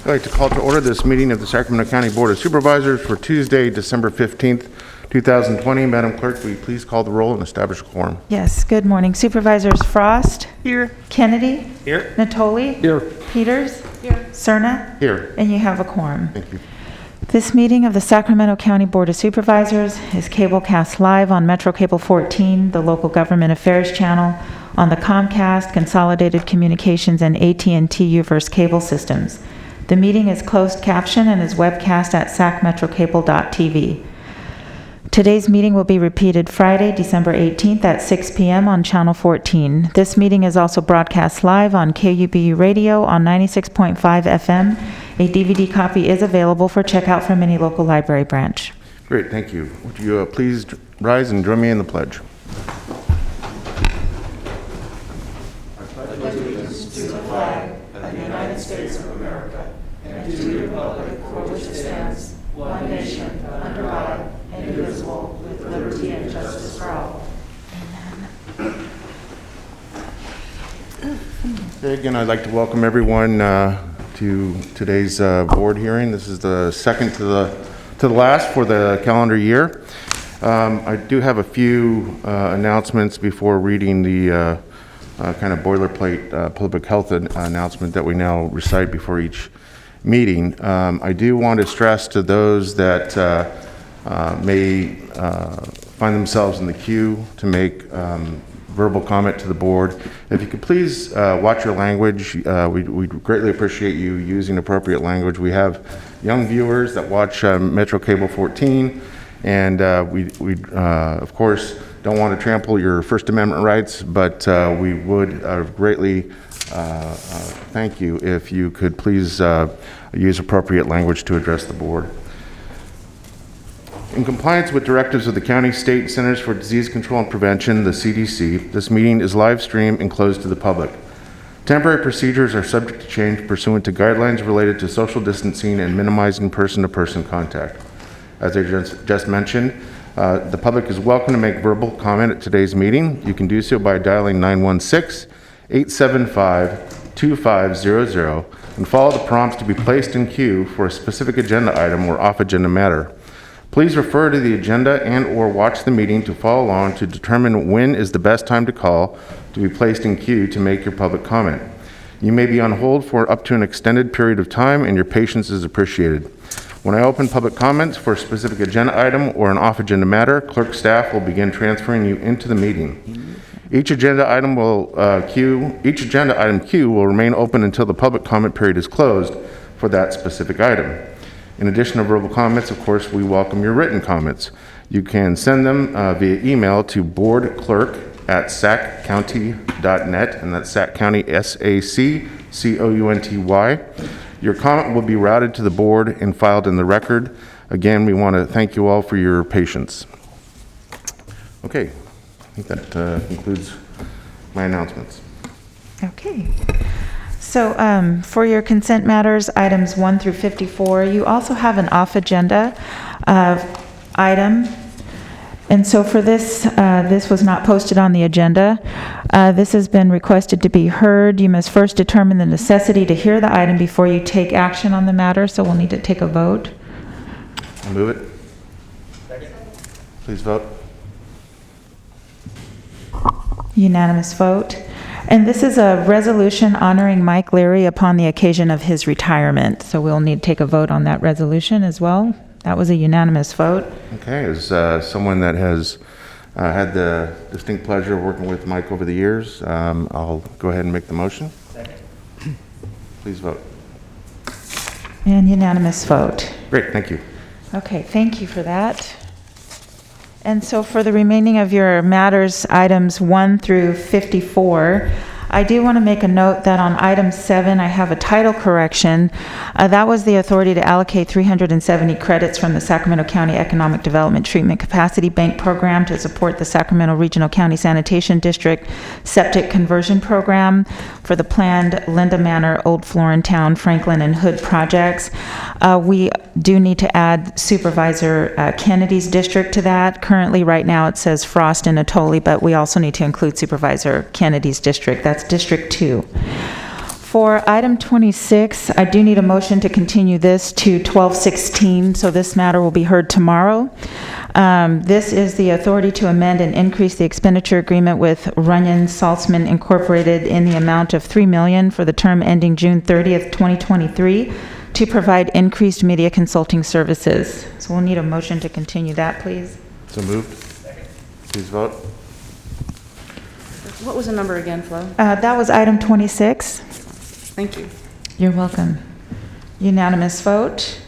I'd like to call to order this meeting of the Sacramento County Board of Supervisors for Tuesday, December 15th, 2020. Madam Clerk, will you please call the roll and establish a quorum? Yes, good morning. Supervisors Frost? Here. Kennedy? Here. Natoli? Here. Peters? Here. Cerna? Here. And you have a quorum. Thank you. This meeting of the Sacramento County Board of Supervisors is cablecast live on Metro Cable 14, the local government affairs channel, on the Comcast, Consolidated Communications, and AT&T Uverse cable systems. The meeting is closed caption and is webcast at sacmetrocable.tv. Today's meeting will be repeated Friday, December 18th at 6 p.m. on Channel 14. This meeting is also broadcast live on KUBU Radio on 96.5 FM. A DVD copy is available for checkout from any local library branch. Great, thank you. Would you please rise and join me in the pledge? Okay, again, I'd like to welcome everyone to today's board hearing. This is the second to the last for the calendar year. I do have a few announcements before reading the kind of boilerplate public health announcement that we now recite before each meeting. I do want to stress to those that may find themselves in the queue to make verbal comment to the board. If you could please watch your language, we'd greatly appreciate you using appropriate language. We have young viewers that watch Metro Cable 14, and we of course don't want to trample your First Amendment rights, but we would greatly thank you if you could please use appropriate language to address the board. In compliance with directives of the County State Centers for Disease Control and Prevention, the CDC, this meeting is live streamed and closed to the public. Temporary procedures are subject to change pursuant to guidelines related to social distancing and minimizing person-to-person contact. As I just mentioned, the public is welcome to make verbal comment at today's meeting. You can do so by dialing 916-875-2500 and follow the prompts to be placed in queue for a specific agenda item or off-agenda matter. Please refer to the agenda and/or watch the meeting to follow along to determine when is the best time to call to be placed in queue to make your public comment. You may be on hold for up to an extended period of time, and your patience is appreciated. When I open public comments for a specific agenda item or an off-agenda matter, clerk staff will begin transferring you into the meeting. Each agenda item queue will remain open until the public comment period is closed for that specific item. In addition to verbal comments, of course, we welcome your written comments. You can send them via email to boardclerk@saccounty.net, and that's Sac County, SACCOUNTY. Your comment will be routed to the board and filed in the record. Again, we want to thank you all for your patience. Okay, I think that concludes my announcements. Okay. So for your consent matters, items 1 through 54, you also have an off-agenda item. And so for this, this was not posted on the agenda. This has been requested to be heard. You must first determine the necessity to hear the item before you take action on the matter, so we'll need to take a vote. I'll move it. Second. Please vote. Unanimous vote. And this is a resolution honoring Mike Leary upon the occasion of his retirement. So we'll need to take a vote on that resolution as well. That was a unanimous vote. Okay, as someone that has had the distinct pleasure of working with Mike over the years, I'll go ahead and make the motion. Second. Please vote. And unanimous vote. Great, thank you. Okay, thank you for that. And so for the remaining of your matters, items 1 through 54, I do want to make a note that on item 7, I have a title correction. That was the authority to allocate 370 credits from the Sacramento County Economic Development Treatment Capacity Bank Program to support the Sacramento Regional County Sanitation District Septic Conversion Program for the planned Linda Manor, Old Florentown, Franklin, and Hood projects. We do need to add Supervisor Kennedy's district to that. Currently, right now, it says Frost and Natoli, but we also need to include Supervisor Kennedy's district. That's District 2. For item 26, I do need a motion to continue this to 12/16, so this matter will be heard tomorrow. This is the authority to amend and increase the expenditure agreement with Runyon Saltzman Incorporated in the amount of $3 million for the term ending June 30th, 2023, to provide increased media consulting services. So we'll need a motion to continue that, please. So moved. Please vote. What was the number again, Flo? That was item 26. Thank you. You're welcome. Unanimous vote.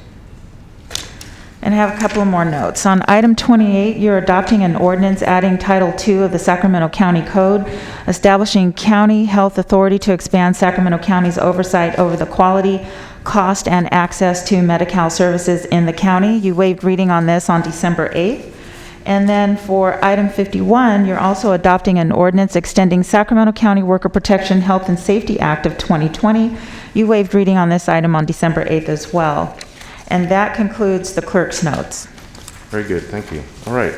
And I have a couple of more notes. On item 28, you're adopting an ordinance adding Title II of the Sacramento County Code, establishing county health authority to expand Sacramento County's oversight over the quality, cost, and access to Medi-Cal services in the county. You waived reading on this on December 8th. And then for item 51, you're also adopting an ordinance extending Sacramento County Worker Protection Health and Safety Act of 2020. You waived reading on this item on December 8th as well. And that concludes the clerk's notes. Very good, thank you. All right.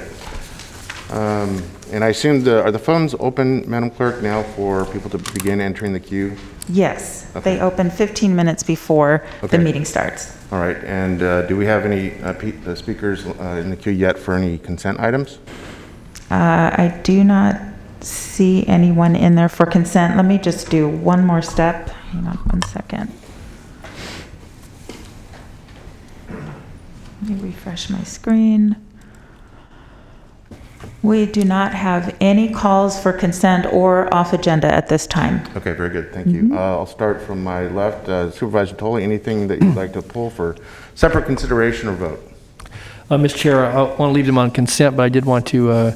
And I assume are the phones open, Madam Clerk, now for people to begin entering the queue? Yes, Okay. they open 15 minutes before the Okay. meeting starts. All right, and do we have any speakers in the queue yet for any consent items? I do not see anyone in there for consent. Let me just do one more step. Hang on one second. Let me refresh my screen. We do not have any calls for consent or off agenda at this time. Okay, very good, thank you. I'll start from my left. Supervisor Tolley, anything that you'd like to pull for separate consideration or vote? Mr. Chair, I want to leave them on consent, but I did want to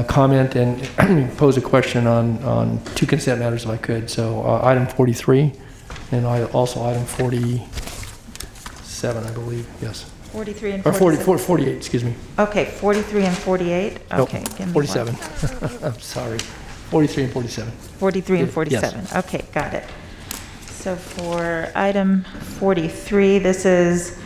comment and pose a question on two consent matters if I could. So item 43 and also item 47, I believe, yes. 43 and Or 47. 48, excuse me. Okay, 43 and 48. Okay, Nope, give me 47. one. I'm sorry. 43 and 47. 43 and Yes. 47. Okay, got it. So for item 43, this is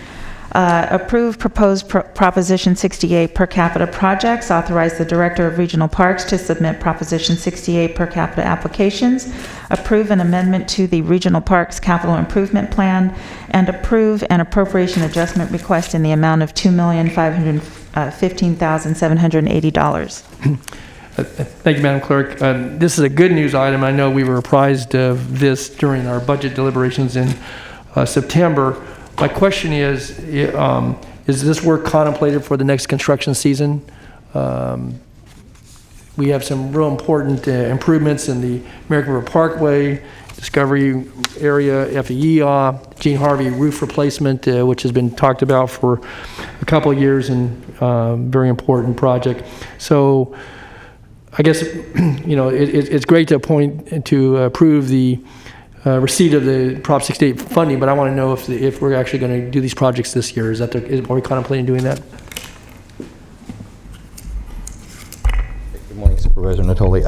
approve proposed Proposition 68 per capita projects, authorize the Director of Regional Parks to submit Proposition 68 per capita applications, approve an amendment to the Regional Parks Capital Improvement Plan, and approve an appropriation adjustment request in the amount of $2,515,780. Thank you, Madam Clerk. This is a good news item. I know we were apprised of this during our budget deliberations in September. My question is this work contemplated for the next construction season? We have some real important improvements in the American River Parkway, Discovery area, FEEA, Gene Harvey roof replacement, which has been talked about for a couple of years and very important project. So I guess, it's great to approve the receipt of the Prop 68 funding, but I want to know if we're actually going to do these projects this year. Are we contemplating doing that? Good morning, Supervisor Natoli.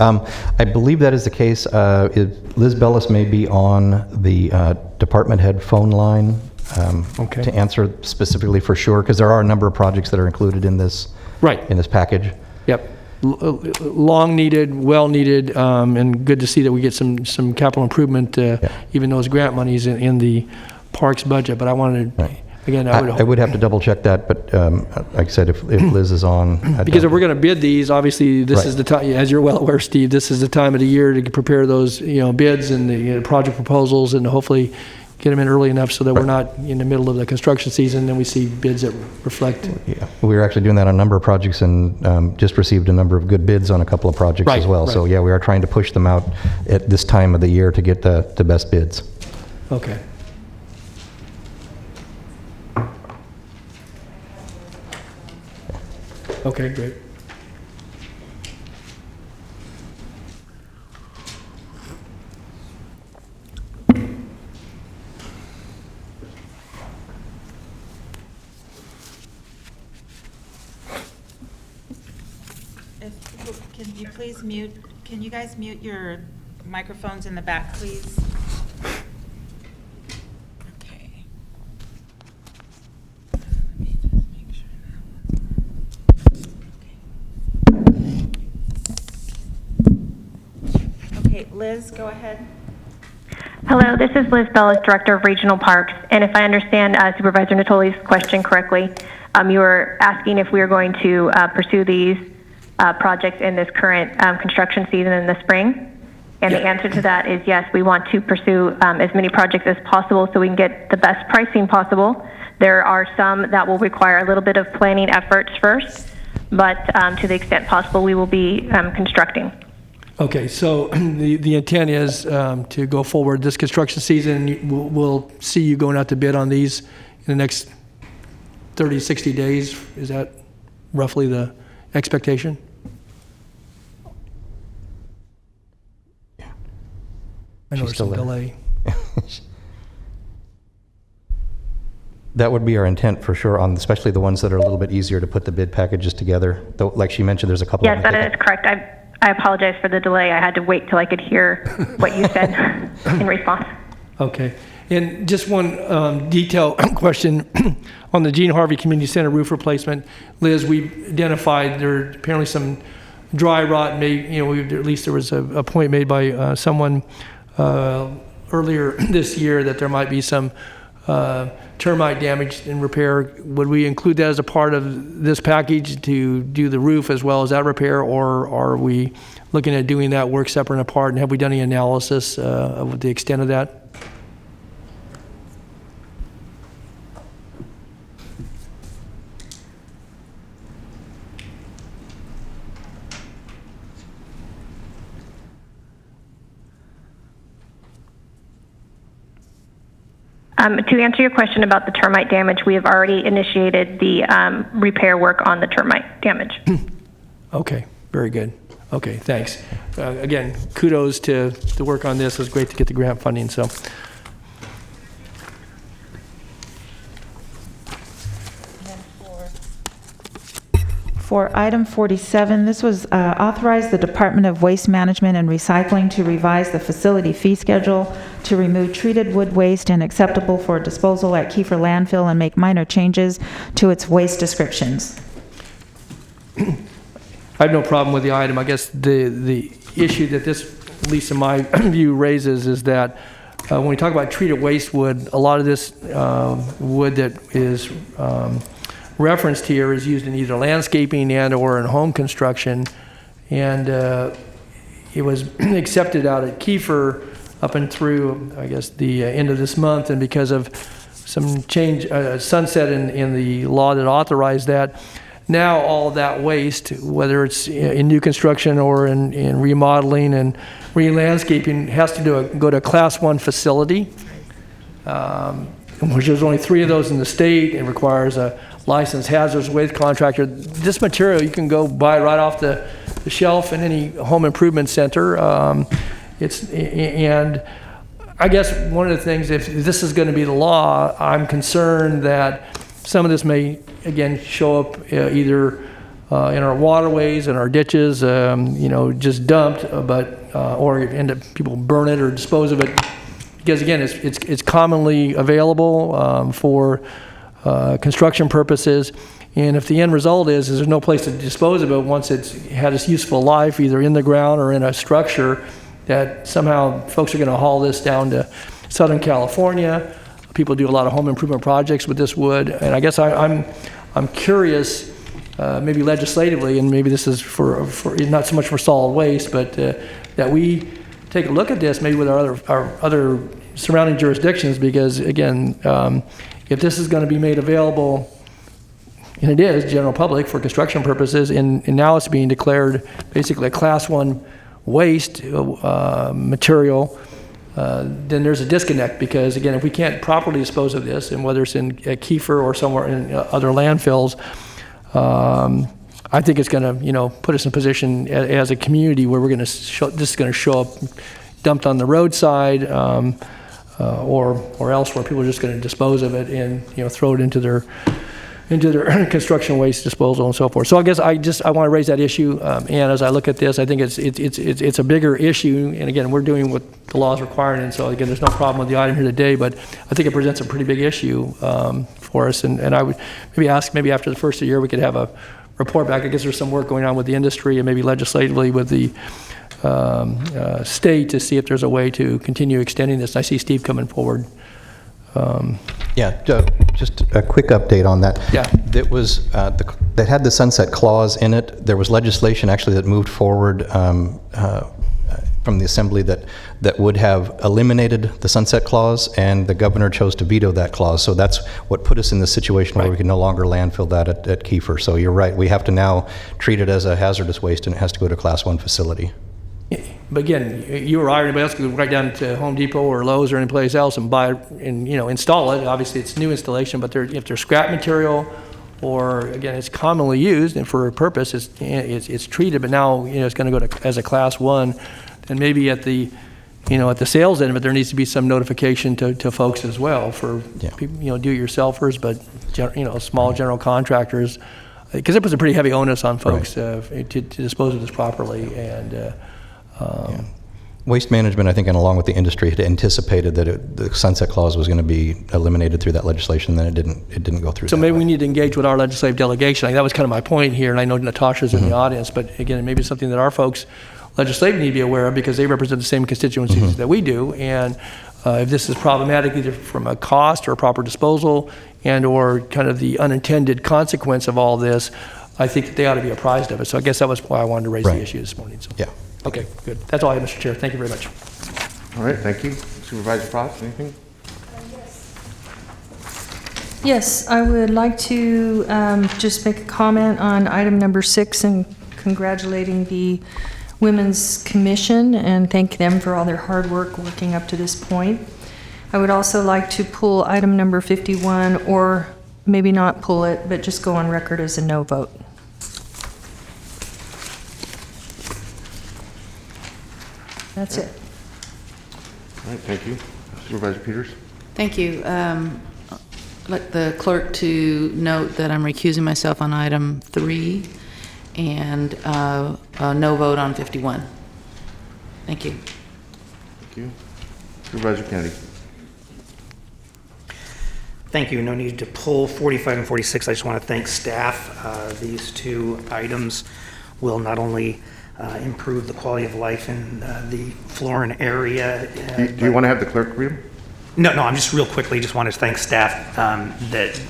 I believe that is the case. Liz Bellis may be on the department head phone line Okay. to answer specifically for sure, because there are a number of projects that are included in this package. Yep. Long needed, well needed, and good to see that we get some capital improvement, even though it's grant monies in the parks budget. But I wanted, again, I would have to double check that, but like I said, if Liz is on. Because if we're going to bid these, obviously this is the time, as you're well aware, Steve, this is the time of the year to prepare those, bids and the project proposals, and hopefully get them in early enough so that we're not in the middle of the construction season and we see bids that reflect. Yeah, we were actually doing that on a number of projects and just received a number of good bids on a couple of projects as well. So yeah, we are trying to push them out at this time of the year to get the best bids. Okay. Okay, great. Can you please mute, can you guys mute your microphones in the back, please? Okay. Let me just make sure that one's... Okay, Liz, go ahead. Hello, this is Liz Bellis, Director of Regional Parks. And if I understand Supervisor Natoli's question correctly, you were asking if we are going to pursue these projects in this current construction season in the spring. And the answer to that is yes, we want to pursue as many projects as possible so we can get the best pricing possible. There are some that will require a little bit of planning efforts first, but to the extent possible, we will be constructing. Okay, so the intent is to go forward this construction season. We'll see you going out to bid on these in the next 30, 60 days. Is that roughly the expectation? I know there's some delay. That would be our intent for sure, on especially the ones that are a little bit easier to put the bid packages together. Though, like she mentioned, there's a couple. Yes, that is correct. I apologize for the delay. I had to wait till I could hear what you said in response. Okay. And just one detail question on the Gene Harvey Community Center roof replacement. Liz, we identified there apparently some dry rot. At least there was a point made by someone earlier this year that there might be some termite damage and repair. Would we include that as a part of this package to do the roof as well as that repair, or are we looking at doing that work separate and apart? And have we done any analysis of the extent of that? To answer your question about the termite damage, we have already initiated the repair work on the termite damage. Okay, very good. Okay, thanks. Again, kudos to the work on this. It was great to get the grant funding. So. For item 47, this was authorize the Department of Waste Management and Recycling to revise the facility fee schedule to remove treated wood waste and acceptable for disposal at Kiefer Landfill and make minor changes to its waste descriptions. I have no problem with the item. I guess the issue that this, at least in my view, raises is that when we talk about treated waste wood, a lot of this wood that is referenced here is used in either landscaping and or in home construction, and it was accepted out at Kiefer up and through, I guess, the end of this month, and because of some change, sunset in the law that authorized that, now all of that waste, whether it's in new construction or in remodeling and re-landscaping, has to go to a Class 1 facility, which there's only 3 of those in the state. It requires a licensed hazardous waste contractor. This material you can go buy right off the shelf in any home improvement center. And I guess one of the things, if this is going to be the law, I'm concerned that some of this may again show up either in our waterways and our ditches, just dumped, or end up people burn it or dispose of it, because again it's commonly available for construction purposes, and if the end result is there's no place to dispose of it once it's had its useful life, either in the ground or in a structure, that somehow folks are going to haul this down to Southern California. People do a lot of home improvement projects with this wood, and I guess I'm curious, maybe legislatively, and maybe this is for not so much for solid waste, but that we take a look at this maybe with our other surrounding jurisdictions, because again, if this is going to be made available, and it is general public for construction purposes, and now it's being declared basically a Class 1 waste material, then there's a disconnect, because again, if we can't properly dispose of this, and whether it's at Kiefer or somewhere in other landfills, I think it's going to put us in a position as a community where we're going to this is going to show up dumped on the roadside, or elsewhere. People are just going to dispose of it and throw it into their construction waste disposal and so forth. So I guess I want to raise that issue, and as I look at this, I think it's a bigger issue, and again, we're doing what the law is requiring, and so again, there's no problem with the item here today, but I think it presents a pretty big issue for us, and I would maybe ask, maybe after the first of the year we could have a report back. I guess there's some work going on with the industry and maybe legislatively with the state to see if there's a way to continue extending this. I see Steve coming forward. Just a quick update on that. Yeah. That had the sunset clause in it. There was legislation actually that moved forward from the Assembly that would have eliminated the sunset clause, and the governor chose to veto that clause. So that's what put us in the situation where we can no longer landfill that at Kiefer. So you're right, we have to now treat it as a hazardous waste, and it has to go to Class 1 facility. But again, you or I or anybody else could go right down to Home Depot or Lowe's or any place else and buy it and, install it. Obviously, it's new installation, but if there's scrap material, or again, it's commonly used and for a purpose, it's treated, but now, it's going to go to as a Class 1, and maybe at the sales end of it, there needs to be some notification to folks as well for people, do-it-yourselfers, but small general contractors, because it puts a pretty heavy onus on folks to dispose of this properly. And Waste Management, I think, and along with the industry, had anticipated that the sunset clause was going to be eliminated through that legislation. Then it didn't go through. So maybe way. we need to engage with our legislative delegation. That was kind of my point here, and I know Natasha's in the audience, but again, maybe it's something that our folks legislative need to be aware of, because they represent the same constituencies that we do. And if this is problematic, either from a cost or a proper disposal, and or kind of the unintended consequence of all this, I think that they ought to be apprised of it. So I guess that was why I wanted to raise the issue this morning. So. Yeah. Okay, good. That's all I have, Mr. Chair. Thank you very much. All right, thank you. Supervisor Potts, anything? Yes, I would like to just make a comment on item number 6 and congratulating the Women's Commission and thank them for all their hard work working up to this point. I would also like to pull item number 51, or maybe not pull it, but just go on record as a no vote. That's it. All right, thank you. Supervisor Peters? Thank you. I'd like the clerk to note that I'm recusing myself on item 3 and a no vote on 51. Thank you. Thank you. Supervisor Kennedy? Thank you. No need to pull 45 and 46. I just want to thank staff. These two items will not only improve the quality of life in the Florin area. Do you want to have the clerk read them? No, I'm just real quickly, just want to thank staff that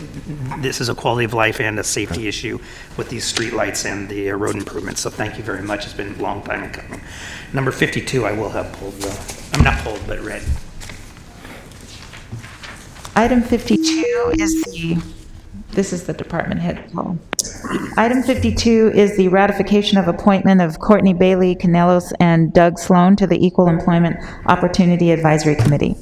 this is a quality of life and a safety issue with these streetlights and the road improvements. So thank you very much. It's been a long time in coming. Number 52, I will have pulled, I'm not pulled, but read. Item 52 is this is the department head call. Item 52 is the ratification of appointment of Courtney Bailey Canelos and Doug Sloan to the Equal Employment Opportunity Advisory Committee.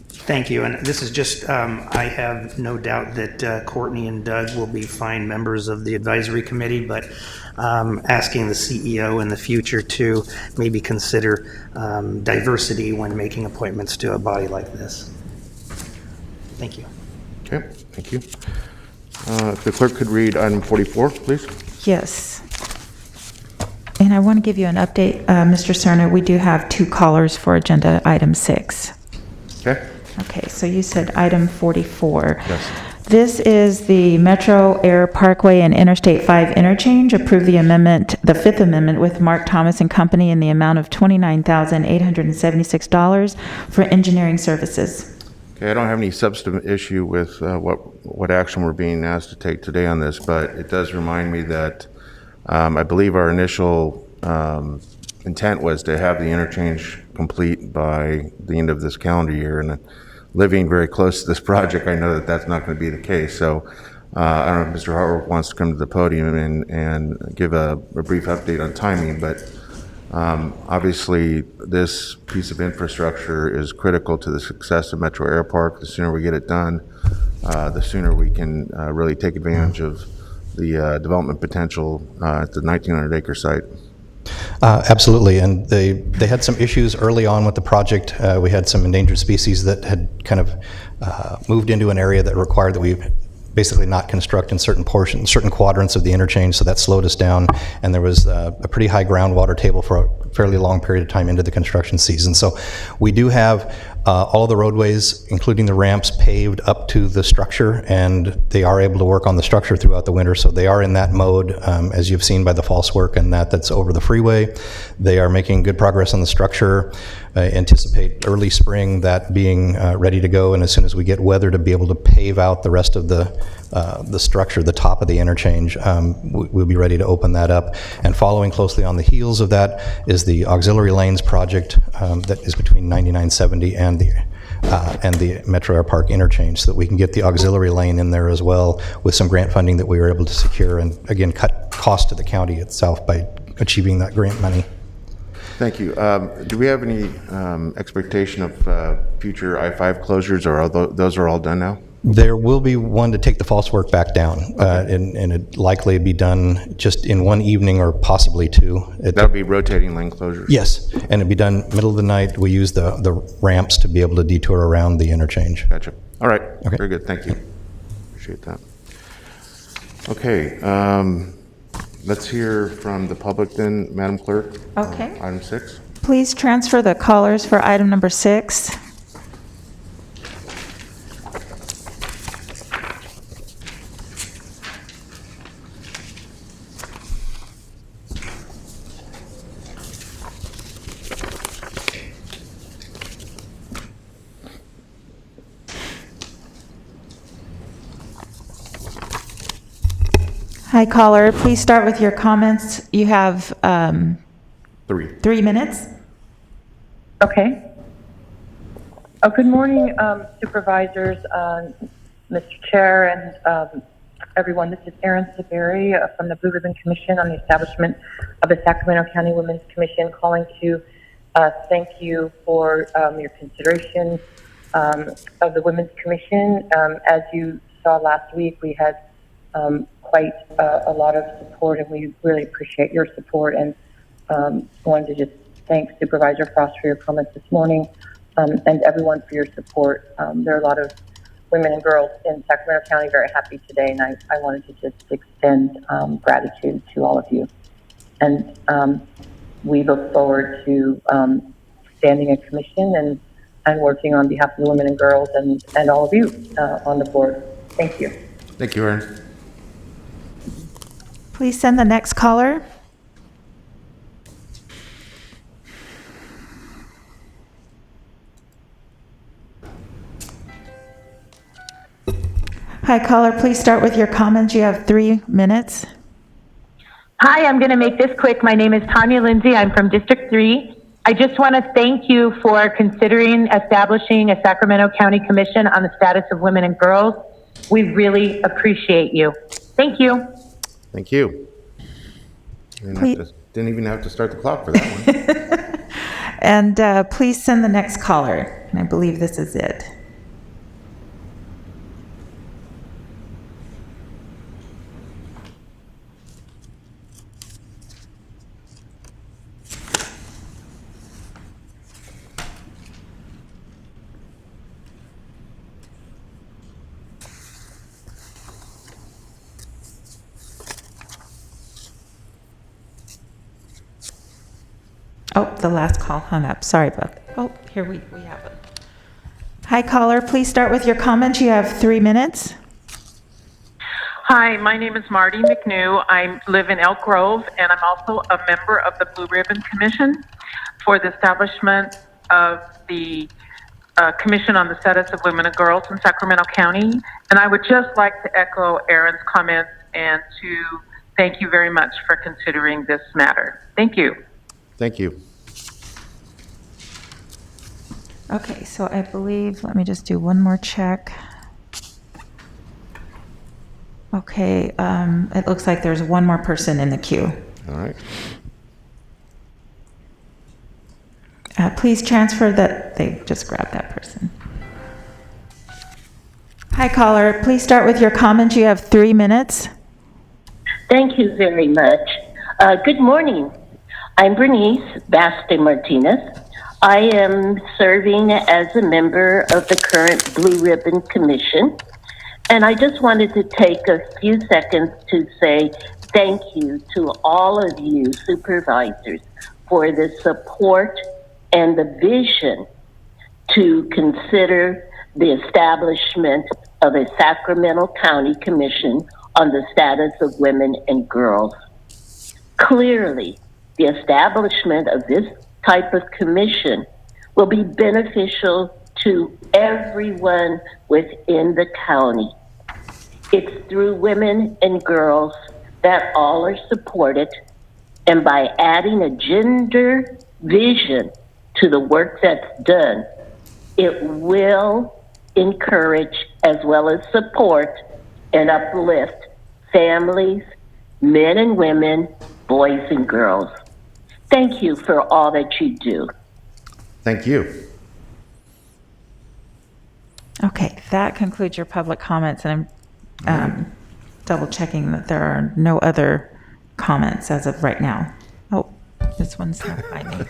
Thank you. And this is just, I have no doubt that Courtney and Doug will be fine members of the advisory committee, but asking the CEO in the future to maybe consider diversity when making appointments to a body like this. Thank you. Okay, thank you. If the clerk could read item 44, please. Yes. And I want to give you an update, Mr. Cerner. We do have 2 callers for agenda item 6. Okay. Okay, so you said item 44. Yes. This is the Metro Air Parkway and Interstate 5 interchange. Approve the amendment, the 5th amendment with Mark Thomas and Company in the amount of $29,876 for engineering services. Okay, I don't have any substantive issue with what action we're being asked to take today on this, but it does remind me that I believe our initial intent was to have the interchange complete by the end of this calendar year, and living very close to this project, I know that that's not going to be the case. So I don't know if Mr. Hartwick wants to come to the podium and give a brief update on timing, but obviously this piece of infrastructure is critical to the success of Metro Air Park. The sooner we get it done, the sooner we can really take advantage of the development potential at the 1,900-acre site. Absolutely, and they had some issues early on with the project. We had some endangered species that had kind of moved into an area that required that we basically not construct in certain quadrants of the interchange, so that slowed us down, and there was a pretty high groundwater table for a fairly long period of time into the construction season. So we do have All of the roadways, including the ramps, paved up to the structure, and they are able to work on the structure throughout the winter, so they are in that mode, as you've seen by the false work and that's over the freeway. They are making good progress on the structure. Anticipate early spring that being ready to go, and as soon as we get weather to be able to pave out the rest of the structure, the top of the interchange, we'll be ready to open that up. And following closely on the heels of that is the auxiliary lanes project that is between 9970 and the Metro Air Park interchange, so that we can get the auxiliary lane in there as well with some grant funding that we were able to secure, and again cut cost to the county itself by achieving that grant money. Thank you. Do we have any expectation of future I-5 closures, or are those are all done now? There will be one to take the false work back down, and it likely be done just in one evening or possibly two. That'll be rotating lane closures? Yes, and it'll be done middle of the night. We use the ramps to be able to detour around the interchange. Gotcha. All right. Okay. Very good. Thank you. Appreciate that. Okay. Let's hear from the public then, Madam Clerk. Okay. Item 6. Please transfer the callers for item number 6. Hi, caller. Please start with your comments. You have 3 minutes. Okay. Good morning, supervisors, Mr. Chair, and everyone. This is Erin Saberi from the Blue Ribbon Commission on the establishment of the Sacramento County Women's Commission, calling to thank you for your consideration of the Women's Commission. As you saw last week, we had quite a lot of support, and we really appreciate your support, and wanted to just thank Supervisor Frost for your comments this morning, and everyone for your support. There are a lot of women and girls in Sacramento County very happy today, and I wanted to just extend gratitude to all of you. And we look forward to standing a commission and working on behalf of the women and girls and all of you on the board. Thank you. Thank you, Erin. Please send the next caller. Hi, caller. Please start with your comments. You have 3 minutes. Hi, I'm going to make this quick. My name is Tanya Lindsay. I'm from District 3. I just want to thank you for considering establishing a Sacramento County Commission on the status of women and girls. We really appreciate you. Thank you. Thank you. Didn't even have to start the clock for that one. And please send the next caller. And I believe this is it. Oh, the last call hung up. Sorry about that. Oh, here we have it. Hi, caller. Please start with your comments. You have 3 minutes. Hi, my name is Marty McNew. I live in Elk Grove, and I'm also a member of the Blue Ribbon Commission for the establishment of the Commission on the Status of Women and Girls in Sacramento County. And I would just like to echo Erin's comments and to thank you very much for considering this matter. Thank you. Thank you. Okay, so I believe, let me just do one more check. Okay, it looks like there's one more person in the queue. All right. Please transfer that, they just grabbed that person. Hi, caller. Please start with your comments. You have 3 minutes. Thank you very much. Good morning. I'm Bernice Baste Martinez. I am serving as a member of the current Blue Ribbon Commission, and I just wanted to take a few seconds to say thank you to all of you supervisors for the support and the vision to consider the establishment of a Sacramento County Commission on the Status of Women and Girls. Clearly, the establishment of this type of commission will be beneficial to everyone within the county. It's through women and girls that all are supported, and by adding a gender vision to the work that's done, it will encourage as well as support and uplift families, men and women, boys and girls. Thank you for all that you do. Thank you. Okay, that concludes your public comments, and I'm double checking that there are no other comments as of right now. Oh, this one's not by me.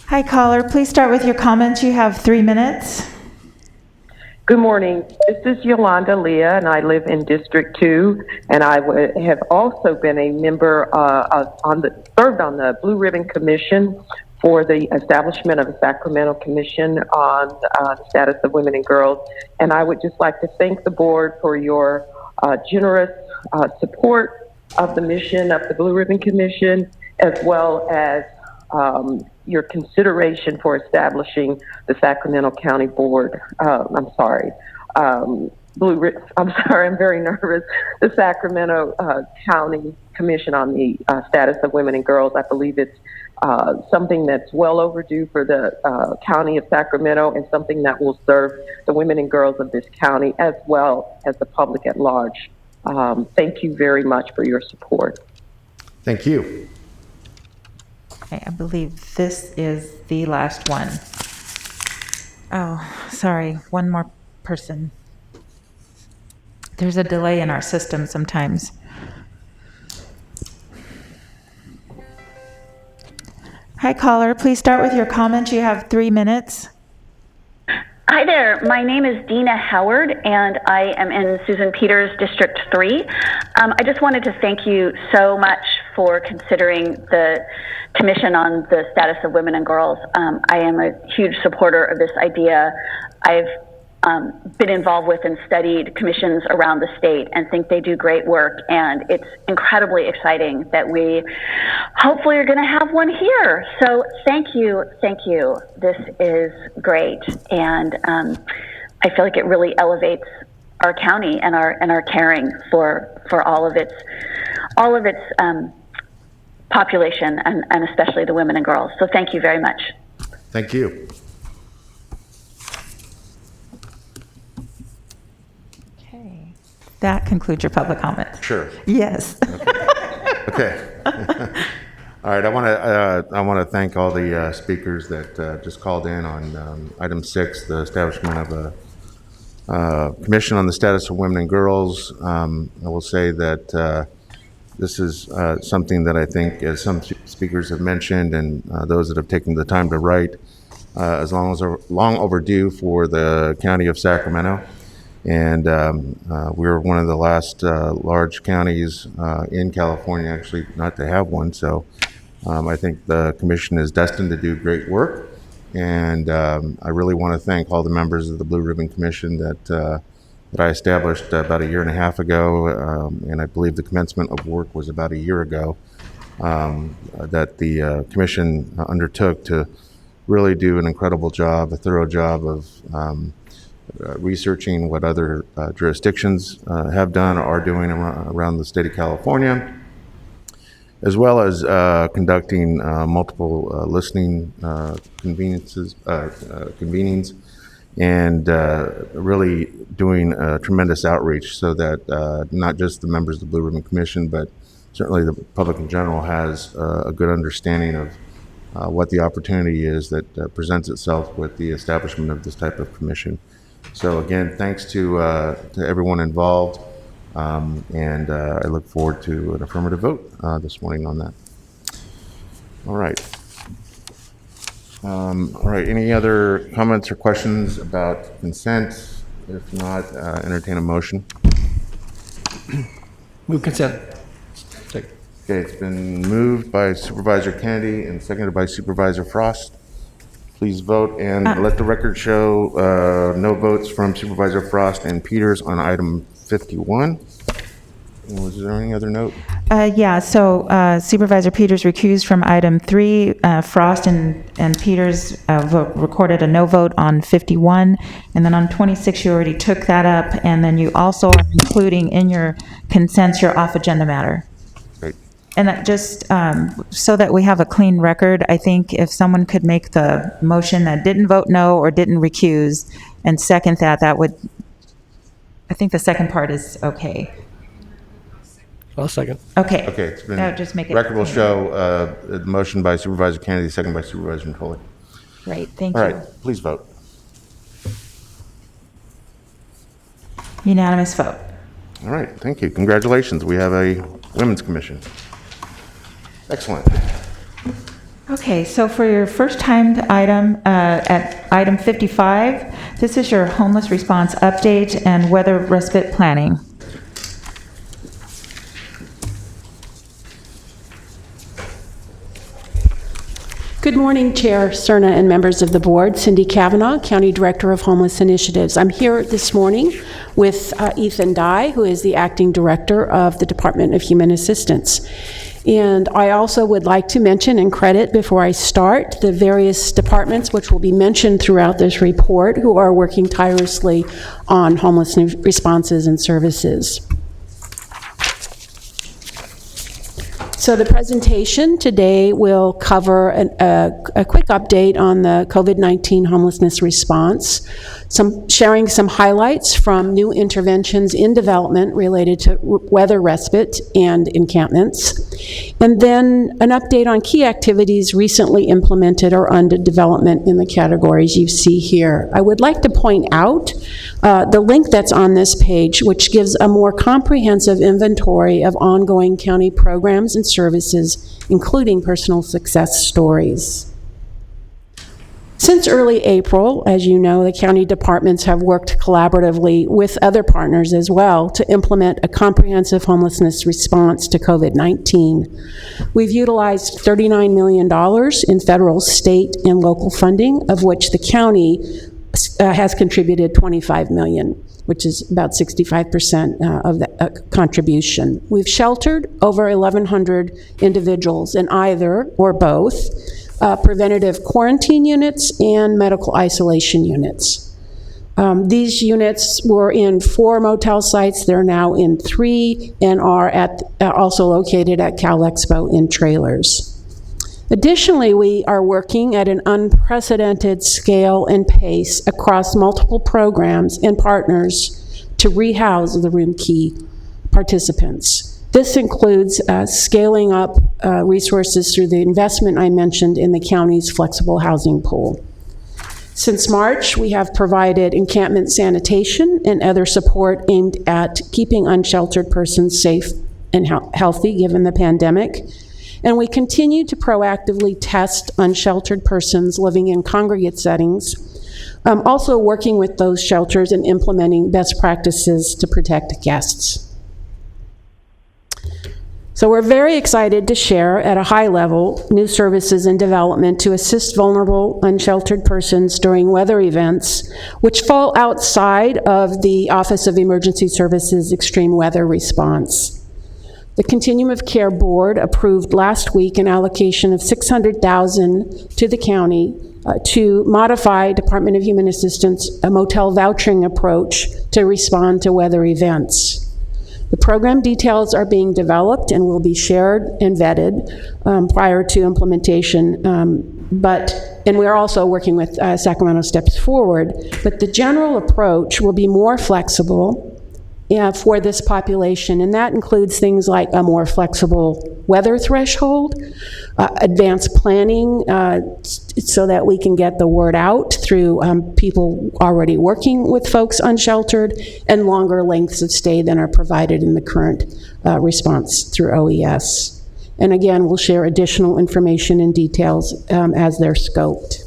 Hi, caller. Please start with your comments. You have 3 minutes. Good morning. This is Yolanda Leah, and I live in District 2, and I have also been a member served on the Blue Ribbon Commission for the establishment of a Sacramento Commission on the status of women and girls. And I would just like to thank the board for your generous support of the mission of the Blue Ribbon Commission, as well as your consideration for establishing the Sacramento County Board. I'm sorry, I'm very nervous. The Sacramento County Commission on the Status of Women and Girls. I believe it's something that's well overdue for the county of Sacramento, and something that will serve the women and girls of this county as well as the public at large. Thank you very much for your support. Thank you. Okay, I believe this is the last one. Oh, sorry, one more person. There's a delay in our system sometimes. Hi, caller. Please start with your comments. You have 3 minutes. Hi there. My name is Dina Howard, and I am in Susan Peters District 3. I just wanted to thank you so much for considering the Commission on the Status of Women and Girls. I am a huge supporter of this idea. I've been involved with and studied commissions around the state and think they do great work, and it's incredibly exciting that we hopefully are going to have one here. So thank you. This is great, and I feel like it really elevates our county and our caring for all of its population, and especially the women and girls. So thank you very much. Thank you. That concludes your public comments. Sure. Yes. Okay. All right. I want to thank all the speakers that just called in on item 6, the establishment of a commission on the status of women and girls. I will say that this is something that I think, as some speakers have mentioned, and those that have taken the time to write, is long overdue for the county of Sacramento. And we're one of the last large counties in California, actually, not to have one. So I think the commission is destined to do great work. And I really want to thank all the members of the Blue Ribbon Commission that I established about 1.5 years ago. And I believe the commencement of work was about 1 year ago, that the commission undertook to really do an incredible job, a thorough job of researching what other jurisdictions have done or are doing around the state of California, as well as conducting multiple listening convenings, and really doing tremendous outreach so that not just the members of the Blue Ribbon Commission, but certainly the public in general has a good understanding of what the opportunity is that presents itself with the establishment of this type of commission. So again, thanks to everyone involved, and I look forward to an affirmative vote this morning on that. All right. Any other comments or questions about consent? If not, entertain a motion. Move consent. Okay, it's been moved by Supervisor Kennedy and seconded by Supervisor Frost. Please vote and let the record show no votes from Supervisor Frost and Peters on item 51. Was there any other note? So Supervisor Peters recused from item 3. Frost and Peters recorded a no vote on 51. And then on 26, you already took that up. And then you also are including in your consents your off-agenda matter. Great. And that just so that we have a clean record, I think if someone could make the motion that didn't vote no or didn't recuse and second that, that would, I think the second part is okay. I'll second. Okay. Okay, it's been, That would just make it record will clean. show the motion by Supervisor Kennedy, second by Supervisor Natoli. Great, thank All you. right, please vote. Unanimous vote. All right, thank you. Congratulations. We have a Women's Commission. Excellent. Okay, so for your first timed item, at item 55, this is your homeless response update and weather respite planning. Good morning, Chair Cerna and members of the board. Cindy Kavanaugh, County Director of Homeless Initiatives. I'm here this morning with Ethan Dye, who is the Acting Director of the Department of Human Assistance. And I also would like to mention and credit before I start the various departments which will be mentioned throughout this report who are working tirelessly on homeless responses and services. So the presentation today will cover a quick update on the COVID-19 homelessness response, sharing some highlights from new interventions in development related to weather respite and encampments, and then an update on key activities recently implemented or under development in the categories you see here. I would like to point out the link that's on this page, which gives a more comprehensive inventory of ongoing county programs and services, including personal success stories. Since early April, as you know, the county departments have worked collaboratively with other partners as well to implement a comprehensive homelessness response to COVID-19. We've utilized $39 million in federal, state, and local funding, of which the county has contributed $25 million, which is about 65% of the contribution. We've sheltered over 1,100 individuals in either or both preventative quarantine units and medical isolation units. These units were in 4 motel sites. They're now in 3 and are also located at Cal Expo in trailers. Additionally, we are working at an unprecedented scale and pace across multiple programs and partners to rehouse the room key participants. This includes scaling up resources through the investment I mentioned in the county's flexible housing pool. Since March, we have provided encampment sanitation and other support aimed at keeping unsheltered persons safe and healthy given the pandemic. And we continue to proactively test unsheltered persons living in congregate settings, also working with those shelters and implementing best practices to protect guests. So we're very excited to share at a high level new services in development to assist vulnerable, unsheltered persons during weather events, which fall outside of the Office of Emergency Services Extreme Weather Response. The Continuum of Care Board approved last week an allocation of $600,000 to the county to modify Department of Human Assistance a motel vouchering approach to respond to weather events. The program details are being developed and will be shared and vetted prior to implementation, and we're also working with Sacramento Steps Forward, but the general approach will be more flexible for this population, and that includes things like a more flexible weather threshold, advanced planning so that we can get the word out through people already working with folks unsheltered, and longer lengths of stay than are provided in the current response through OES. And again, we'll share additional information and details as they're scoped.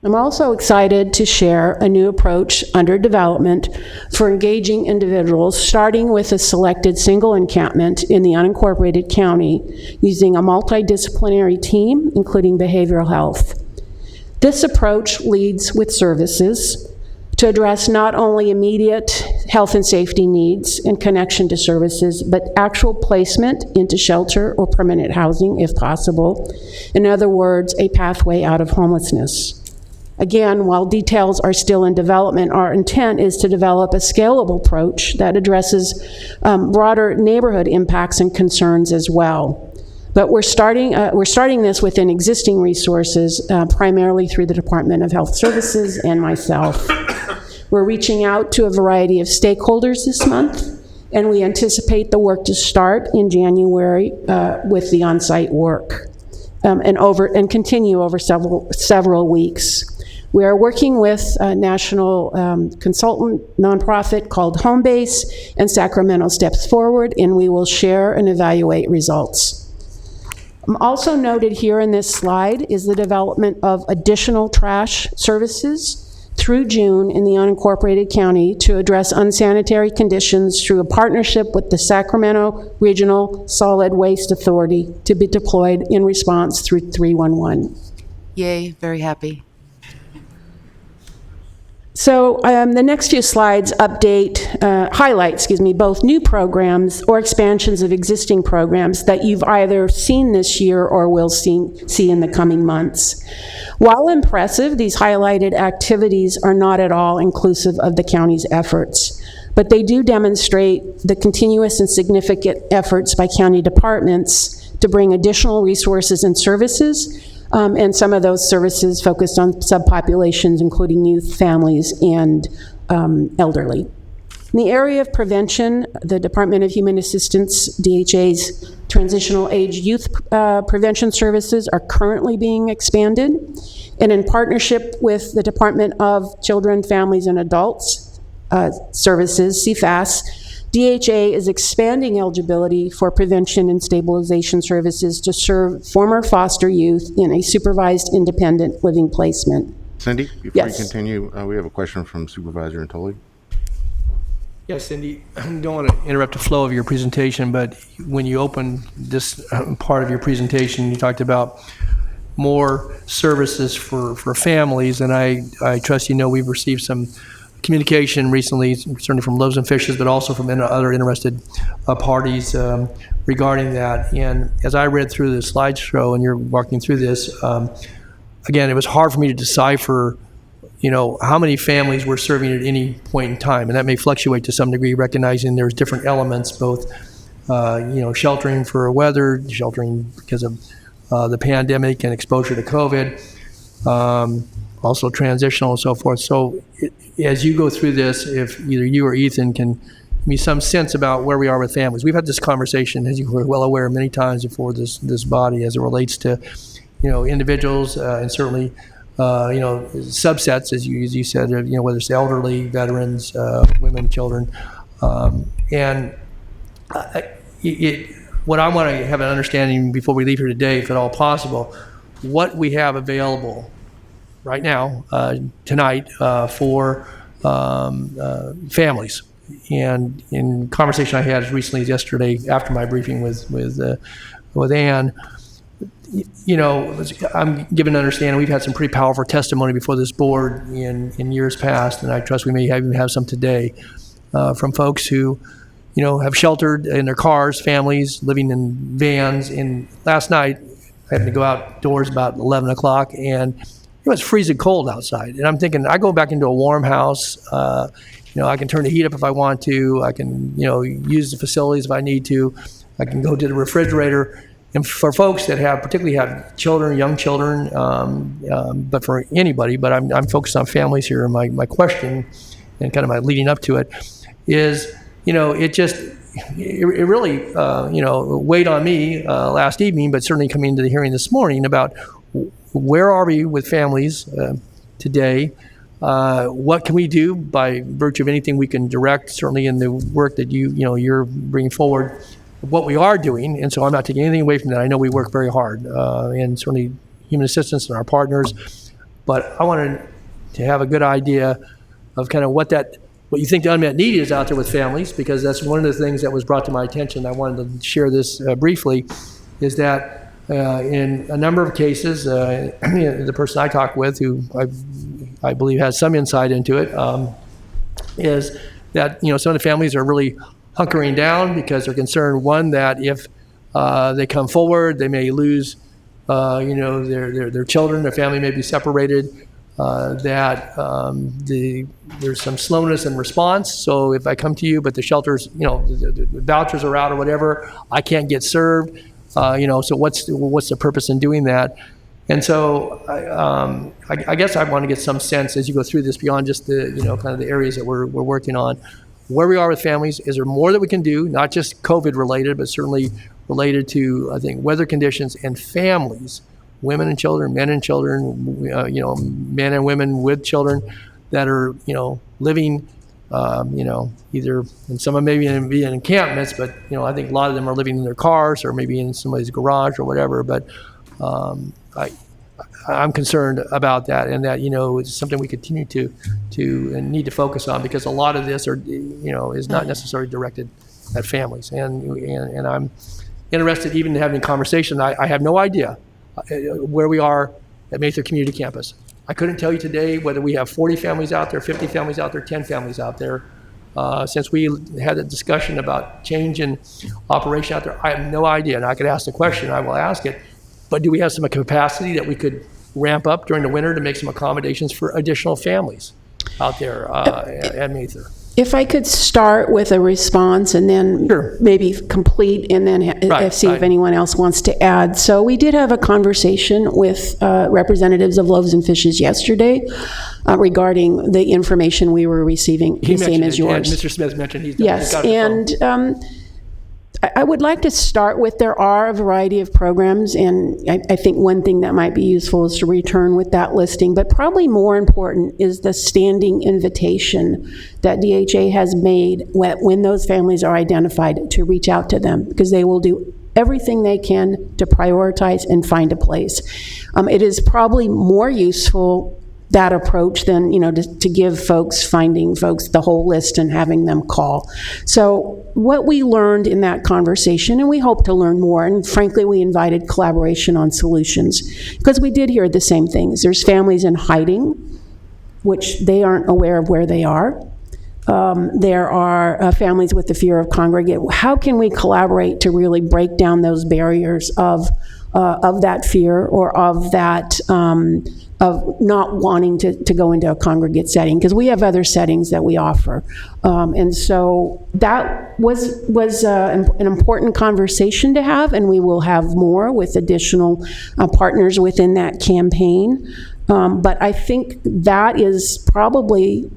I'm also excited to share a new approach under development for engaging individuals, starting with a selected single encampment in the unincorporated county using a multidisciplinary team, including behavioral health. This approach leads with services to address not only immediate health and safety needs in connection to services, but actual placement into shelter or permanent housing if possible. In other words, a pathway out of homelessness. Again, while details are still in development, our intent is to develop a scalable approach that addresses broader neighborhood impacts and concerns as well. But we're starting this within existing resources, primarily through the Department of Health Services and myself. We're reaching out to a variety of stakeholders this month, and we anticipate the work to start in January with the on-site work and continue over several weeks. We are working with a national consultant nonprofit called Homebase and Sacramento Steps Forward, and we will share and evaluate results. Also noted here in this slide is the development of additional trash services through June in the unincorporated county to address unsanitary conditions through a partnership with the Sacramento Regional Solid Waste Authority to be deployed in response through 311. Yay, very happy. So the next few slides highlight both new programs or expansions of existing programs that you've either seen this year or will see in the coming months. While impressive, these highlighted activities are not at all inclusive of the county's efforts, but they do demonstrate the continuous and significant efforts by county departments to bring additional resources and services, and some of those services focused on subpopulations, including youth, families, and elderly. In the area of prevention, the Department of Human Assistance, DHA's Transitional Age Youth Prevention Services are currently being expanded. And in partnership with the Department of Children, Families, and Adults Services, CFAS, DHA is expanding eligibility for prevention and stabilization services to serve former foster youth in a supervised independent living placement. Cindy, before Yes. you continue, we have a question from Supervisor Antoli. Yes, Cindy, I don't want to interrupt the flow of your presentation, but when you opened this part of your presentation, you talked about more services for families, and I trust you know we've received some communication recently, certainly from Loaves and Fishes, but also from other interested parties regarding that. And as I read through the slideshow and you're walking through this, again, it was hard for me to decipher, how many families we're serving at any point in time. And that may fluctuate to some degree, recognizing there's different elements, both, sheltering for weather, sheltering because of the pandemic and exposure to COVID, also transitional and so forth. So as you go through this, if either you or Ethan can give me some sense about where we are with families. We've had this conversation, as you were well aware, many times before this body as it relates to, individuals and certainly, subsets, as you said, whether it's elderly, veterans, women, children. What I want to have an understanding before we leave here today, if at all possible, what we have available right now, tonight, for families. And in conversation I had as recently as yesterday after my briefing with Ann, I'm given to understand we've had some pretty powerful testimony before this board in years past, and I trust we may even have some today, from folks who, have sheltered in their cars, families living in vans. And last night, I had to go outdoors about 11 o'clock, and it was freezing cold outside. And I'm thinking, I go back into a warm house. I can turn the heat up if I want to. I can, use the facilities if I need to. I can go to the refrigerator. And for folks that particularly have children, young children, but for anybody, but I'm focused on families here. And my question, and kind of my leading up to it, is, it really, weighed on me last evening, but certainly coming into the hearing this morning about where are we with families today? What can we do by virtue of anything we can direct, certainly in the work that you're bringing forward, what we are doing. And so I'm not taking anything away from that. I know we work very hard, and certainly Human Assistance and our partners, but I wanted to have a good idea of kind of what you think the unmet need is out there with families, because that's one of the things that was brought to my attention. I wanted to share this briefly, is that In a number of cases, the person I talked with, who I believe has some insight into it, is that some of the families are really hunkering down because they're concerned, one, that if they come forward, they may lose their children, their family may be separated, that there's some slowness in response. So if I come to you, but the shelters, the vouchers are out or whatever, I can't get served. So what's the purpose in doing that? And so I guess I want to get some sense as you go through this beyond just the kind of the areas that we're working on, where we are with families. Is there more that we can do, not just COVID related, but certainly related to, I think, weather conditions and families, women and children, men and children, men and women with children that are, living, either, and some of them maybe in encampments, but, I think a lot of them are living in their cars or maybe in somebody's garage or whatever. But I'm concerned about that, and that, it's something we continue to and need to focus on, because a lot of this is not necessarily directed at families. And I'm interested even in having a conversation. I have no idea where we are at Mather Community Campus. I couldn't tell you today whether we have 40 families out there, 50 families out there, 10 families out there. Since we had a discussion about change in operation out there, I have no idea. And I could ask the question, I will ask it, but do we have some capacity that we could ramp up during the winter to make some accommodations for additional families out there at Mather? If I could start with a response and then maybe complete, and then see if anyone else wants to add. So we did have a conversation with representatives of Loaves and Fishes yesterday regarding the information we were receiving, the same as yours. Mr. Smith mentioned he's yes, got it. And I would like to start with, there are a variety of programs, and I think one thing that might be useful is to return with that listing, but probably more important is the standing invitation that DHA has made when those families are identified to reach out to them, because they will do everything they can to prioritize and find a place. It is probably more useful, that approach, than to give finding folks the whole list and having them call. So what we learned in that conversation, and we hope to learn more, and frankly we invited collaboration on solutions, because we did hear the same things. There's families in hiding, which they aren't aware of where they are. There are families with the fear of congregate. How can we collaborate to really break down those barriers of that fear, or of that of not wanting to go into a congregate setting, because we have other settings that we offer. And so that was an important conversation to have, and we will have more with additional partners within that campaign. But I think that is probably,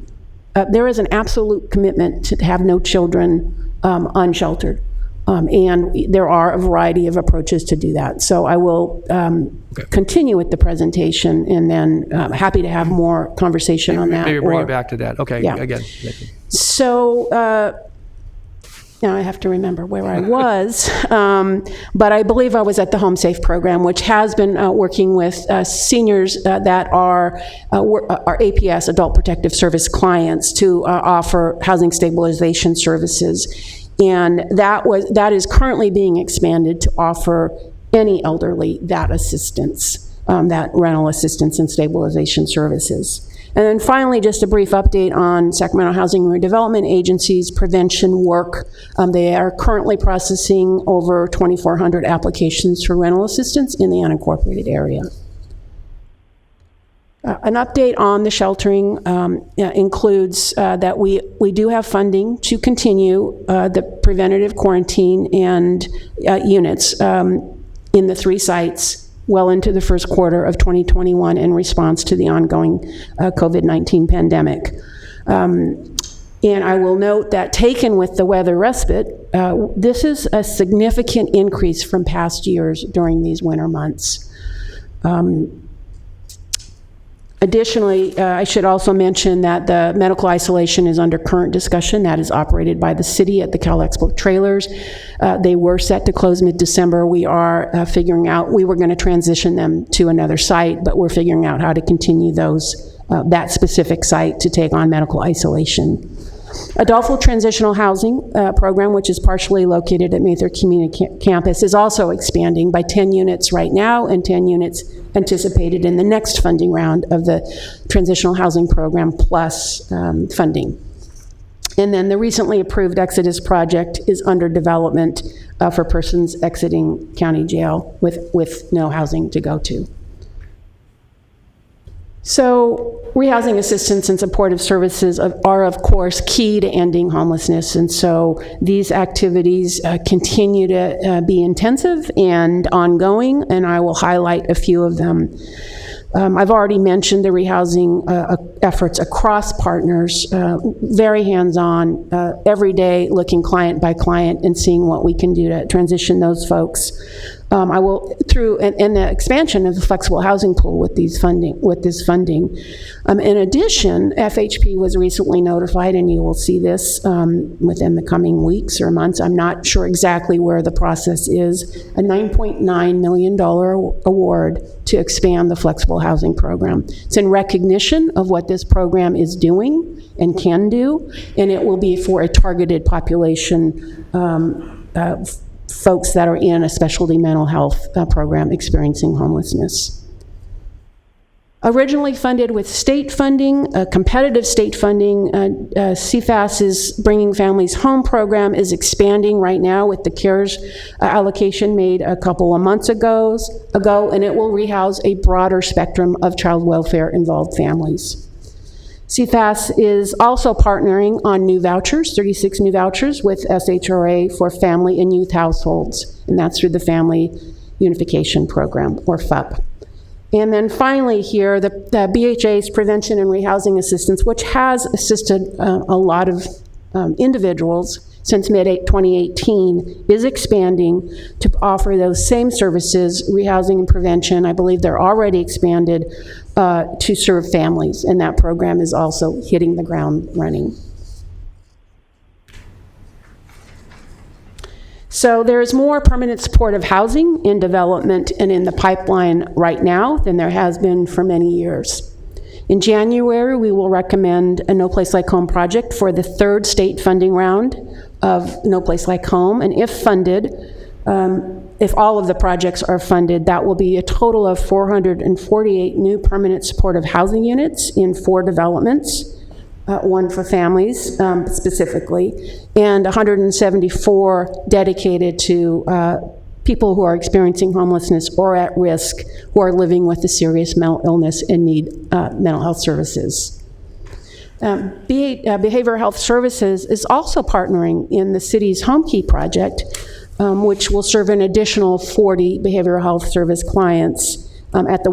there is an absolute commitment to have no children unsheltered. And there are a variety of approaches to do that. So I will continue with the presentation, and then happy to have more conversation on that. Maybe bring it back to that. Okay, yeah. Again. So now I have to remember where I was, but I believe I was at the Home Safe program, which has been working with seniors that are APS, Adult Protective Service clients, to offer housing stabilization services. And that is currently being expanded to offer any elderly that assistance, that rental assistance and stabilization services. And then finally, just a brief update on Sacramento Housing and Redevelopment Agency's prevention work. They are currently processing over 2,400 applications for rental assistance in the unincorporated area. An update on the sheltering includes that we do have funding to continue the preventative quarantine and units in the 3 sites well into the first quarter of 2021 in response to the ongoing COVID-19 pandemic. And I will note that, taken with the weather respite, this is a significant increase from past years during these winter months. Additionally, I should also mention that the medical isolation is under current discussion. That is operated by the city at the Cal Expo trailers. They were set to close mid-December. We are figuring out, we were going to transition them to another site, but we're figuring out how to continue that specific site to take on medical isolation. Adultful Transitional Housing Program, which is partially located at Mather Community Campus, is also expanding by 10 units right now and 10 units anticipated in the next funding round of the Transitional Housing Program plus funding. And then the recently approved Exodus project is under development for persons exiting county jail with no housing to go to. So rehousing assistance and supportive services are, of course, key to ending homelessness. And so these activities continue to be intensive and ongoing, and I will highlight a few of them. I've already mentioned the rehousing efforts across partners, very hands-on, every day looking client by client and seeing what we can do to transition those folks. I will, through and the expansion of the flexible housing pool with this funding. In addition, FHP was recently notified, and you will see this within the coming weeks or months. I'm not sure exactly where the process is. A $9.9 million award to expand the flexible housing program. It's in recognition of what this program is doing and can do, and it will be for a targeted population folks that are in a specialty mental health program experiencing homelessness. Originally funded with state funding, competitive state funding, CFAS's Bringing Families Home program is expanding right now with the CARES allocation made a couple of months ago, and it will rehouse a broader spectrum of child welfare involved families. CFAS is also partnering on new vouchers, 36 new vouchers with SHRA for family and youth households, and that's through the Family Unification Program, or FUP. And then finally here, the BHA's Prevention and Rehousing Assistance, which has assisted a lot of individuals since mid-2018, is expanding to offer those same services, rehousing and prevention. I believe they're already expanded to serve families, and that program is also hitting the ground running. So there's more permanent supportive housing in development and in the pipeline right now than there has been for many years. In January, we will recommend a No Place Like Home project for the third state funding round of No Place Like Home, and if funded, if all of the projects are funded, that will be a total of 448 new permanent supportive housing units in 4 developments, one for families specifically, and 174 dedicated to people who are experiencing homelessness or at risk, who are living with a serious mental illness and need mental health services. Behavioral Health Services is also partnering in the city's Home Key project, which will serve an additional 40 behavioral health service clients at the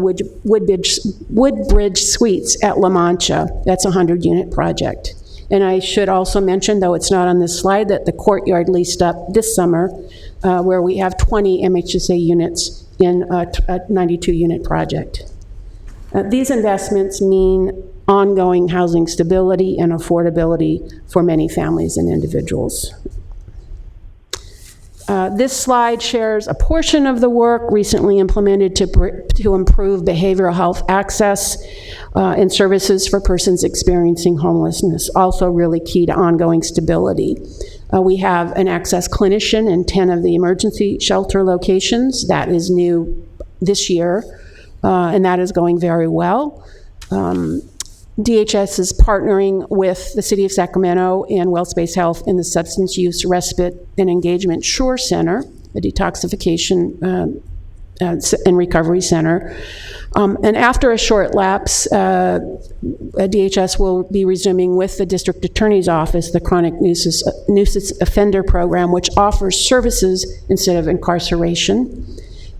Woodbridge Suites at La Mancha. That's a 100-unit project. And I should also mention, though it's not on this slide, that the Courtyard leased up this summer, where we have 20 MHSA units in a 92-unit project. These investments mean ongoing housing stability and affordability for many families and individuals. This slide shares a portion of the work recently implemented to improve behavioral health access and services for persons experiencing homelessness, also really key to ongoing stability. We have an access clinician in 10 of the emergency shelter locations. That is new this year, and that is going very well. DHS is partnering with the City of Sacramento and WellSpace Health in the Substance Use Respite and Engagement Shore Center, a detoxification and recovery center. And after a short lapse, DHS will be resuming with the District Attorney's Office the Chronic Nuisance Offender Program, which offers services instead of incarceration.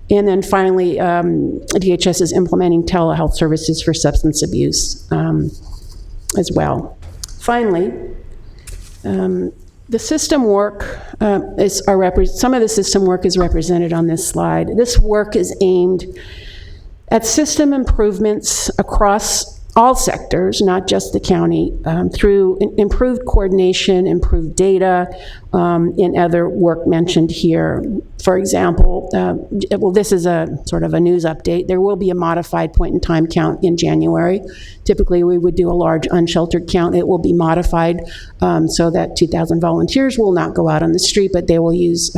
And then finally, DHS is implementing telehealth services for substance abuse as well. Finally, the system work some of the system work is represented on this slide. This work is aimed at system improvements across all sectors, not just the county, through improved coordination, improved data, and other work mentioned here. For example, well, this is a sort of a news update. There will be a modified point-in-time count in January. Typically, we would do a large unsheltered count. It will be modified so that 2,000 volunteers will not go out on the street, but they will use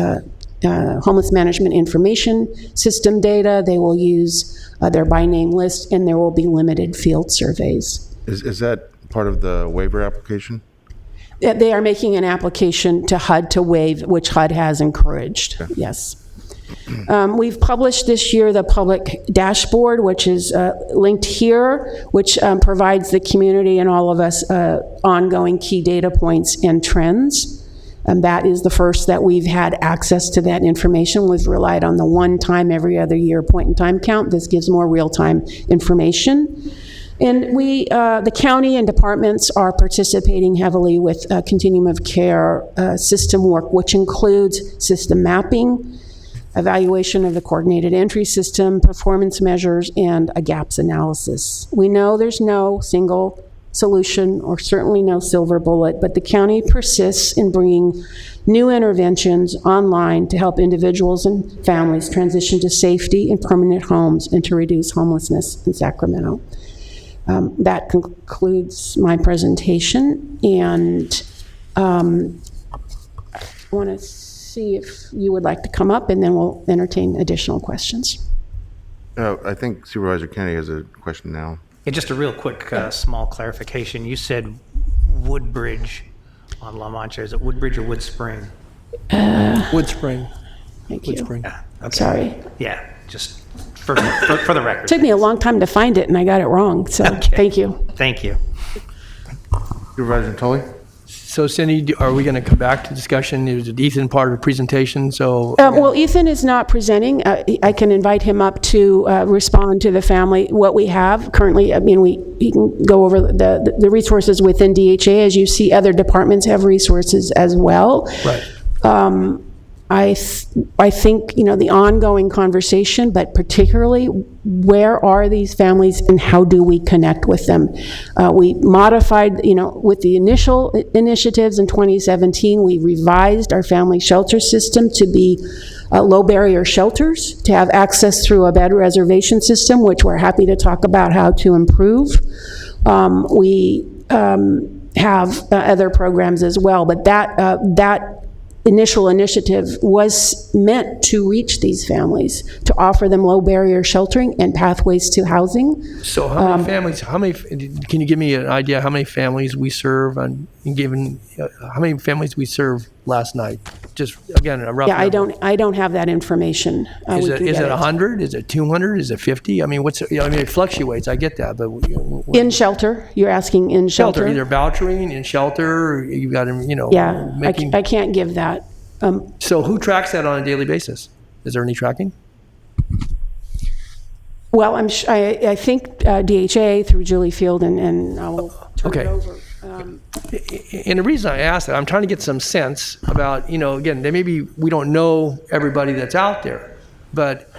homeless management information system data. They will use their by name list, and there will be limited field surveys. Is that part of the waiver application? They are making an application to HUD to waive, which HUD has encouraged. Okay. Yes. We've published this year the public dashboard, which is linked here, which provides the community and all of us ongoing key data points and trends. And that is the first that we've had access to that information. We've relied on the one-time every other year point-in-time count. This gives more real-time information. And we, the county and departments are participating heavily with continuum of care system work, which includes system mapping, evaluation of the coordinated entry system, performance measures, and a gaps analysis. We know there's no single solution or certainly no silver bullet, but the county persists in bringing new interventions online to help individuals and families transition to safety and permanent homes and to reduce homelessness in Sacramento. That concludes my presentation, and I want to see if you would like to come up, and then we'll entertain additional questions. I think Supervisor Kennedy has a question now. Yeah, just a real quick small clarification. You said Woodbridge on La Mancha. Is it Woodbridge or Wood Spring? Wood Spring. Thank Wood you. Spring. Yeah, okay. Sorry. Yeah, just for the record. It took me a long time to find it, and I got it wrong, so Okay. thank you. Thank you. Supervisor Tully? So Cindy, are we going to come back to discussion? Is it Ethan part of the presentation? So Well, Ethan is not presenting. I can invite him up to respond to the family. What we have currently, I mean, he can go over the resources within DHA. As you see, other departments have resources as well. Right. I think, the ongoing conversation, but particularly where are these families and how do we connect with them? We modified, with the initial initiatives in 2017, we revised our family shelter system to be low barrier shelters, to have access through a bed reservation system, which we're happy to talk about how to improve. We have other programs as well, but that initial initiative was meant to reach these families, to offer them low barrier sheltering and pathways to housing. So how many families, can you give me an idea how many families we serve how many families we serve last night? Just again, a rough number. I don't have that information. Is it 100? Is it 200? Is it 50? I mean, it fluctuates. I get that, but in shelter, you're asking in shelter? Either vouchering, in shelter, you've got to, Yeah, I can't give that. So who tracks that on a daily basis? Is there any tracking? Well, I think DHA through Julie Field, and I will turn it over. And the reason I ask that, I'm trying to get some sense about, again, we don't know everybody that's out there, but,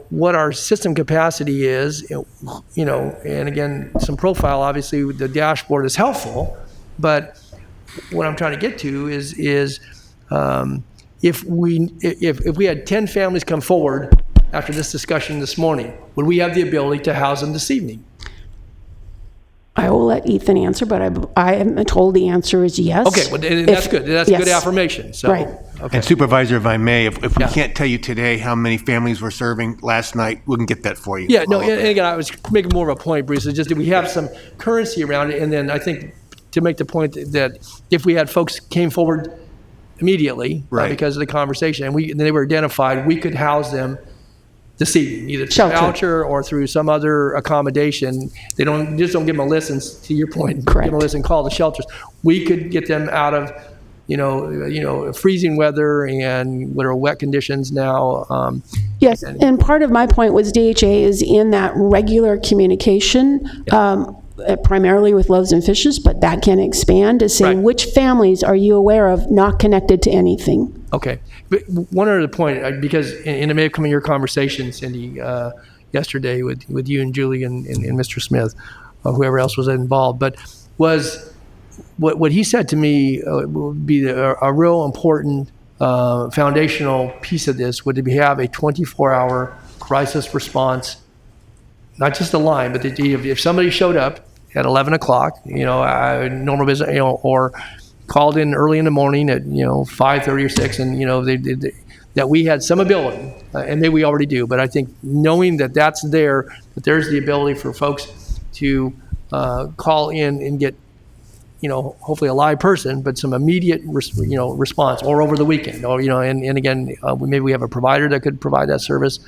what our system capacity is, and again, some profile, obviously the dashboard is helpful, but what I'm trying to get to is if we had 10 families come forward after this discussion this morning, would we have the ability to house them this evening? I will let Ethan answer, but I am told the answer is yes. Okay, well, that's good. That's a good affirmation. So, right. Okay. And Supervisor, if I may, if we can't tell you today how many families we're serving last night, we can get that for you. Yeah, no, and again, I was making more of a point, Bruce, just that we have some currency around it, and then I think to make the point that if we had folks came forward immediatly because of the conversation, and they were identified, we could house them this evening, either through voucher or through some other accommodation. They just don't give them a list, and to your point, Correct. give them a list and call the shelters. We could get them out of, freezing weather and what are wet conditions now. Yes, and part of my point was DHA is in that regular communication, primarily with Loaves and Fishes, but that can expand to say which families are you aware of not connected to anything. Okay. But one other point, because it may have come in your conversation, Cindy, yesterday with you and Julie and Mr. Smith, or whoever else was involved. But was what he said to me would be a real important foundational piece of this would be have a 24-hour crisis response, not just a line, but if somebody showed up at 11 o'clock, normal business, or called in early in the morning at 5:30 or 6, and that we had some ability, and maybe we already do, but I think knowing that that's there, that there's the ability for folks to call in and get, hopefully a live person, but some immediate response, or over the weekend, or and again, maybe we have a provider that could provide that service.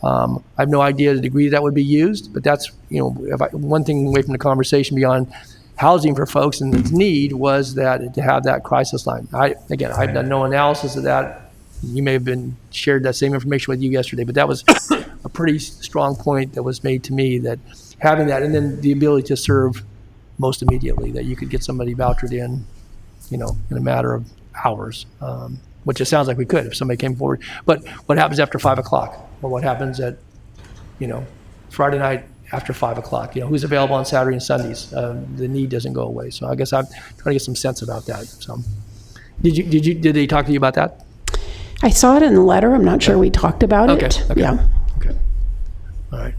I have no idea the degree that would be used, but that's one thing away from the conversation beyond housing for folks and its need was that to have that crisis line. I've done no analysis of that. You may have shared that same information with you yesterday, but that was a pretty strong point that was made to me, that having that, and then the ability to serve most immediately, that you could get somebody vouchered in, in a matter of hours, which it sounds like we could if somebody came forward. But what happens after 5 o'clock, or what happens at, Friday night after 5 o'clock? Who's available on Saturday and Sundays? The need doesn't go away. So I guess I'm trying to get some sense about that. So, did they talk to you about that? I saw it in the letter. I'm not sure we talked about it. Okay. Yeah. Okay. All right.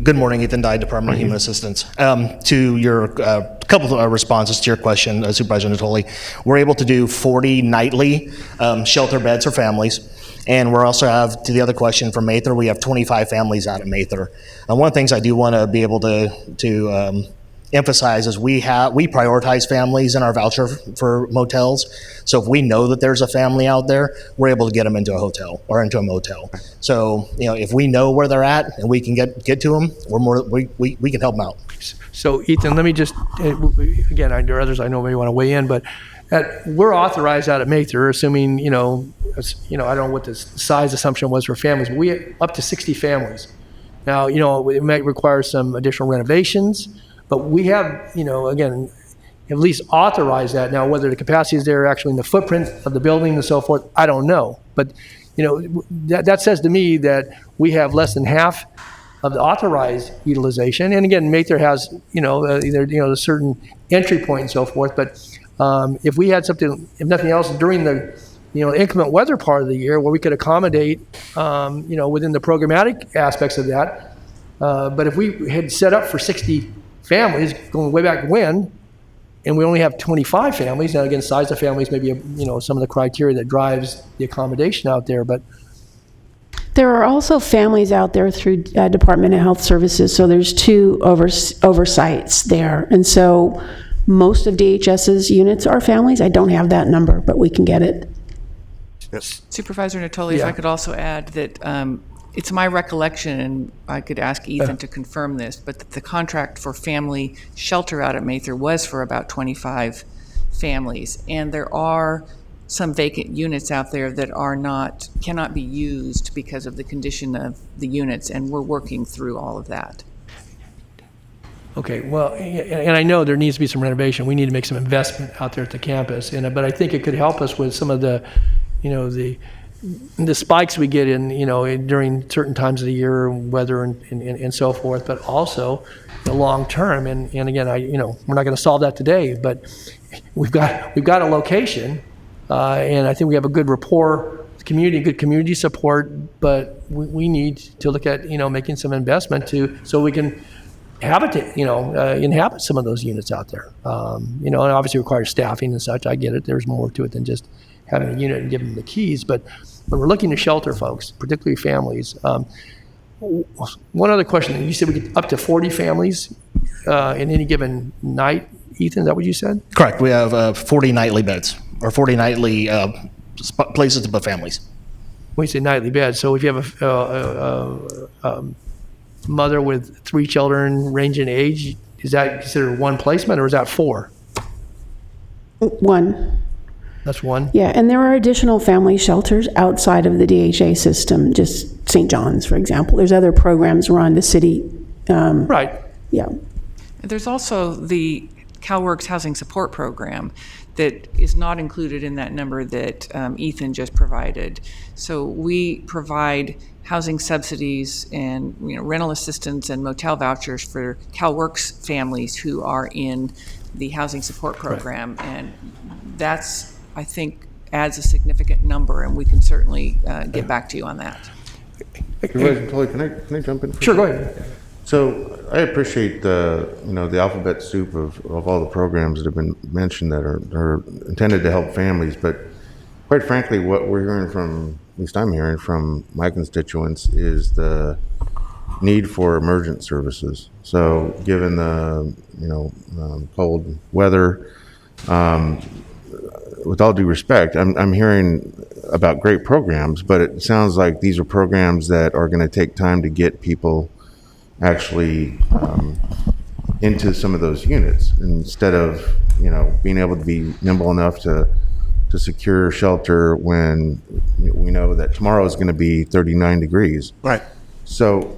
Good morning, Ethan Dye, Department of Human Assistance. To your couple of responses to your question, Supervisor Natoli, we're able to do 40 nightly shelter beds for families. And we also have, to the other question from Mather, we have 25 families out of Mather. One of the things I do want to be able to emphasize is we prioritize families in our voucher for motels. So if we know that there's a family out there, we're able to get them into a hotel or into a motel. So if we know where they're at and we can get to them, we can help them out. So Ethan, let me just again, there are others I know may want to weigh in, but we're authorized out at Mather, assuming I don't know what the size assumption was for families, but we have up to 60 families. Now it might require some additional renovations. But we have, again, at least authorized that. Now, whether the capacity is there actually in the footprint of the building and so forth, I don't know. But, that says to me that we have less than half of the authorized utilization. And again, Mather has, either, a certain entry point and so forth. But if we had something, if nothing else, during the, inclement weather part of the year where we could accommodate, within the programmatic aspects of that. But if we had set up for 60 families going way back when, and we only have 25 families. Now, again, size of families may be, some of the criteria that drives the accommodation out there. But there are also families out there through Department of Health Services. So there's 2 oversights there, and so most of DHS's units are families. I don't have that number, but we can get it. Yes. Supervisor Natoli, if I could also add that. It's my recollection, and I could ask Ethan to confirm this, but the contract for family shelter out at Mather was for about 25 families. And there are some vacant units out there that cannot be used because of the condition of the units, and we're working through all of that. Okay, well, and I know there needs to be some renovation. We need to make some investment out there at the campus. But I think it could help us with some of the, the spikes we get in, during certain times of the year, weather and so forth, but also the long term. And again, we're not going to solve that today, but we've got a location, and I think we have a good rapport with the community, good community support, but we need to look at, making some investment so we can inhabit some of those units out there. And obviously requires staffing and such. I get it. There's more to it than just having a unit and giving them the keys, but when we're looking to shelter folks, particularly families, one other question. You said we get up to 40 families in any given night. Ethan, is that what you said? Correct. We have 40 nightly beds, or 40 nightly places to put families. When you say nightly beds, so if you have a mother with 3 children range in age, is that considered one placement, or is that 4? 1. That's 1? Yeah, and there are additional family shelters outside of the DHA system, just St. John's, for example. There's other programs around the city. Right. Yeah. There's also the CalWorks housing support program that is not included in that number that Ethan just provided. So we provide housing subsidies and rental assistance and motel vouchers for CalWorks families who are in the housing support program. And that's, I think, adds a significant number, and we can certainly get back to you on that. Supervisor Tully, can I jump in? Sure, go ahead. So I appreciate the alphabet soup of all the programs that have been mentioned that are intended to help families, but quite frankly, what we're hearing from, at least I'm hearing from my constituents, is the need for emergent services. So given the cold weather, with all due respect, I'm hearing about great programs, but it sounds like these are programs that are going to take time to get people actually into some of those units, instead of being able to be nimble enough to secure shelter when we know that tomorrow is going to be 39 degrees. Right. So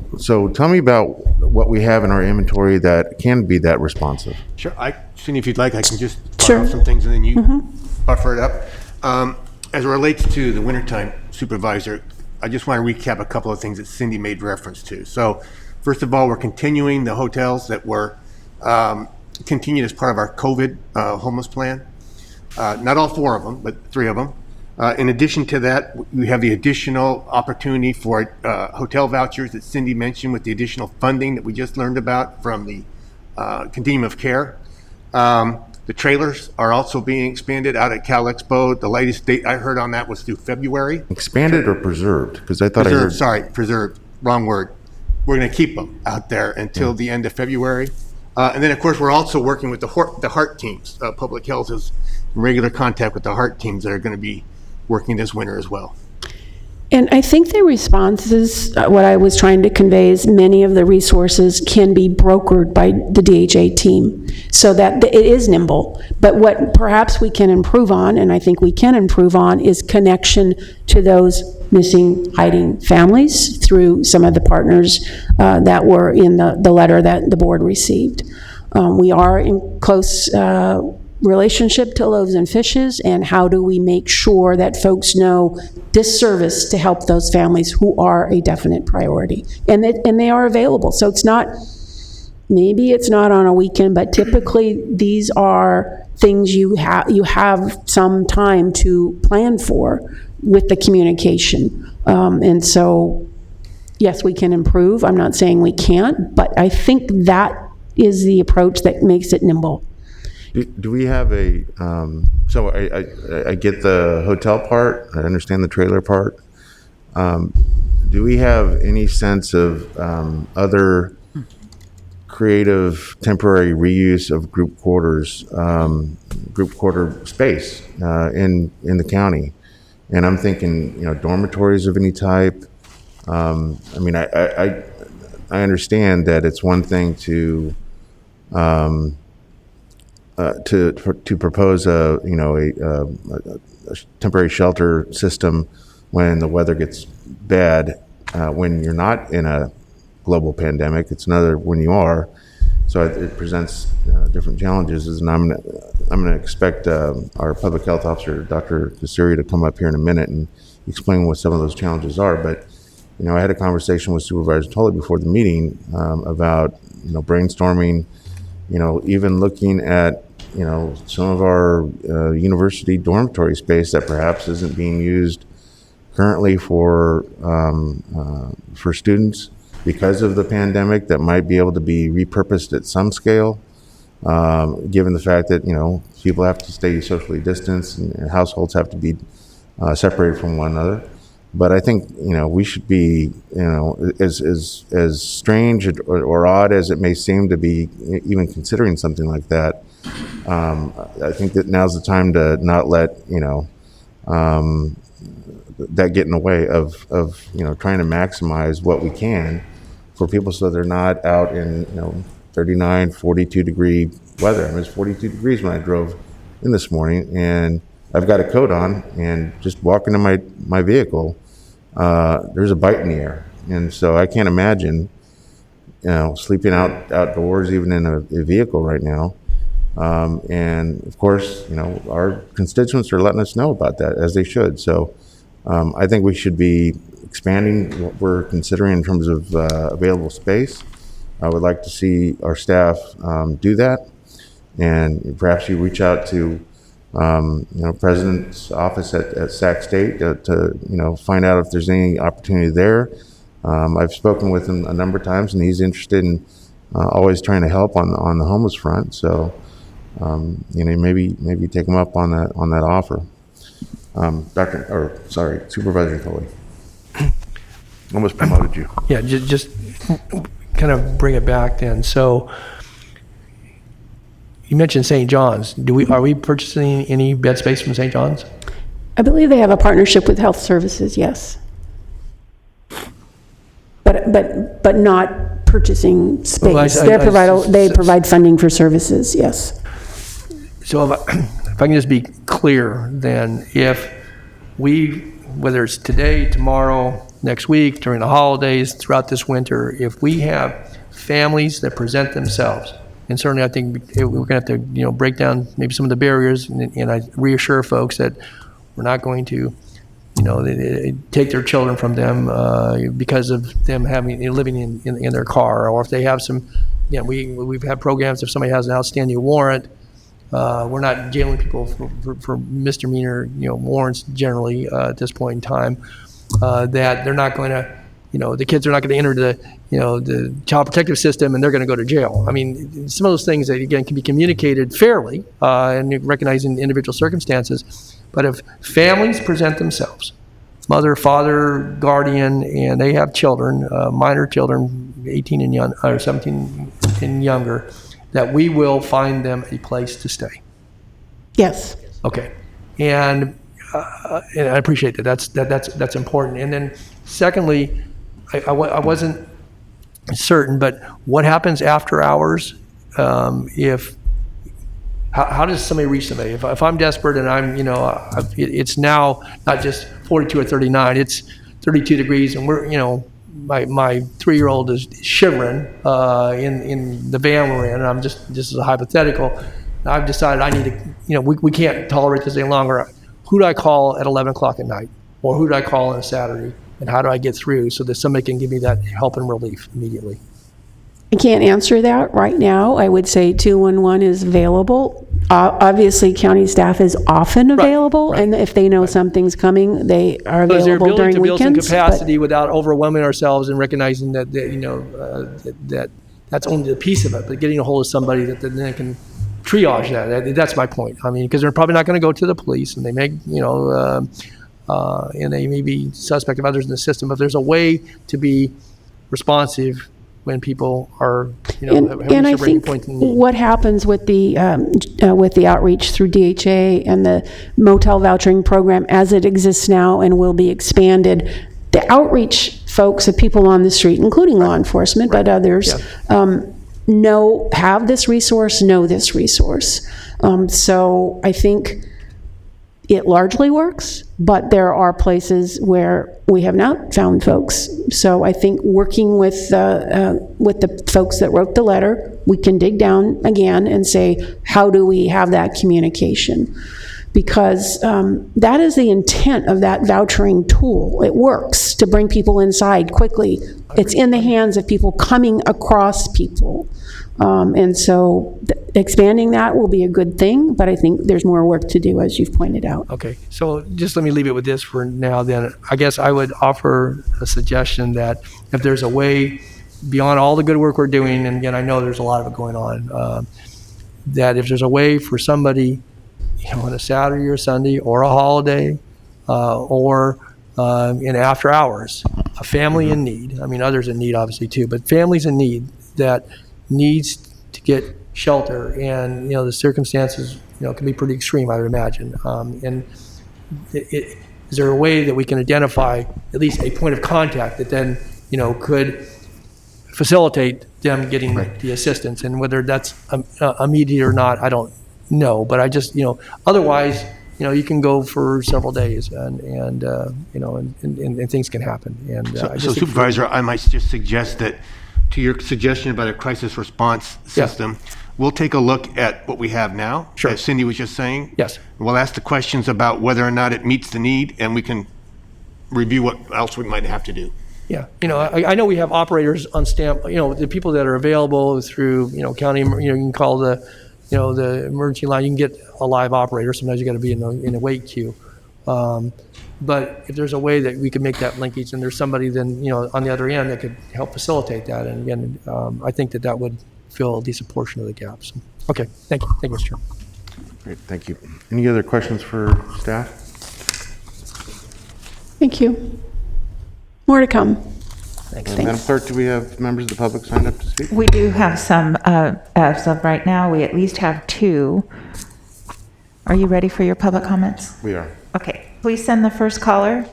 tell me about what we have in our inventory that can be that responsive. Sure. Cindy, if you'd like, I can just fire off some things and then you buffer it up. As it relates to the wintertime, Supervisor, I just want to recap a couple of things that Cindy made reference to. So first of all, we're continuing the hotels that were continued as part of our COVID homeless plan. Not all 4 of them, but 3 of them. In addition to that, we have the additional opportunity for hotel vouchers that Cindy mentioned, with the additional funding that we just learned about from the continuum of care. The trailers are also being expanded out at Cal Expo. The latest date I heard on that was through February. Expanded or preserved? Because I thought preserved. Wrong word. We're going to keep them out there until the end of February. And then, of course, we're also working with the HART teams. Public Health is in regular contact with the HART teams that are going to be working this winter as well. And I think the responses, what I was trying to convey is many of the resources can be brokered by the DHA team so that it is nimble. But what perhaps we can improve on, and I think we can improve on, is connection to those missing, hiding families through some of the partners that were in the letter that the board received. We are in close relationship to Loaves and Fishes, and how do we make sure that folks know this service to help those families who are a definite priority, and they are available. So it's not, maybe it's not on a weekend, but typically these are things you have some time to plan for with the communication. And so yes, we can improve. I'm not saying we can't, but I think that is the approach that makes it nimble. Do we have a, so I get the hotel part, I understand the trailer part. Do we have any sense of other creative temporary reuse of group quarters, group quarter space in the county? And I'm thinking, dormitories of any type. I mean, I understand that it's one thing to propose a temporary shelter system when the weather gets bad, when you're not in a global pandemic. It's another when you are. So it presents different challenges, and I'm going to expect our public health officer, Dr. Kasuri, to come up here in a minute and explain what some of those challenges are. But I had a conversation with Supervisor Tully before the meeting about brainstorming, even looking at some of our university dormitory space that perhaps isn't being used currently for students because of the pandemic, that might be able to be repurposed at some scale, given the fact that people have to stay socially distanced and households have to be separated from one another. But I think we should be as strange or odd as it may seem to be, even considering something like that. I think that now's the time to not let that get in the way of trying to maximize what we can for people, so they're not out in 39, 42 degree weather. I mean, it's 42 degrees when I drove in this morning, and I've got a coat on, and just walking to my vehicle, there's a bite in the air. And so I can't imagine sleeping outdoors, even in a vehicle right now. And of course, our constituents are letting us know about that, as they should. So I think we should be expanding what we're considering in terms of available space. I would like to see our staff do that, and perhaps you reach out to President's office at Sac State to find out if there's any opportunity there. I've spoken with him a number of times, and he's interested in always trying to help on the homeless front. So maybe take him up on that offer. Supervisor Tully. Almost promoted you. Yeah, just kind of bring it back then. So you mentioned St. John's. Are we purchasing any bed space from St. John's? I believe they have a partnership with Health Services, yes. But not purchasing space. Well, they provide funding for services, yes. So if I can just be clear, then if whether it's today, tomorrow, next week, during the holidays, throughout this winter, if we have families that present themselves, and certainly I think we're going to have to break down maybe some of the barriers, and I reassure folks that we're not going to they take their children from them because of them living in their car, or if they have some. We've had programs if somebody has an outstanding warrant. We're not jailing people for misdemeanor warrants generally at this point in time. That they're not going to, the kids are not going to enter the child protective system, and they're going to go to jail. I mean, some of those things that again can be communicated fairly and recognizing individual circumstances. But if families present themselves, mother, father, guardian, and they have children, minor children, 18 and young, or 17 and younger, that we will find them a place to stay. Yes. Okay. And I appreciate that. That's important. And then secondly, I wasn't certain, but what happens after hours how does somebody reach somebody? If I'm desperate and I'm, it's now not just 42 or 39, it's 32 degrees, and we're, my 3-year-old is shivering in the van we're in, and I'm just as a hypothetical. I've decided I need to, we can't tolerate this any longer. Who do I call at 11 o'clock at night? Or who do I call on a Saturday? And how do I get through so that somebody can give me that help and relief immediately? I can't answer that right now. I would say 211 is available. Obviously, county staff is often available, and if they know something's coming, they are available during weekends. Their ability to build some capacity without overwhelming ourselves and recognizing that that's only a piece of it, but getting a hold of somebody that then can triage that. That's my point. I mean, because they're probably not going to go to the police, and they may, and they may be suspect of others in the system. But there's a way to be responsive when people are, and I think what happens with the outreach through DHA and the motel vouchering program as it exists now and will be expanded, the outreach folks of people on the street, including law enforcement, but others, have this resource, know this resource. So I think it largely works, but there are places where we have not found folks. So I think working with the folks that wrote the letter, we can dig down again and say, how do we have that communication? Because that is the intent of that vouchering tool. It works to bring people inside quickly. It's in the hands of people coming across people. And so expanding that will be a good thing, but I think there's more work to do, as you've pointed out. Okay, so just let me leave it with this for now then. I guess I would offer a suggestion that if there's a way beyond all the good work we're doing, and again, I know there's a lot of it going on, that if there's a way for somebody, on a Saturday or Sunday or a holiday, or in after hours, a family in need, I mean, others in need obviously too, but families in need that needs to get shelter, and the circumstances can be pretty extreme, I would imagine. And is there a way that we can identify at least a point of contact that then could facilitate them getting the assistance? And whether that's immediate or not, I don't know. But I just otherwise you can go for several days, and things can happen. And so Supervisor, I might just suggest that, to your suggestion about a crisis response system, we'll take a look at what we have now, Sure. as Cindy was just saying. Yes. We'll ask the questions about whether or not it meets the need, and we can review what else we might have to do. Yeah, I know we have operators on stamp, the people that are available through, county, you can call the emergency line, you can get a live operator. Sometimes you got to be in a wait queue. But if there's a way that we can make that linkage and there's somebody then, on the other end that could help facilitate that. And again, I think that would fill a decent portion of the gaps. Okay, thank you. Thank you, Mr. Chairman. Great, thank you. Any other questions for staff? Thank you. More to come. Madam Clerk, do we have members of the public signed up to speak? We do have some, as of right now, we at least have 2. Are you ready for your public comments? We are. Okay, please send the first caller.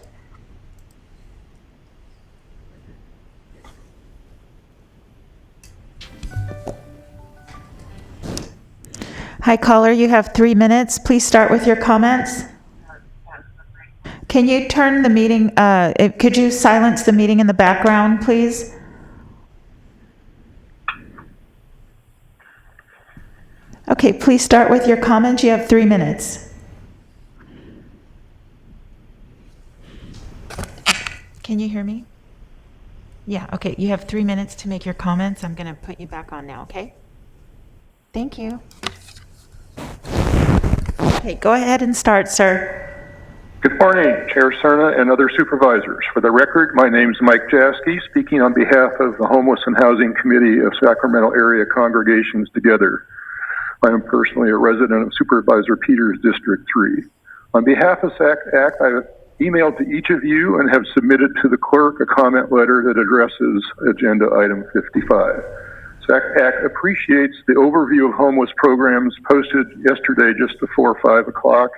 Hi, caller, you have 3 minutes. Please start with your comments. Can you turn the meeting, could you silence the meeting in the background, please? Okay, please start with your comments. You have 3 minutes. Can you hear me? Yeah, okay, you have 3 minutes to make your comments. I'm going to put you back on now, okay? Thank you. Okay, go ahead and start, sir. Good morning, Chair Cerna and other supervisors. For the record, my name is Mike Jaskey, speaking on behalf of the Homeless and Housing Committee of Sacramento Area Congregations Together. I am personally a resident of Supervisor Peters District 3. On behalf of SAC-ACT, I have emailed to each of you and have submitted to the clerk a comment letter that addresses Agenda Item 55. SAC-ACT appreciates the overview of homeless programs posted yesterday just before 5 o'clock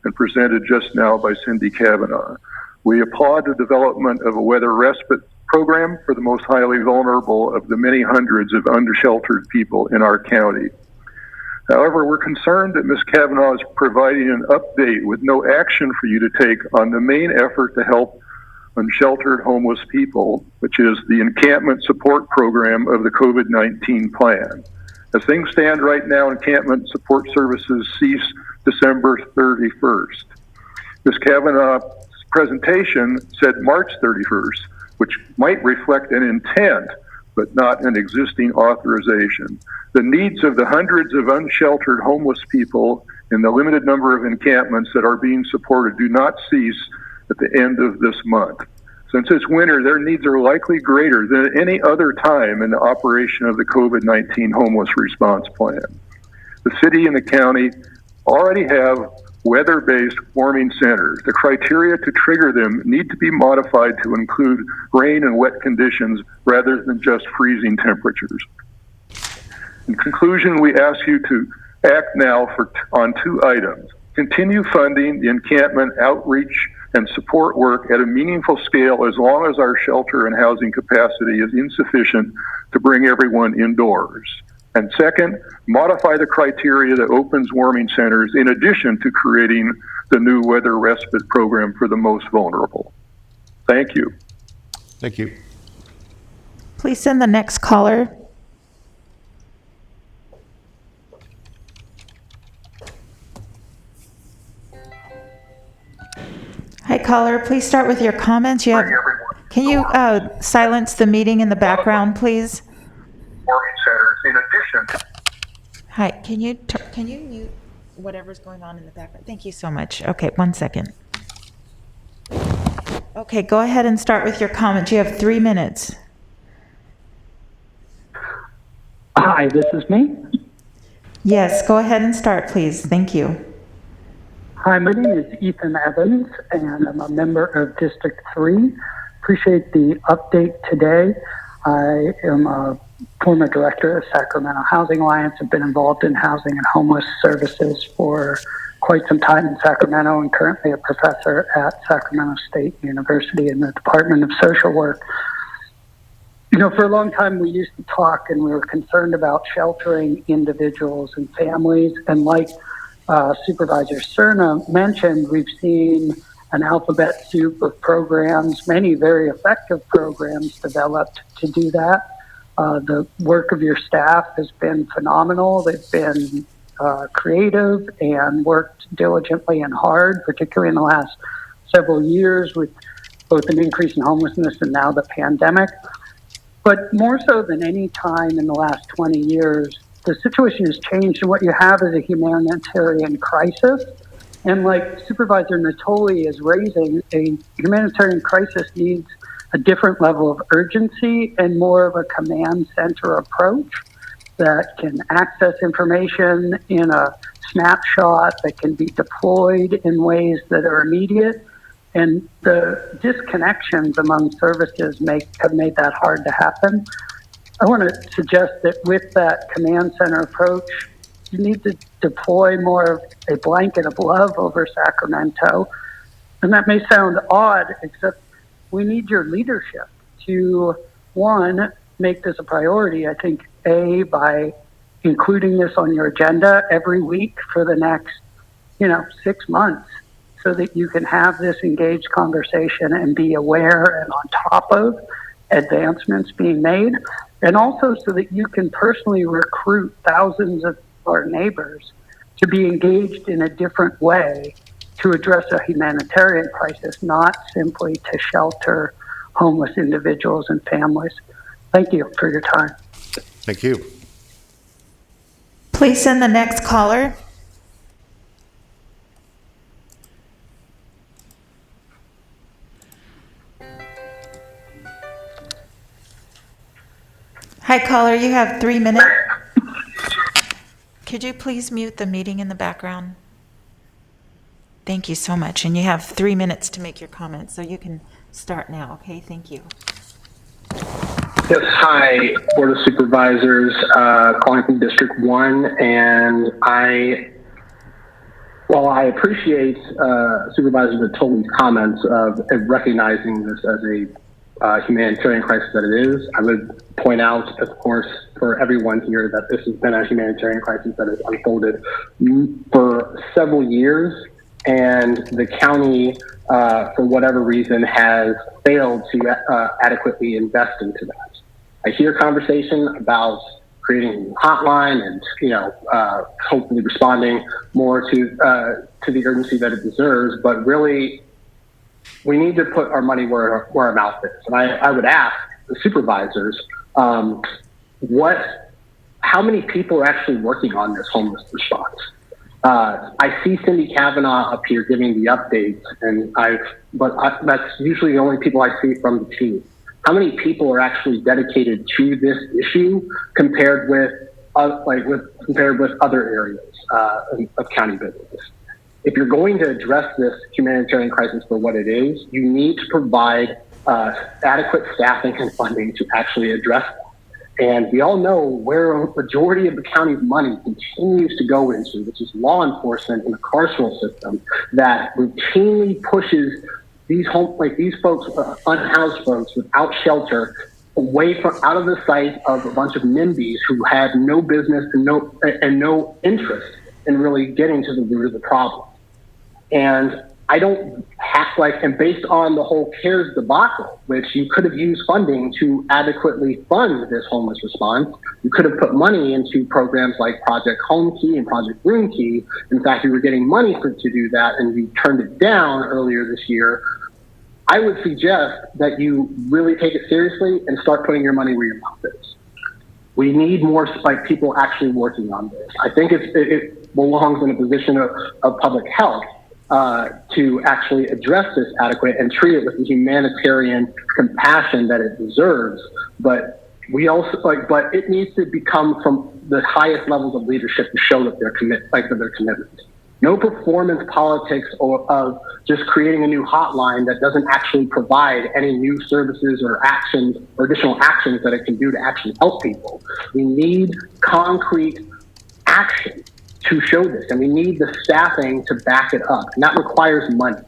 and presented just now by Cindy Kavanaugh. We applaud the development of a weather respite program for the most highly vulnerable of the many hundreds of undersheltered people in our county. However, we're concerned that Ms. Kavanaugh is providing an update with no action for you to take on the main effort to help unsheltered homeless people, which is the encampment support program of the COVID-19 plan. As things stand right now, encampment support services cease December 31st. Ms. Kavanaugh's presentation said March 31st, which might reflect an intent, but not an existing authorization. The needs of the hundreds of unsheltered homeless people in the limited number of encampments that are being supported do not cease at the end of this month. Since it's winter, their needs are likely greater than any other time in the operation of the COVID-19 homeless response plan. The city and the county already have weather-based warming centers. The criteria to trigger them need to be modified to include rain and wet conditions rather than just freezing temperatures. In conclusion, we ask you to act now on 2 items. Continue funding the encampment outreach and support work at a meaningful scale as long as our shelter and housing capacity is insufficient to bring everyone indoors. And second, modify the criteria that opens warming centers in addition to creating the new weather respite program for the most vulnerable. Thank you. Thank you. Please send the next caller. Hi, caller. Please start with your comments. Can you silence the meeting in the background, please? Warming centers in addition. Hi, can you mute whatever's going on in the background? Thank you so much. Okay, 1 second. Okay, go ahead and start with your comments. You have 3 minutes. Hi, this is me. Yes, go ahead and start, please. Thank you. Hi, my name is Ethan Evans, and I'm a member of District 3. Appreciate the update today. I am a former director of Sacramento Housing Alliance. I've been involved in housing and homeless services for quite some time in Sacramento and currently a professor at Sacramento State University in the Department of Social Work. You know, for a long time we used to talk and we were concerned about sheltering individuals and families. And like Supervisor Cerna mentioned, we've seen an alphabet soup of programs, many very effective programs developed to do that. The work of your staff has been phenomenal. They've been creative and worked diligently and hard, particularly in the last several years with both an increase in homelessness and now the pandemic. But more so than any time in the last 20 years, the situation has changed, and what you have is a humanitarian crisis. And like Supervisor Natoli is raising, a humanitarian crisis needs a different level of urgency and more of a command center approach that can access information in a snapshot, that can be deployed in ways that are immediate. And the disconnections among services have made that hard to happen. I want to suggest that with that command center approach, you need to deploy more of a blanket of love over Sacramento. And that may sound odd, except we need your leadership to, one, make this a priority. I think, A, by including this on your agenda every week for the next, 6 months, so that you can have this engaged conversation and be aware and on top of advancements being made. And also so that you can personally recruit thousands of our neighbors to be engaged in a different way to address a humanitarian crisis, not simply to shelter homeless individuals and families. Thank you for your time. Thank you. Please send the next caller. Hi, caller, you have 3 minutes. Could you please mute the meeting in the background? Thank you so much. And you have 3 minutes to make your comments, so you can start now, okay? Thank you. Yes, hi, Board of Supervisors, calling from District 1, and while I appreciate Supervisor Natoli's comments of recognizing this as a humanitarian crisis that it is, I would point out, of course, for everyone here that this has been a humanitarian crisis that has unfolded for several years, and the county, for whatever reason, has failed to adequately invest into that. I hear conversation about creating a hotline and, hopefully responding more to the urgency that it deserves, but really, we need to put our money where our mouth is. And I would ask the supervisors, how many people are actually working on this homeless response? I see Cindy Kavanaugh up here giving the updates, but that's usually the only people I see from the team. How many people are actually dedicated to this issue compared with other areas of county business? If you're going to address this humanitarian crisis for what it is, you need to provide adequate staffing and funding to actually address that. And we all know where a majority of the county's money continues to go into, which is law enforcement and the carceral system that routinely pushes these folks, unhoused folks without shelter, out of the sight of a bunch of NIMBYs who have no business and no interest in really getting to the root of the problem. And I don't and based on the whole CARES debacle, which you could have used funding to adequately fund this homeless response, you could have put money into programs like Project Home Key and Project Room Key. In fact, we were getting money to do that, and we turned it down earlier this year. I would suggest that you really take it seriously and start putting your money where your mouth is. We need more people actually working on this. I think it belongs in a position of public health to actually address this adequate and treat it with the humanitarian compassion that it deserves. But we also but it needs to become from the highest levels of leadership to show that they're commitment. No performance politics of just creating a new hotline that doesn't actually provide any new services or actions or additional actions that it can do to actually help people. We need concrete action to show this, and we need the staffing to back it up, and that requires money.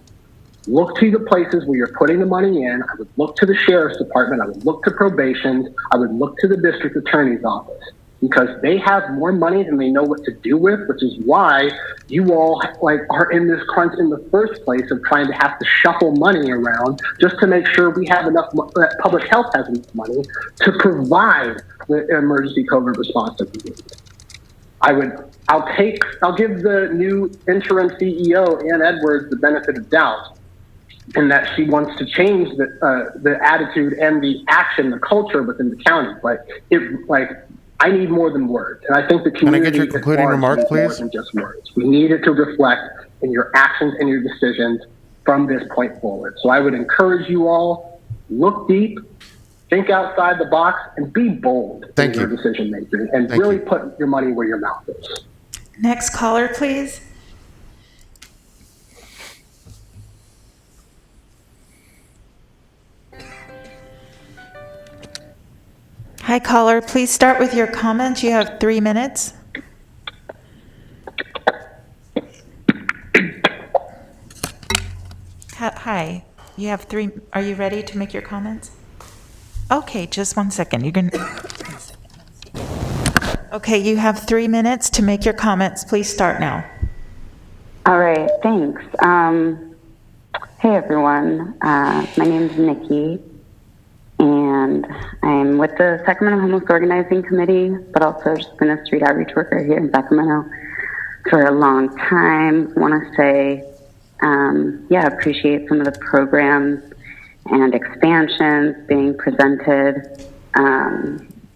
Look to the places where you're putting the money in. I would look to the sheriff's department. I would look to probation. I would look to the district attorney's office, because they have more money than they know what to do with, which is why you all are in this crunch in the first place of trying to have to shuffle money around just to make sure we have enough, that public health has enough money to provide the emergency COVID response that we need. I'll give the new interim CEO, Ann Edwards, the benefit of doubt in that she wants to change the attitude and the action, the culture within the county. But I need more than words. And I think the community Can I get your concluding remark, needs more please? than just words. We need it to reflect in your actions and your decisions from this point forward. So I would encourage you all, look deep, think outside the box, and be bold in your decision making, and really put your money where your mouth is. Next caller, please. Hi, caller. Please start with your comments. You have 3 minutes. Hi. You have 3. Are you ready to make your comments? Okay, just 1 second. You're going to. Okay, you have 3 minutes to make your comments. Please start now. All right, thanks. Hey, everyone. My name is Nikki, and I'm with the Sacramento Homeless Organizing Committee, but also just been a street outreach worker here in Sacramento for a long time. I want to say, appreciate some of the programs and expansions being presented,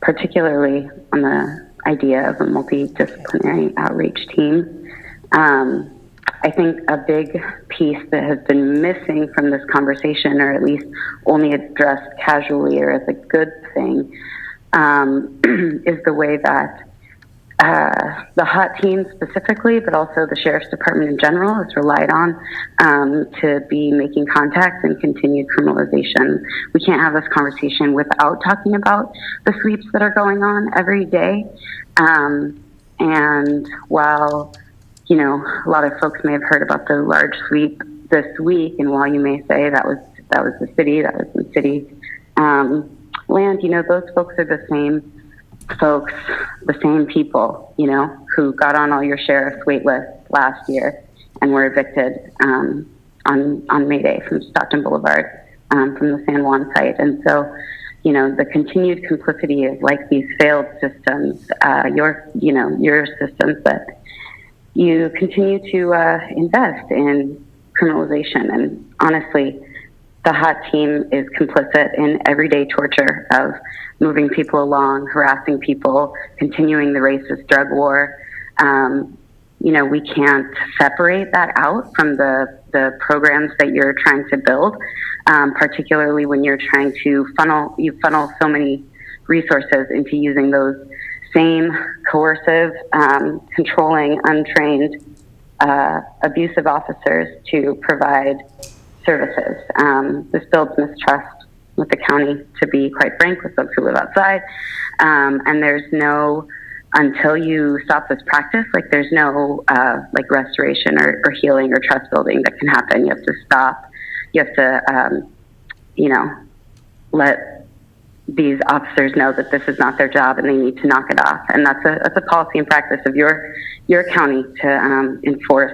particularly on the idea of a multidisciplinary outreach team. I think a big piece that has been missing from this conversation, or at least only addressed casually or as a good thing, is the way that the HOT team specifically, but also the Sheriff's Department in general, is relied on to be making contacts and continued criminalization. We can't have this conversation without talking about the sweeps that are going on every day. And while, a lot of folks may have heard about the large sweep this week, and while you may say that was the city, that was some city land, those folks are the same folks, the same people, who got on all your sheriff's wait lists last year and were evicted on May Day from Stockton Boulevard, from the San Juan site. And so, the continued complicity of these failed systems, your systems that you continue to invest in criminalization. And honestly, the HOT team is complicit in everyday torture of moving people along, harassing people, continuing the racist drug war. We can't separate that out from the programs that you're trying to build, particularly when you're trying to funnel so many resources into using those same coercive, controlling, untrained, abusive officers to provide services. This builds mistrust with the county, to be quite frank, with folks who live outside. And there's no, until you stop this practice, there's no restoration or healing or trust building that can happen. You have to stop. You have to, let these officers know that this is not their job and they need to knock it off. And that's a policy and practice of your county to enforce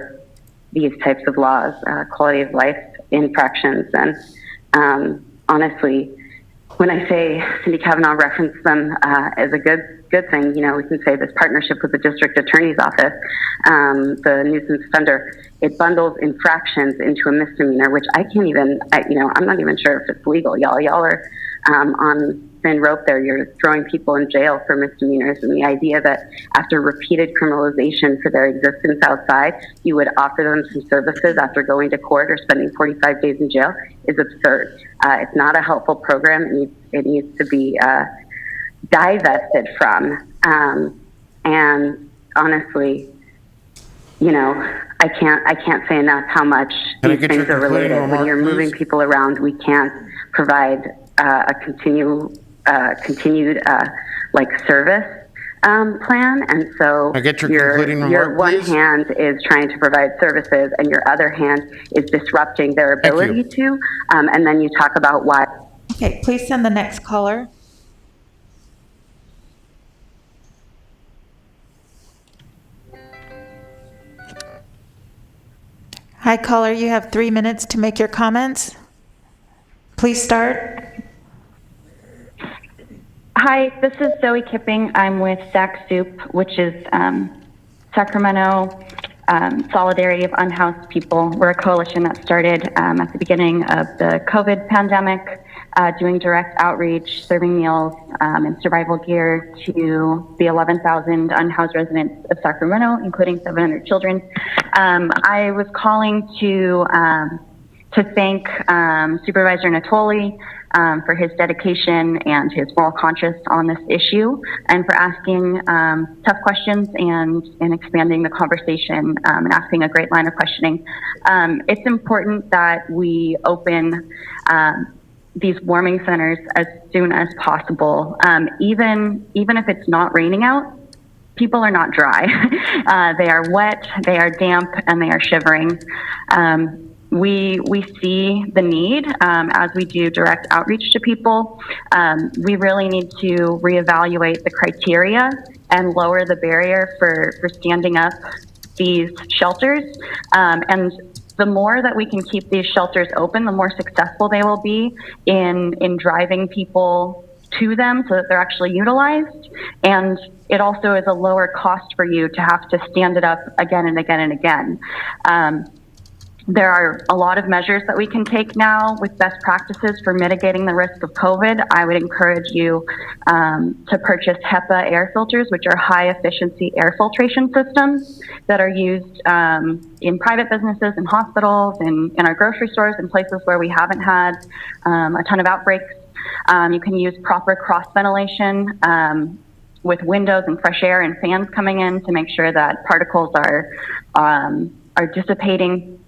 these types of laws, quality of life infractions. And honestly, when I say Cindy Kavanaugh referenced them as a good thing, we can say this partnership with the district attorney's office, the nuisance offender, it bundles infractions into a misdemeanor, which I can't even, I'm not even sure if it's legal. Y'all are on thin rope there. You're throwing people in jail for misdemeanors, and the idea that after repeated criminalization for their existence outside, you would offer them some services after going to court or spending 45 days in jail is absurd. It's not a helpful program. It needs to be divested from. And honestly, I can't say enough how much these things are related. When you're moving people around, we can't provide a continued service plan, and so your one hand is trying to provide services, and your other hand is disrupting their ability to. And then you talk about why. Okay, please send the next caller. Hi, caller. You have 3 minutes to make your comments. Please start. Hi, this is Zoe Kipping. I'm with Sac Soup, which is Sacramento Solidarity of Unhoused People. We're a coalition that started at the beginning of the COVID pandemic, doing direct outreach, serving meals and survival gear to the 11,000 unhoused residents of Sacramento, including 700 children. I was calling to thank Supervisor Natoli for his dedication and his moral conscience on this issue, and for asking tough questions and expanding the conversation and asking a great line of questioning. It's important that we open these warming centers as soon as possible. Even if it's not raining out, people are not dry. They are wet, they are damp, and they are shivering. We see the need as we do direct outreach to people. We really need to reevaluate the criteria and lower the barrier for standing up these shelters. And the more that we can keep these shelters open, the more successful they will be in driving people to them so that they're actually utilized. And it also is a lower cost for you to have to stand it up again and again and again. There are a lot of measures that we can take now with best practices for mitigating the risk of COVID. I would encourage you to purchase HEPA air filters, which are high efficiency air filtration systems that are used in private businesses and hospitals and in our grocery stores and places where we haven't had a ton of outbreaks. You can use proper cross ventilation with windows and fresh air and fans coming in to make sure that particles are dissipating.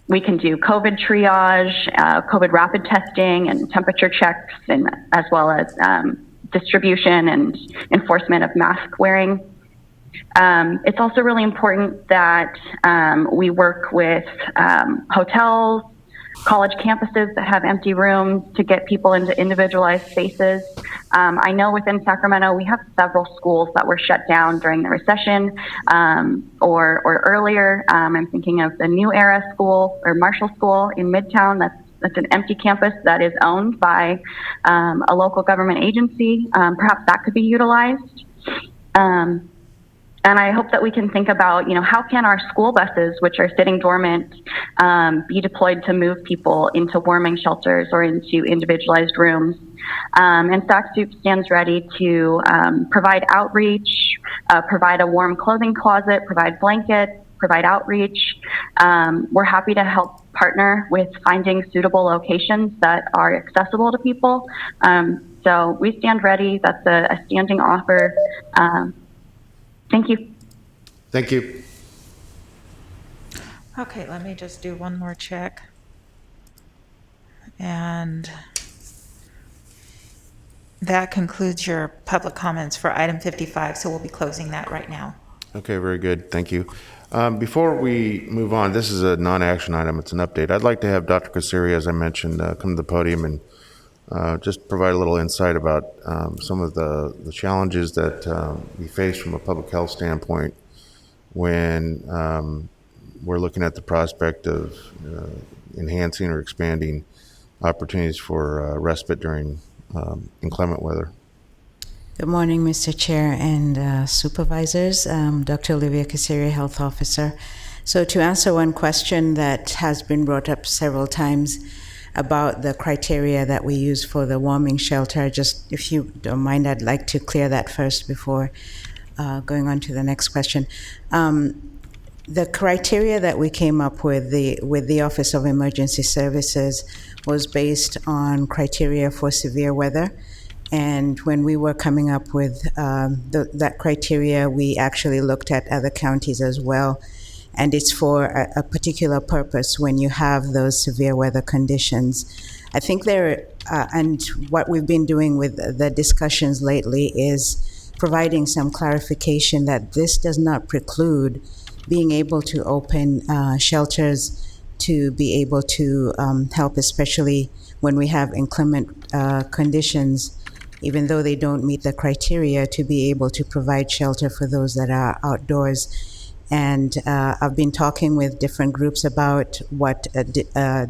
We can do COVID triage, COVID rapid testing, and temperature checks, and as well as distribution and enforcement of mask wearing. It's also really important that we work with hotels, college campuses that have empty rooms to get people into individualized spaces. I know within Sacramento we have several schools that were shut down during the recession or earlier. I'm thinking of the New Era School or Marshall School in Midtown. That's an empty campus that is owned by a local government agency. Perhaps that could be utilized. And I hope that we can think about, how can our school buses, which are sitting dormant, be deployed to move people into warming shelters or into individualized rooms. And Sac Soup stands ready to provide outreach, provide a warm clothing closet, provide blankets, provide outreach. We're happy to help partner with finding suitable locations that are accessible to people. So we stand ready. That's a standing offer. Thank you. Thank you. Okay, let me just do one more check. And that concludes your public comments for item 55, so we'll be closing that right now. Okay, very good. Thank you. Before we move on, this is a non-action item. It's an update. I'd like to have Dr. Kassiri, as I mentioned, come to the podium and just provide a little insight about some of the challenges that we face from a public health standpoint when we're looking at the prospect of enhancing or expanding opportunities for respite during inclement weather. Good morning, Mr. Chair and supervisors. Dr. Olivia Kassiri, Health Officer. So to answer one question that has been brought up several times about the criteria that we use for the warming shelter, just if you don't mind, I'd like to clear that first before going on to the next question. The criteria that we came up with the Office of Emergency Services was based on criteria for severe weather. And when we were coming up with that criteria, we actually looked at other counties as well. And it's for a particular purpose when you have those severe weather conditions. I think and what we've been doing with the discussions lately is providing some clarification that this does not preclude being able to open shelters to be able to help, especially when we have inclement conditions, even though they don't meet the criteria, to be able to provide shelter for those that are outdoors. And I've been talking with different groups about what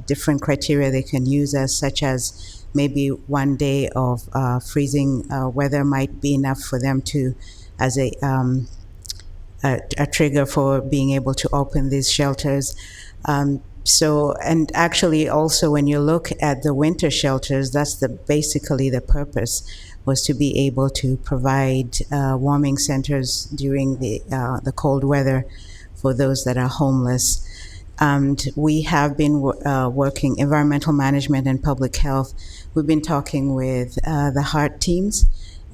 different criteria they can use, such as maybe one day of freezing weather might be enough for them to, as a trigger for being able to open these shelters. So, and actually also when you look at the winter shelters, that's basically the purpose, was to be able to provide warming centers during the cold weather for those that are homeless. And we have been working environmental management and public health. We've been talking with the HEART teams,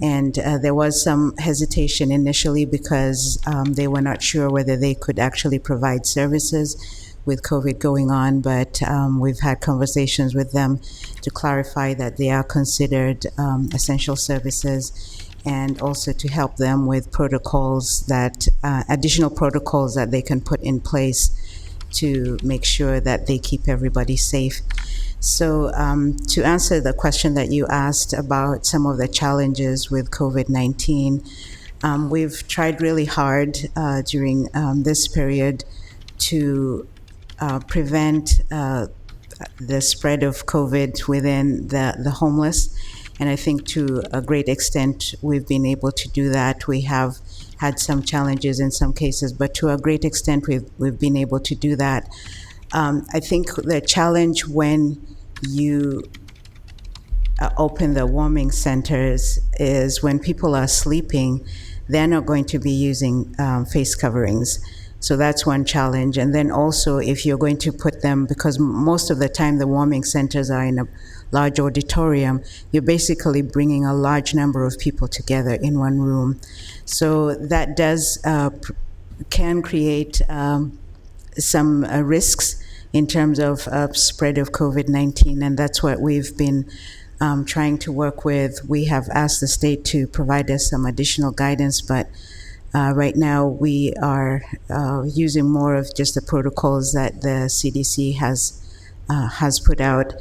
and there was some hesitation initially because they were not sure whether they could actually provide services with COVID going on, but we've had conversations with them to clarify that they are considered essential services, and also to help them with protocols that, additional protocols that they can put in place to make sure that they keep everybody safe. So to answer the question that you asked about some of the challenges with COVID-19, we've tried really hard during this period to prevent the spread of COVID within the homeless. And I think to a great extent, we've been able to do that. We have had some challenges in some cases, but to a great extent, we've been able to do that. I think the challenge when you open the warming centers is when people are sleeping, they're not going to be using face coverings. So that's one challenge. And then also if you're going to put them, because most of the time the warming centers are in a large auditorium, you're basically bringing a large number of people together in one room. So that does, can create some risks in terms of spread of COVID-19, and that's what we've been trying to work with. We have asked the state to provide us some additional guidance, but right now we are using more of just the protocols that the CDC has put out.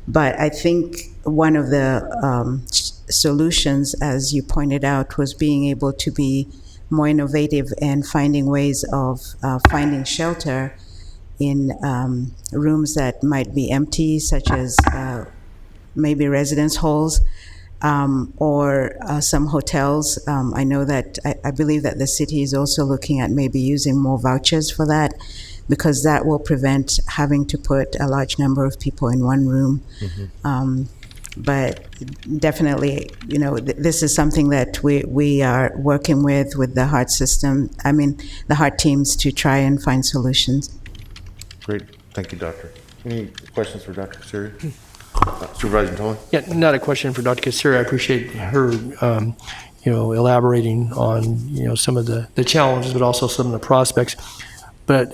But I think one of the solutions, as you pointed out, was being able to be more innovative and finding ways of finding shelter in rooms that might be empty, such as maybe residence halls or some hotels. I know that, I believe that the city is also looking at maybe using more vouchers for that, because that will prevent having to put a large number of people in one room. But definitely, you know, this is something that we are working with the HEART system, the HEART teams, to try and find solutions. Great. Thank you, Doctor. Any questions for Dr. Kasiri? Supervisor Tolan? Yeah, not a question for Dr. Kasiri. I appreciate her, elaborating on, some of the challenges, but also some of the prospects. But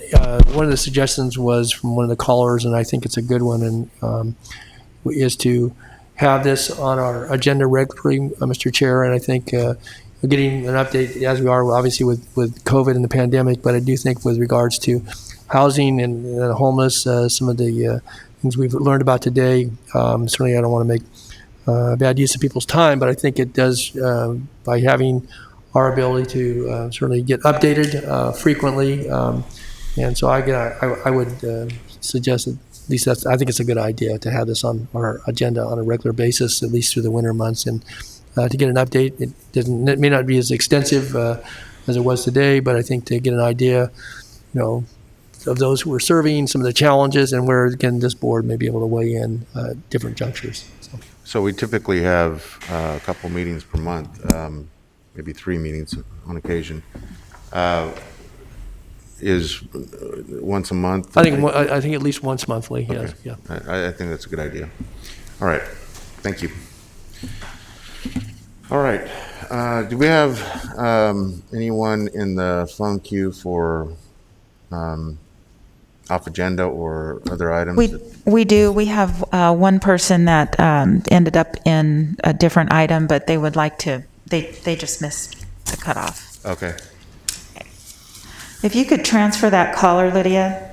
one of the suggestions was from one of the callers, and I think it's a good one, and is to have this on our agenda regularly, Mr. Chair. And I think we're getting an update, as we are obviously with COVID and the pandemic, but I do think with regards to housing and homeless, some of the things we've learned about today, certainly I don't want to make bad use of people's time, but I think it does, by having our ability to certainly get updated frequently. And so I would suggest that at least I think it's a good idea to have this on our agenda on a regular basis, at least through the winter months, and to get an update. It may not be as extensive as it was today, but I think to get an idea, of those who are serving, some of the challenges, and where, again, this board may be able to weigh in at different junctures. So we typically have a couple meetings per month, maybe 3 meetings on occasion. Is once a month? I think at least once monthly. Okay. Yes. Yeah. I think that's a good idea. All right. Thank you. All right. Do we have anyone in the phone queue for off agenda or other items? We do. We have one person that ended up in a different item, but they would like to. They just missed the cutoff. Okay. If you could transfer that caller, Lydia.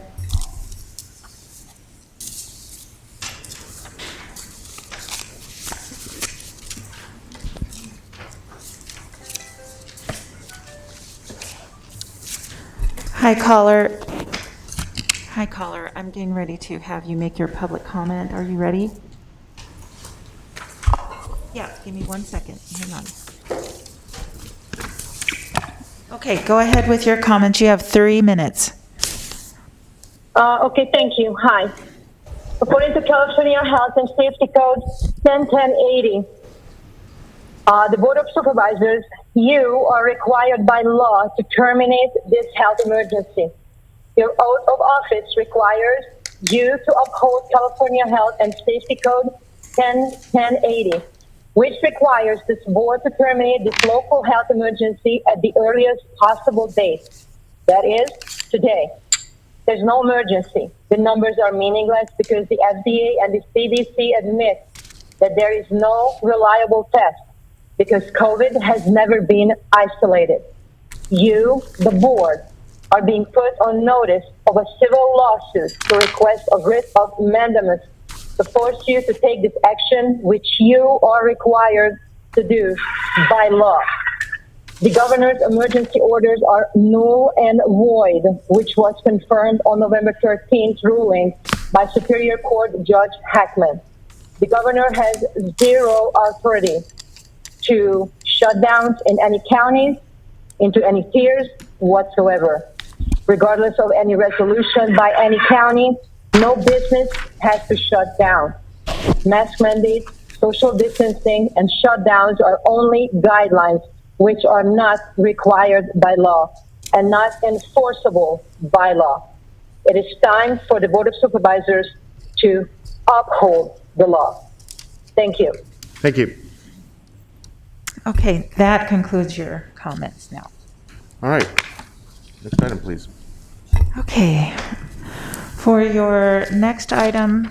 Hi, caller. Hi, caller. I'm getting ready to have you make your public comment. Are you ready? Yeah, give me 1 second. Hang on. Okay, go ahead with your comments. You have 3 minutes. Okay, thank you. Hi. According to California Health and Safety Code 101080, the Board of Supervisors, you are required by law to terminate this health emergency. Your oath of office requires you to uphold California Health and Safety Code 101080, which requires this board to terminate this local health emergency at the earliest possible date. That is, today. There's no emergency. The numbers are meaningless because the FDA and the CDC admit that there is no reliable test because COVID has never been isolated. You, the board, are being put on notice of a civil lawsuit to request a writ of mandamus to force you to take this action, which you are required to do by law. The governor's emergency orders are null and void, which was confirmed on November 13th ruling by Superior Court Judge Hackman. The governor has zero authority to shut downs in any counties, into any tiers whatsoever. Regardless of any resolution by any county, no business has to shut down. Mask mandates, social distancing, and shutdowns are only guidelines which are not required by law and not enforceable by law. It is time for the Board of Supervisors to uphold the law. Thank you. Thank you. Okay, that concludes your comments now. All right. Next item, please. Okay. For your next item,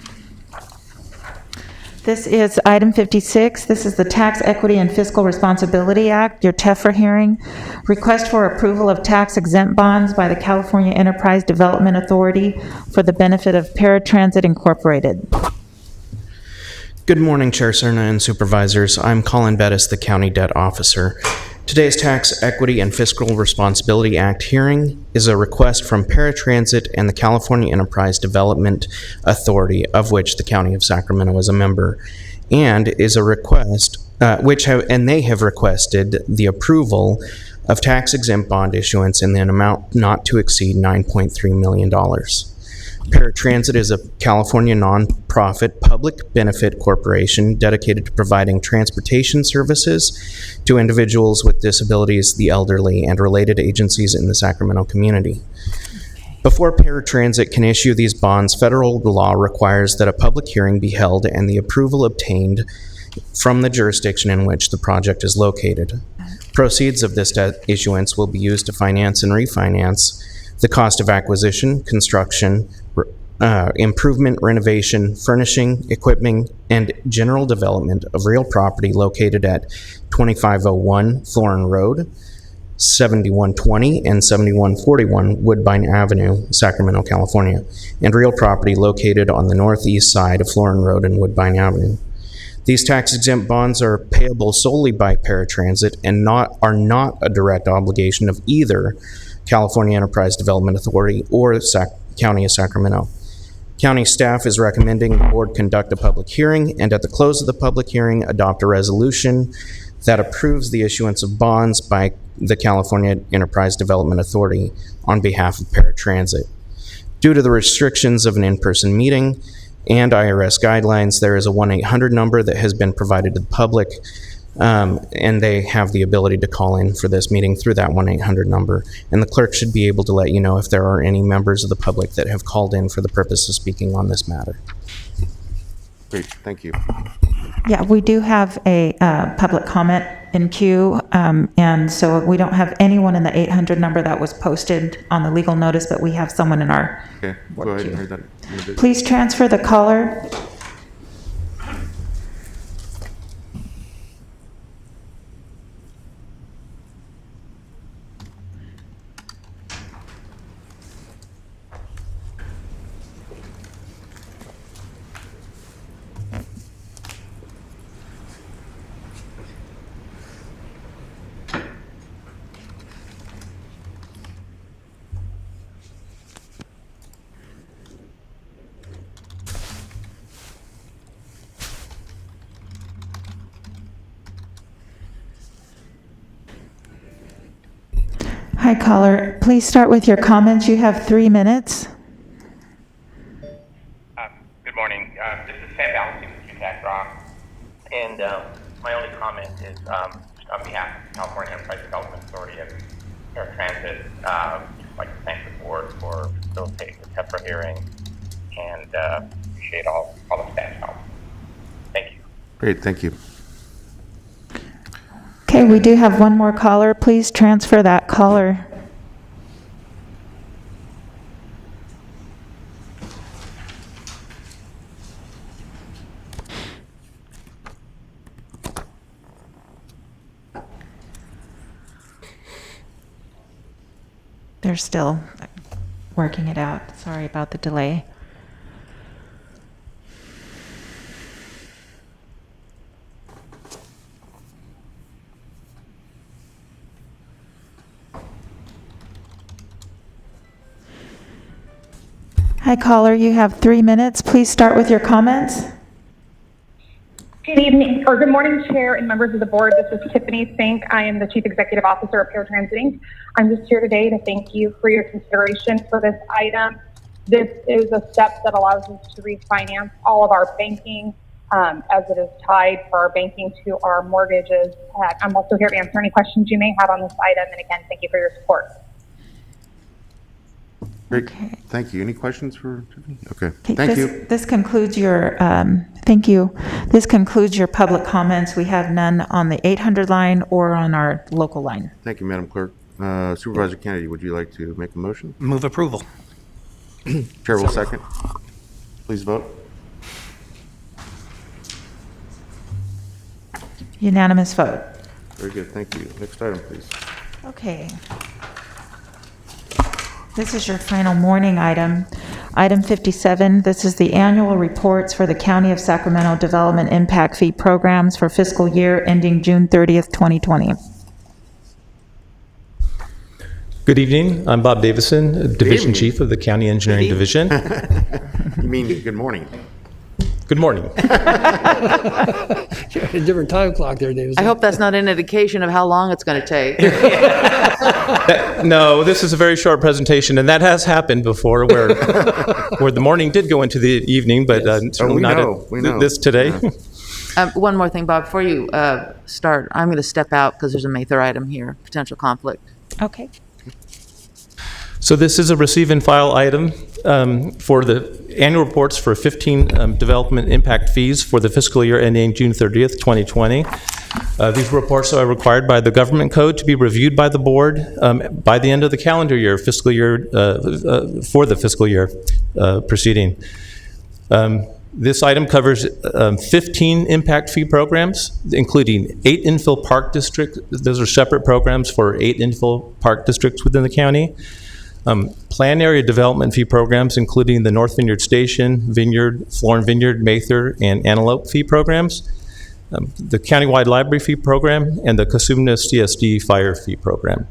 this is item 56. This is the Tax Equity and Fiscal Responsibility Act, your TEFRA hearing. Request for approval of tax exempt bonds by the California Enterprise Development Authority for the benefit of Paratransit Incorporated. Good morning, Chair Cerna and Supervisors. I'm Colin Bettis, the County Debt Officer. Today's Tax Equity and Fiscal Responsibility Act hearing is a request from Paratransit and the California Enterprise Development Authority, of which the County of Sacramento is a member, and is a request they have requested the approval of tax-exempt bond issuance in an amount not to exceed $9.3 million. Paratransit is a California nonprofit public benefit corporation dedicated to providing transportation services to individuals with disabilities, the elderly, and related agencies in the Sacramento community. Before Paratransit can issue these bonds, federal law requires that a public hearing be held and the approval obtained from the jurisdiction in which the project is located. Proceeds of this debt issuance will be used to finance and refinance the cost of acquisition, construction, improvement, renovation, furnishing, equipping, and general development of real property located at 2501 Florin Road, 7120 and 7141 Woodbine Avenue, Sacramento, California, and real property located on the northeast side of Florin Road and Woodbine Avenue. These tax-exempt bonds are payable solely by Paratransit and are not a direct obligation of either California Enterprise Development Authority or County of Sacramento. County staff is recommending the board conduct a public hearing and at the close of the public hearing adopt a resolution that approves the issuance of bonds by the California Enterprise Development Authority on behalf of Paratransit. Due to the restrictions of an in-person meeting and IRS guidelines, there is a 1-800 number that has been provided to the public, and they have the ability to call in for this meeting through that 1-800 number. And the clerk should be able to let you know if there are any members of the public that have called in for the purpose of speaking on this matter. Great, thank you. Yeah, we do have a public comment in queue, and so we don't have anyone in the 800 number that was posted on the legal notice, but we have someone in our Okay, go ahead and read that. Please transfer the caller. Hi, caller. Please start with your comments. You have 3 minutes. Good morning. This is Sam Balancing with UTAC Rock. And my only comment is on behalf of the California Enterprise Development Authority and Air Transit, I'd like to thank the board for facilitating the TEPRA hearing and appreciate all the staff's help. Thank you. Great, thank you. Okay, we do have one more caller. Please transfer that caller. They're still working it out. Sorry about the delay. Hi, caller. You have 3 minutes. Please start with your comments. Good evening, or good morning, Chair and members of the board. This is Tiffany Fink. I am the Chief Executive Officer of Air Transiting. I'm just here today to thank you for your consideration for this item. This is a step that allows us to refinance all of our banking as it is tied for our banking to our mortgages. I'm also here to answer any questions you may have on this item. And again, thank you for your support. Great. Okay. Thank you. Any questions for Tiffany? Okay. Thank you. This concludes your, thank you. This concludes your public comments. We have none on the 800 line or on our local line. Thank you, Madam Clerk. Supervisor Kennedy, would you like to make a motion? Move approval. Chair will second. Please vote. Unanimous vote. Very good. Thank you. Next item, please. Okay. This is your final morning item. Item 57, this is the annual reports for the County of Sacramento Development Impact Fee Programs for fiscal year ending June 30th, 2020. Good evening. I'm Bob Davison, Division Chief of the County Engineering Division. You mean good morning? Good morning. A different time clock there, Davis. I hope that's not an indication of how long it's going to take. No, this is a very short presentation, and that has happened before where the morning did go into the evening, but certainly not this today. Yeah. One more thing, Bob, before you start, I'm going to step out because there's a Mather item here, potential conflict. Okay. So this is a receive and file item for the annual reports for 15 development impact fees for the fiscal year ending June 30th, 2020. These reports are required by the government code to be reviewed by the board by the end of the calendar year, fiscal year, for the fiscal year proceeding. This item covers 15 impact fee programs, including 8 infill park districts. Those are separate programs for 8 infill park districts within the county. Plan area development fee programs, including the North Vineyard Station, Vineyard, Florin Vineyard, Mather, and Antelope fee programs, the countywide library fee program, and the Casumna CSD fire fee program.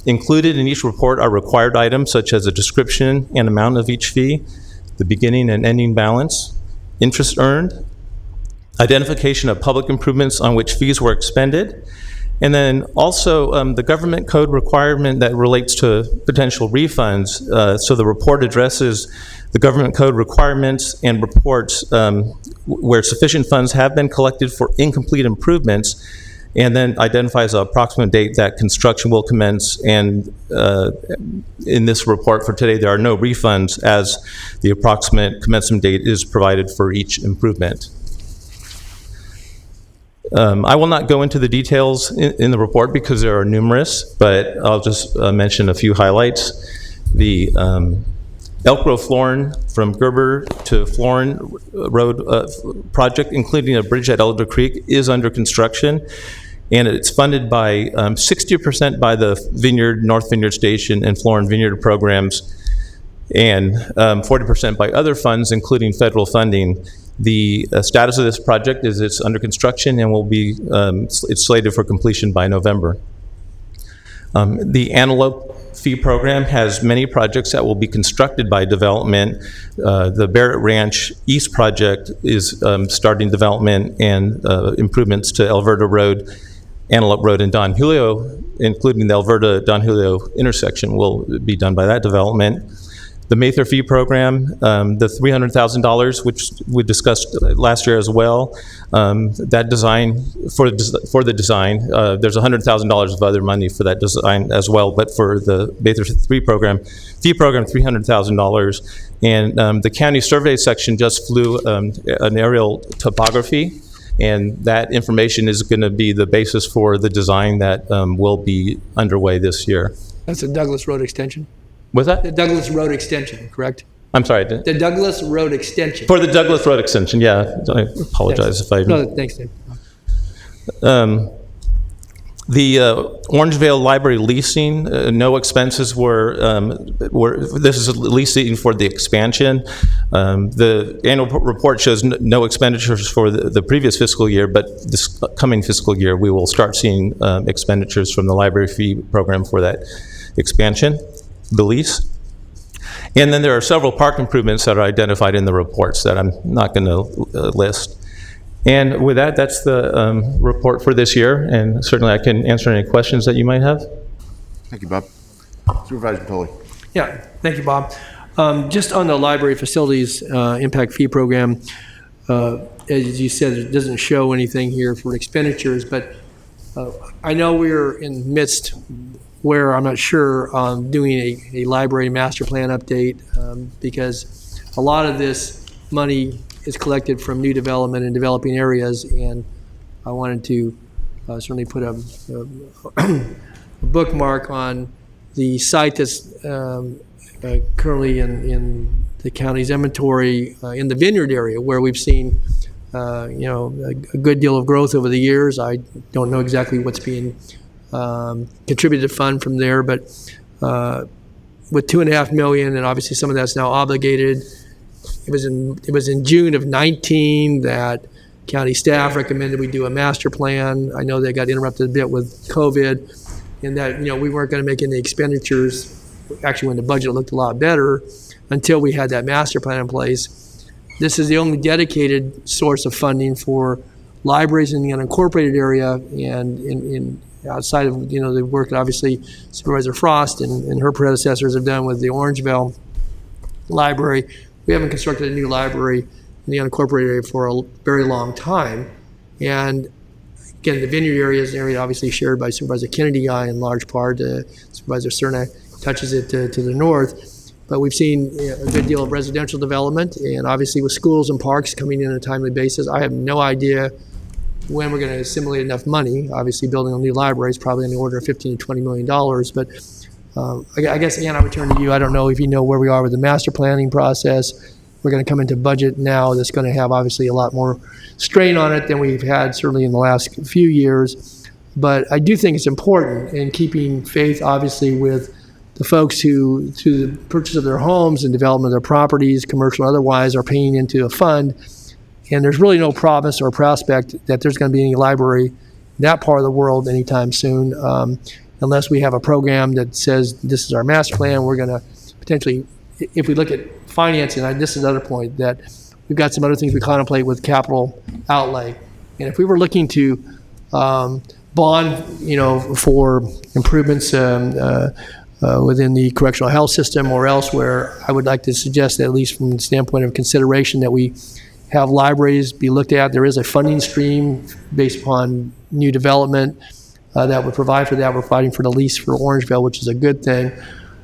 Included in each report are required items such as a description and amount of each fee, the beginning and ending balance, interest earned, identification of public improvements on which fees were expended, and then also the government code requirement that relates to potential refunds. So the report addresses the government code requirements and reports where sufficient funds have been collected for incomplete improvements, and then identifies an approximate date that construction will commence. And in this report for today, there are no refunds as the approximate commencement date is provided for each improvement. I will not go into the details in the report because there are numerous, but I'll just mention a few highlights. The Elk Grove Florin from Gerber to Florin Road project, including a bridge at Elder Creek, is under construction, and it's funded by 60% by the Vineyard, North Vineyard Station, and Florin Vineyard programs, and 40% by other funds, including federal funding. The status of this project is it's under construction and will be, it's slated for completion by November. The Antelope fee program has many projects that will be constructed by development. The Barrett Ranch East project is starting development and improvements to Alberta Road. Antelope Road and Don Julio, including the Alberta-Don Julio intersection, will be done by that development. The Mather fee program, the $300,000, which we discussed last year as well, that design, for the design, there's $100,000 of other money for that design as well, but for the Mather fee program, $300,000. And the county survey section just flew an aerial topography, and that information is going to be the basis for the design that will be underway this year. That's a Douglas Road extension? What's that? The Douglas Road extension, correct? I'm sorry. The Douglas Road extension. For the Douglas Road extension, yeah. I apologize if I... No, thanks, Dave. The Orangevale Library leasing, no expenses were, this is leasing for the expansion. The annual report shows no expenditures for the previous fiscal year, but this coming fiscal year, we will start seeing expenditures from the library fee program for that expansion, the lease. And then there are several park improvements that are identified in the reports that I'm not going to list. And with that, that's the report for this year, and certainly I can answer any questions that you might have. Thank you, Bob. Supervisor Tully. Yeah, thank you, Bob. Just on the library facilities impact fee program, as you said, it doesn't show anything here for expenditures, but I know we're in the midst where I'm not sure doing a library master plan update because a lot of this money is collected from new development in developing areas, and I wanted to certainly put a bookmark on the site that's currently in the county's inventory in the Vineyard area, where we've seen a good deal of growth over the years. I don't know exactly what's being contributed to fund from there, but with $2.5 million, and obviously some of that's now obligated. It was in June of 19 that county staff recommended we do a master plan. I know they got interrupted a bit with COVID, and that we weren't going to make any expenditures. Actually, when the budget looked a lot better, until we had that master plan in place. This is the only dedicated source of funding for libraries in the unincorporated area, and in outside of the work that obviously Supervisor Frost and her predecessors have done with the Orangevale Library. We haven't constructed a new library in the unincorporated area for a very long time. And again, the Vineyard area is an area obviously shared by Supervisor Kennedy in large part. Supervisor Cerna touches it to the north. But we've seen a good deal of residential development, and obviously with schools and parks coming in on a timely basis. I have no idea when we're going to assimilate enough money. Obviously building a new library is probably in the order of $15 to $20 million. But I guess, Ann, I would turn to you. I don't know if you know where we are with the master planning process. We're going to come into budget now that's going to have obviously a lot more strain on it than we've had certainly in the last few years. But I do think it's important in keeping faith, obviously, with the folks who, through the purchase of their homes and development of their properties, commercial or otherwise, are paying into a fund. And there's really no promise or prospect that there's going to be any library in that part of the world anytime soon. Unless we have a program that says this is our master plan, we're going to potentially, if we look at financing, this is another point, that we've got some other things we contemplate with capital outlay. And if we were looking to bond, for improvements within the correctional health system or elsewhere, I would like to suggest that, at least from the standpoint of consideration, that we have libraries be looked at. There is a funding stream based upon new development that would provide for that. We're fighting for the lease for Orangevale, which is a good thing.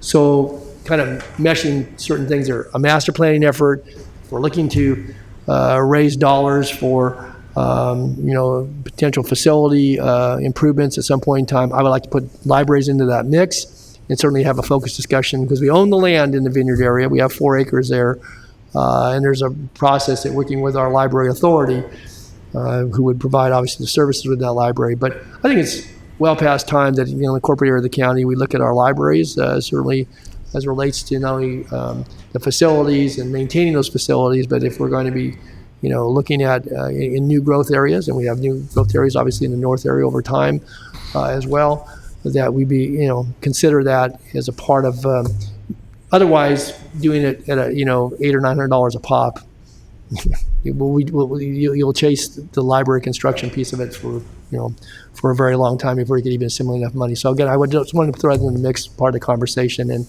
So kind of meshing certain things are a master planning effort. We're looking to raise dollars for potential facility improvements at some point in time. I would like to put libraries into that mix and certainly have a focused discussion, because we own the land in the Vineyard area. We have 4 acres there, and there's a process that working with our library authority who would provide obviously the services with that library. But I think it's well past time that in the corporate area of the county we look at our libraries, certainly as it relates to not only the facilities and maintaining those facilities, but if we're going to be looking at in new growth areas, and we have new growth areas obviously in the north area over time as well, that we be consider that as a part of otherwise doing it at $800 or $900 a pop. You'll chase the library construction piece of it for for a very long time before you could even assimilate enough money. So again, I would just want to throw that in the mix, part of the conversation. And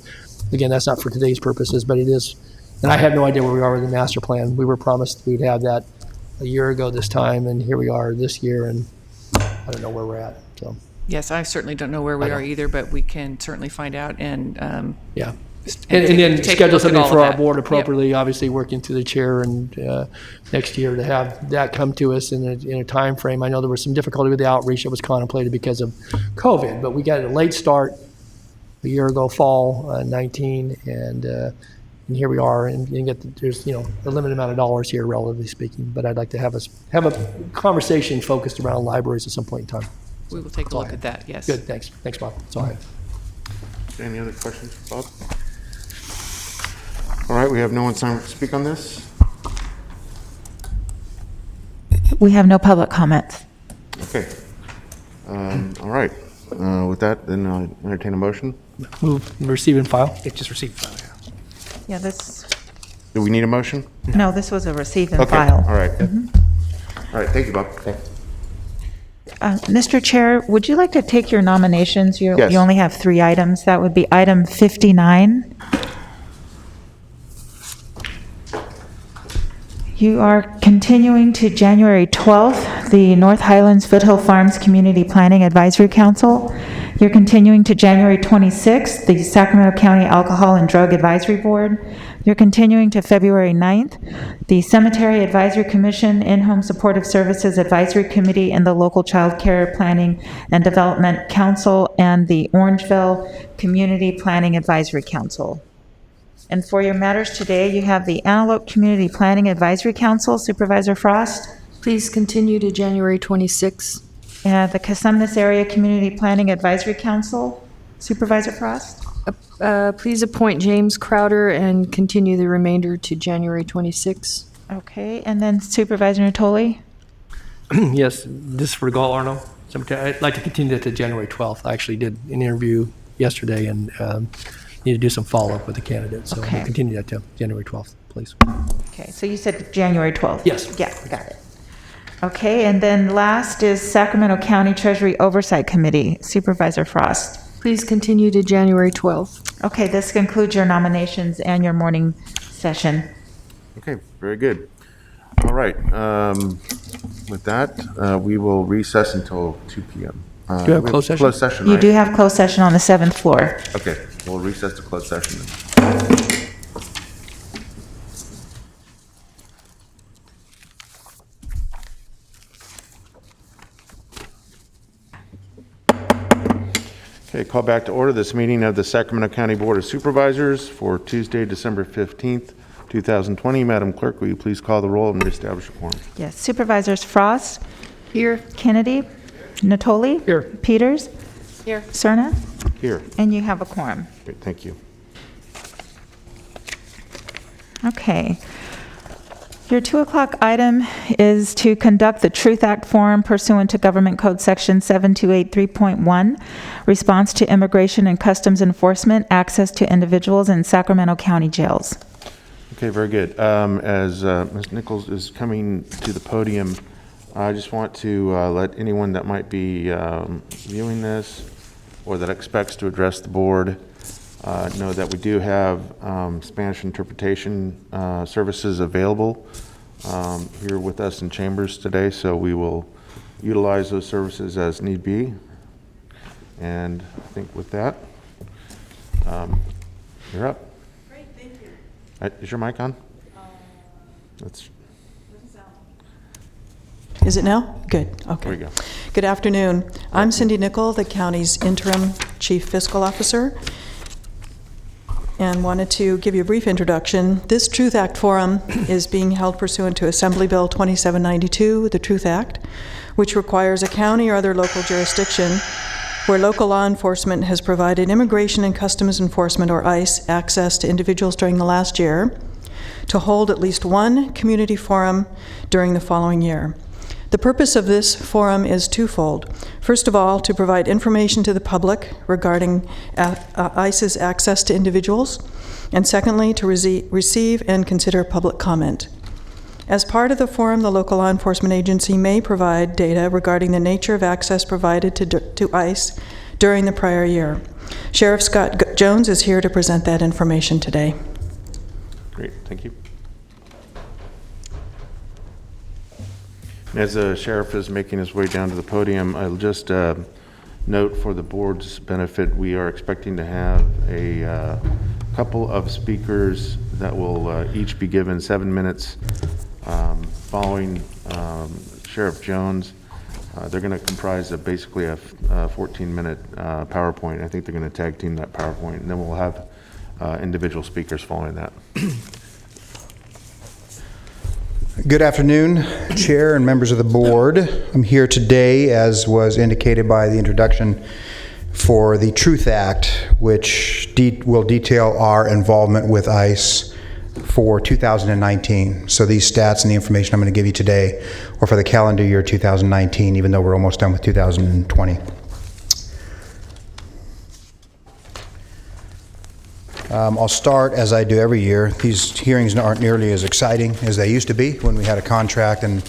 again, that's not for today's purposes, but it is. And I have no idea where we are with the master plan. We were promised we'd have that a year ago this time, and here we are this year, and I don't know where we're at. So Yes, I certainly don't know where we are either, but we can certainly find out and and then schedule something for our board appropriately. Yep. Obviously, working through the chair and next year to have that come to us in a time frame. I know there was some difficulty with the outreach that was contemplated because of COVID, but we got a late start a year ago, fall 19, and here we are. And you get there's a limited amount of dollars here, relatively speaking. But I'd like to have a conversation focused around libraries at some point in time. We will take a look at that. Yes. Good. Thanks, Bob. That's all I have. Any other questions for Bob? All right, we have no one signed up to speak on this. We have no public comments. Okay. All right. With that, then I'll entertain a motion. Move, receive, and file. It just received file. Yeah, this. Do we need a motion? No, this was a receive and Okay. file. All right. All right. Thank you, Bob. Thanks. Mr. Chair, would you like to take your nominations? Yes. You only have 3 items. That would be item 59. You are continuing to January 12th, the North Highlands Foothill Farms Community Planning Advisory Council. You're continuing to January 26th, the Sacramento County Alcohol and Drug Advisory Board. You're continuing to February 9th, the Cemetery Advisory Commission, In-Home Supportive Services Advisory Committee, and the Local Child Care Planning and Development Council, and the Orangeville Community Planning Advisory Council. And for your matters today, you have the Antelope Community Planning Advisory Council, Supervisor Frost. Please continue to January 26th. The Casumnes Area Community Planning Advisory Council, Supervisor Frost. Please appoint James Crowder and continue the remainder to January 26th. Okay, and then Supervisor Natoli. Yes, this is for Galt Arno. I'd like to continue that to January 12th. I actually did an interview yesterday and need to do some follow-up with the candidates. So we'll continue that to January 12th, please. Okay, so you said January 12th? Yes. Yeah, got it. Okay, and then last is Sacramento County Treasury Oversight Committee, Supervisor Frost. Please continue to January 12th. Okay, this concludes your nominations and your morning session. Okay, very good. All right. With that, we will recess until 2 p.m. Do you have closed session? Closed session, You right? do have closed session on the 7th floor. Okay, we'll recess to closed session then. Okay, call back to order this meeting of the Sacramento County Board of Supervisors for Tuesday, December 15th, 2020. Madam Clerk, will you please call the roll and reestablish a quorum? Yes, Supervisors Frost. Here. Kennedy. Natoli. Here. Peters. Here. Cerna. Here. And you have a quorum. Great, thank you. Okay. Your 2 o'clock item is to conduct the Truth Act forum pursuant to Government Code Section 7283.1, Response to Immigration and Customs Enforcement, Access to Individuals in Sacramento County Jails. Okay, very good. As Ms. Nichols is coming to the podium, I just want to let anyone that might be viewing this or that expects to address the board know that we do have Spanish interpretation services available here with us in chambers today, so we will utilize those services as need be. And I think with that, you're up. Great, thank you. Is your mic on? That's. Is it now? Good. Okay. There we go. Good afternoon. I'm Cindy Nickel, the county's interim chief fiscal officer, and wanted to give you a brief introduction. This Truth Act forum is being held pursuant to Assembly Bill 2792, the Truth Act, which requires a county or other local jurisdiction where local law enforcement has provided Immigration and Customs Enforcement, or ICE, access to individuals during the last year to hold at least one community forum during the following year. The purpose of this forum is twofold. First of all, to provide information to the public regarding ICE's access to individuals, and secondly, to receive and consider public comment. As part of the forum, the local law enforcement agency may provide data regarding the nature of access provided to ICE during the prior year. Sheriff Scott Jones is here to present that information today. Great, thank you. As the sheriff is making his way down to the podium, I'll just note for the board's benefit, we are expecting to have a couple of speakers that will each be given 7 minutes following Sheriff Jones. They're going to comprise of basically a 14-minute PowerPoint. I think they're going to tag team that PowerPoint, and then we'll have individual speakers following that. Good afternoon, Chair and members of the board. I'm here today, as was indicated by the introduction, for the Truth Act, which will detail our involvement with ICE for 2019. So these stats and the information I'm going to give you today are for the calendar year 2019, even though we're almost done with 2020. I'll start, as I do every year. These hearings aren't nearly as exciting as they used to be when we had a contract and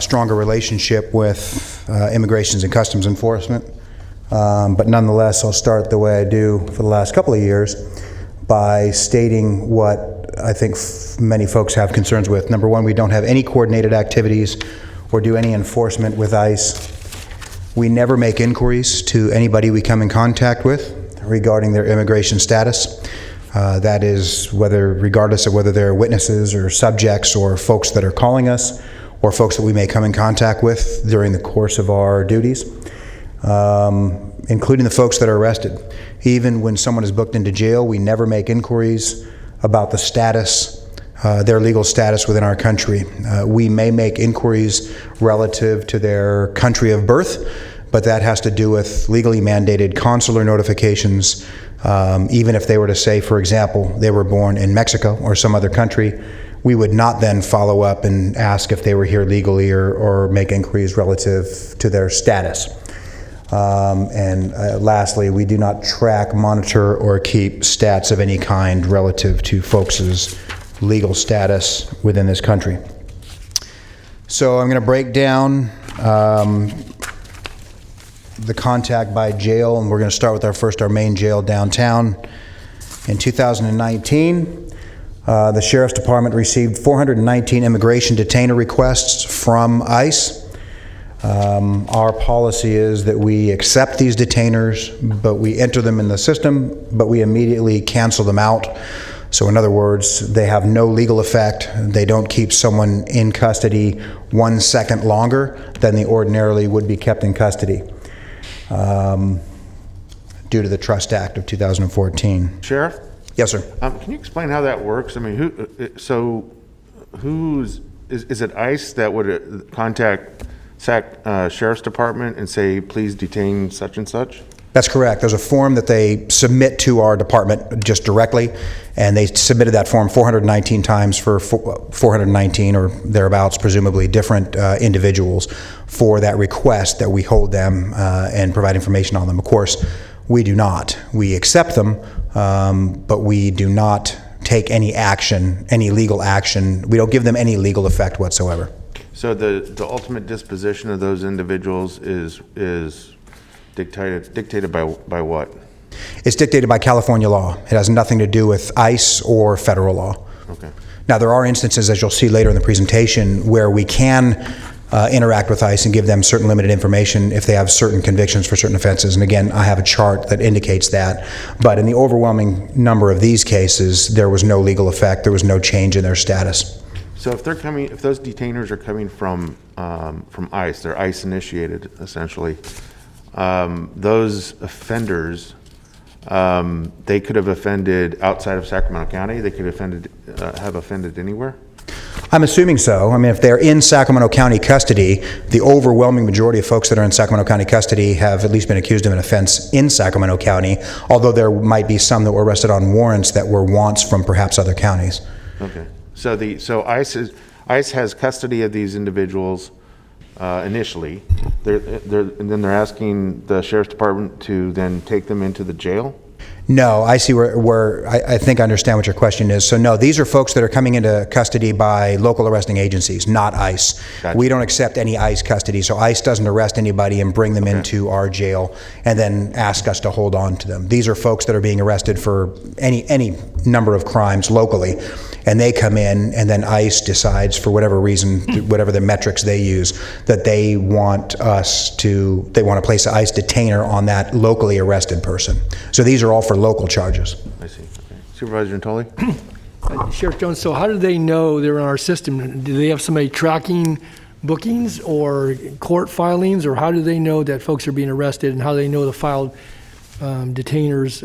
stronger relationship with Immigrations and Customs Enforcement. But nonetheless, I'll start the way I do for the last couple of years by stating what I think many folks have concerns with. Number one, we don't have any coordinated activities or do any enforcement with ICE. We never make inquiries to anybody we come in contact with regarding their immigration status. That is regardless of whether they're witnesses or subjects or folks that are calling us or folks that we may come in contact with during the course of our duties, including the folks that are arrested. Even when someone is booked into jail, we never make inquiries about the status, their legal status within our country. We may make inquiries relative to their country of birth, but that has to do with legally mandated consular notifications. Even if they were to say, for example, they were born in Mexico or some other country, we would not then follow up and ask if they were here legally or make inquiries relative to their status. Lastly, we do not track, monitor, or keep stats of any kind relative to folks' legal status within this country. So I'm going to break down the contact by jail, and we're going to start with our main jail downtown. In 2019, the Sheriff's Department received 419 immigration detainer requests from ICE. Our policy is that we accept these detainers, but we enter them in the system, but we immediately cancel them out. So in other words, they have no legal effect. They don't keep someone in custody 1 second longer than they ordinarily would be kept in custody. Due to the Trust Act of 2014. Sheriff? Yes, sir. Can you explain how that works? I mean, is it ICE that would contact Sheriff's Department and say, please detain such and such? That's correct. There's a form that they submit to our department just directly, and they submitted that form 419 times for 419 or thereabouts, presumably different individuals, for that request that we hold them and provide information on them. Of course, we do not. We accept them, but we do not take any action, any legal action. We don't give them any legal effect whatsoever. So the ultimate disposition of those individuals is dictated by what? It's dictated by California law. It has nothing to do with ICE or federal law. Okay. Now, there are instances, as you'll see later in the presentation, where we can interact with ICE and give them certain limited information if they have certain convictions for certain offenses. And again, I have a chart that indicates that. But in the overwhelming number of these cases, there was no legal effect. There was no change in their status. So if those detainers are coming from ICE, they're ICE initiated, essentially. Those offenders, they could have offended outside of Sacramento County. They could have offended anywhere. I'm assuming so. I mean, if they're in Sacramento County custody, the overwhelming majority of folks that are in Sacramento County custody have at least been accused of an offense in Sacramento County, although there might be some that were arrested on warrants that were wants from perhaps other counties. Okay. So ICE has custody of these individuals initially. And then they're asking the Sheriff's Department to then take them into the jail? No, I see where I think I understand what your question is. So no, these are folks that are coming into custody by local arresting agencies, not ICE. Gotcha. We don't accept any ICE custody, so ICE doesn't arrest anybody and bring them into our jail and then ask us to hold on to them. These are folks that are being arrested for any number of crimes locally, and they come in, and then ICE decides, for whatever reason, whatever the metrics they use, that they want to place an ICE detainer on that locally arrested person. So these are all for local charges. I see. Okay. Supervisor Natoli? Sheriff Jones, so how do they know they're in our system? Do they have somebody tracking bookings or court filings, or how do they know that folks are being arrested, and how do they know the filed detainers,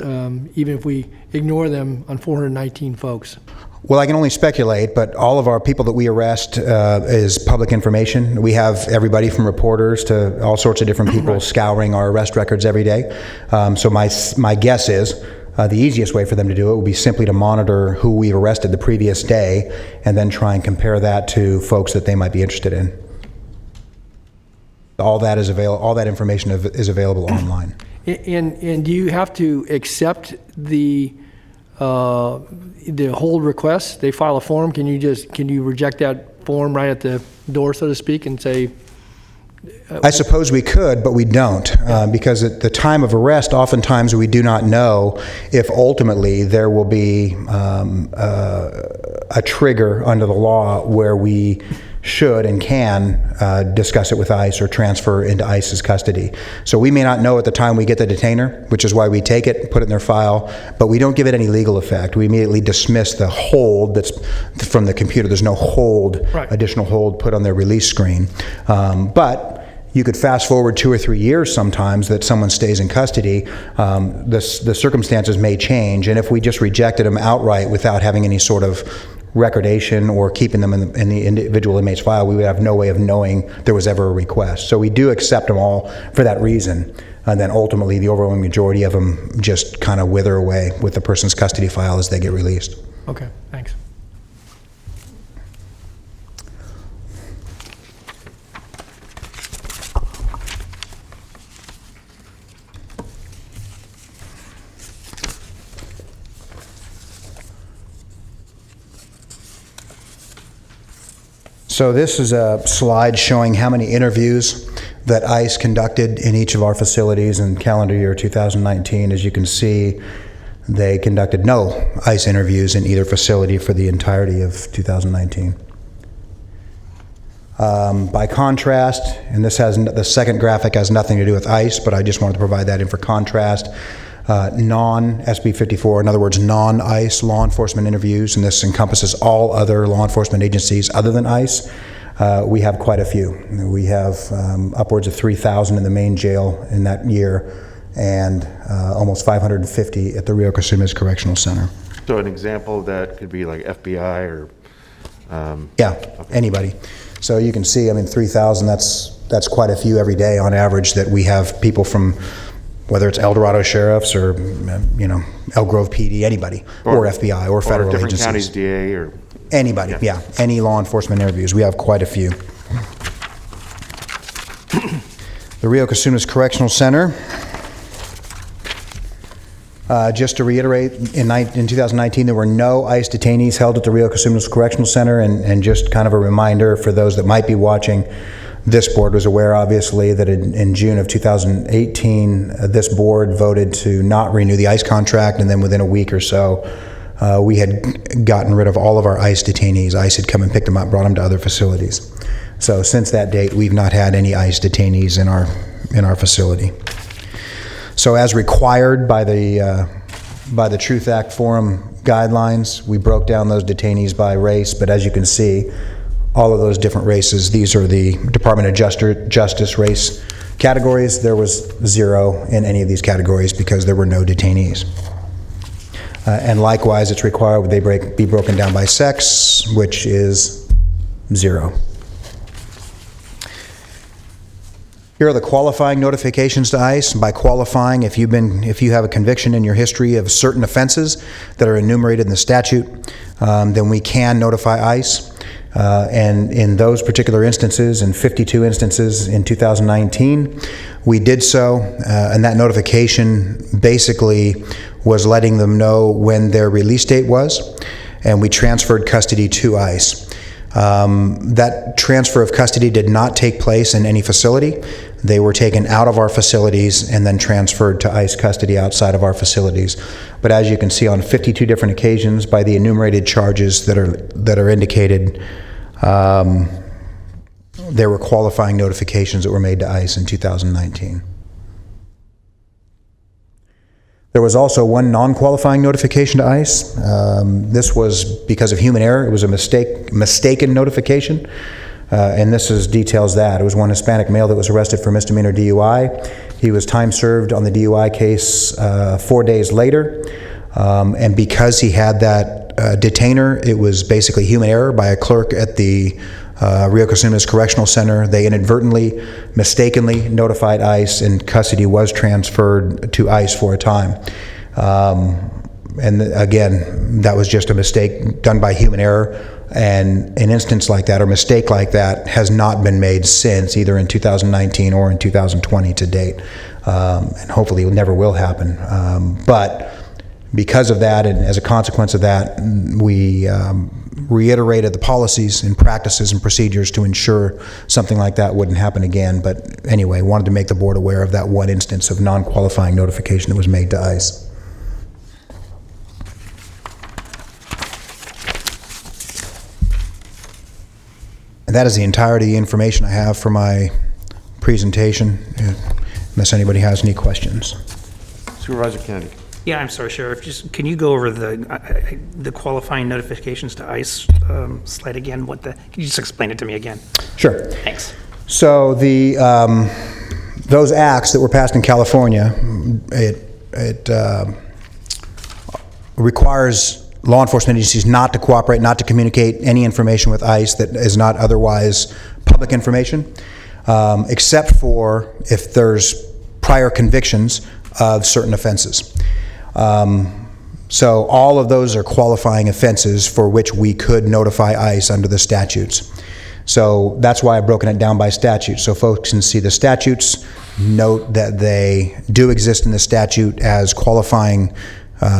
even if we ignore them on 419 folks? Well, I can only speculate, but all of our people that we arrest is public information. We have everybody from reporters to all sorts of different people scouring our arrest records every day. So my guess is the easiest way for them to do it would be simply to monitor who we've arrested the previous day and then try and compare that to folks that they might be interested in. All that information is available online. And do you have to accept the hold request? They file a form. Can you reject that form right at the door, so to speak, and say? I suppose we could, but we don't, because at the time of arrest, oftentimes we do not know if ultimately there will be a trigger under the law where we should and can discuss it with ICE or transfer into ICE's custody. So we may not know at the time we get the detainer, which is why we take it, put it in their file, but we don't give it any legal effect. We immediately dismiss the hold that's from the computer. There's no hold, additional hold put on their release screen. But you could fast forward 2 or 3 years sometimes that someone stays in custody. The circumstances may change, and if we just rejected them outright without having any sort of recordation or keeping them in the individual inmate's file, we would have no way of knowing there was ever a request. So we do accept them all for that reason, and then ultimately the overwhelming majority of them just kind of wither away with the person's custody file as they get released. Okay, thanks. So this is a slide showing how many interviews that ICE conducted in each of our facilities in calendar year 2019. As you can see, they conducted no ICE interviews in either facility for the entirety of 2019. By contrast, and the second graphic has nothing to do with ICE, but I just wanted to provide that in for contrast. Non-SB 54, in other words, non-ICE law enforcement interviews, and this encompasses all other law enforcement agencies other than ICE. We have quite a few. We have upwards of 3,000 in the main jail in that year, and almost 550 at the Rio Casumas Correctional Center. So an example of that could be like FBI or? Anybody. So you can see, 3,000, that's quite a few every day on average that we have people from, whether it's El Dorado Sheriffs or, Elk Grove PD, anybody, or FBI or federal different agencies. Counties DA or? Anybody, any law enforcement interviews. We have quite a few. The Rio Casumas Correctional Center. Just to reiterate, in 2019, there were no ICE detainees held at the Rio Casumas Correctional Center, and just kind of a reminder for those that might be watching, this board was aware, obviously, that in June of 2018, this board voted to not renew the ICE contract, and then within a week or so, we had gotten rid of all of our ICE detainees. ICE had come and picked them up, brought them to other facilities. So since that date, we've not had any ICE detainees in our facility. So as required by the Truth Act Forum guidelines, we broke down those detainees by race, but as you can see, all of those different races, these are the Department of Justice race categories. There was 0 in any of these categories because there were no detainees. And likewise, it's required they be broken down by sex, which is 0. Here are the qualifying notifications to ICE. By qualifying, if you have a conviction in your history of certain offenses that are enumerated in the statute, then we can notify ICE. And in those particular instances, in 52 instances in 2019, we did so, and that notification basically was letting them know when their release date was, and we transferred custody to ICE. That transfer of custody did not take place in any facility. They were taken out of our facilities and then transferred to ICE custody outside of our facilities. But as you can see, on 52 different occasions, by the enumerated charges that are indicated, there were qualifying notifications that were made to ICE in 2019. There was also one non-qualifying notification to ICE. This was because of human error. It was a mistaken notification, and this details that. It was one Hispanic male that was arrested for misdemeanor DUI. He was time served on the DUI case 4 days later, and because he had that detainer, it was basically human error by a clerk at the Rio Casinos Correctional Center. They inadvertently, mistakenly notified ICE, and custody was transferred to ICE for a time. And again, that was just a mistake done by human error, and an instance like that or mistake like that has not been made since, either in 2019 or in 2020 to date, and hopefully it never will happen. But because of that, and as a consequence of that, we reiterated the policies and practices and procedures to ensure something like that wouldn't happen again. But anyway, wanted to make the board aware of that one instance of non-qualifying notification that was made to ICE. And that is the entirety of the information I have for my presentation, unless anybody has any questions. Supervisor Kennedy. Yeah, I'm sorry, Sheriff. Just can you go over the qualifying notifications to ICE slide again? Can you just explain it to me again? Sure. Thanks. So those acts that were passed in California, it requires law enforcement agencies not to cooperate, not to communicate any information with ICE that is not otherwise public information, except for if there's prior convictions of certain offenses. So all of those are qualifying offenses for which we could notify ICE under the statutes. So that's why I've broken it down by statute. So folks can see the statutes, note that they do exist in the statute as qualifying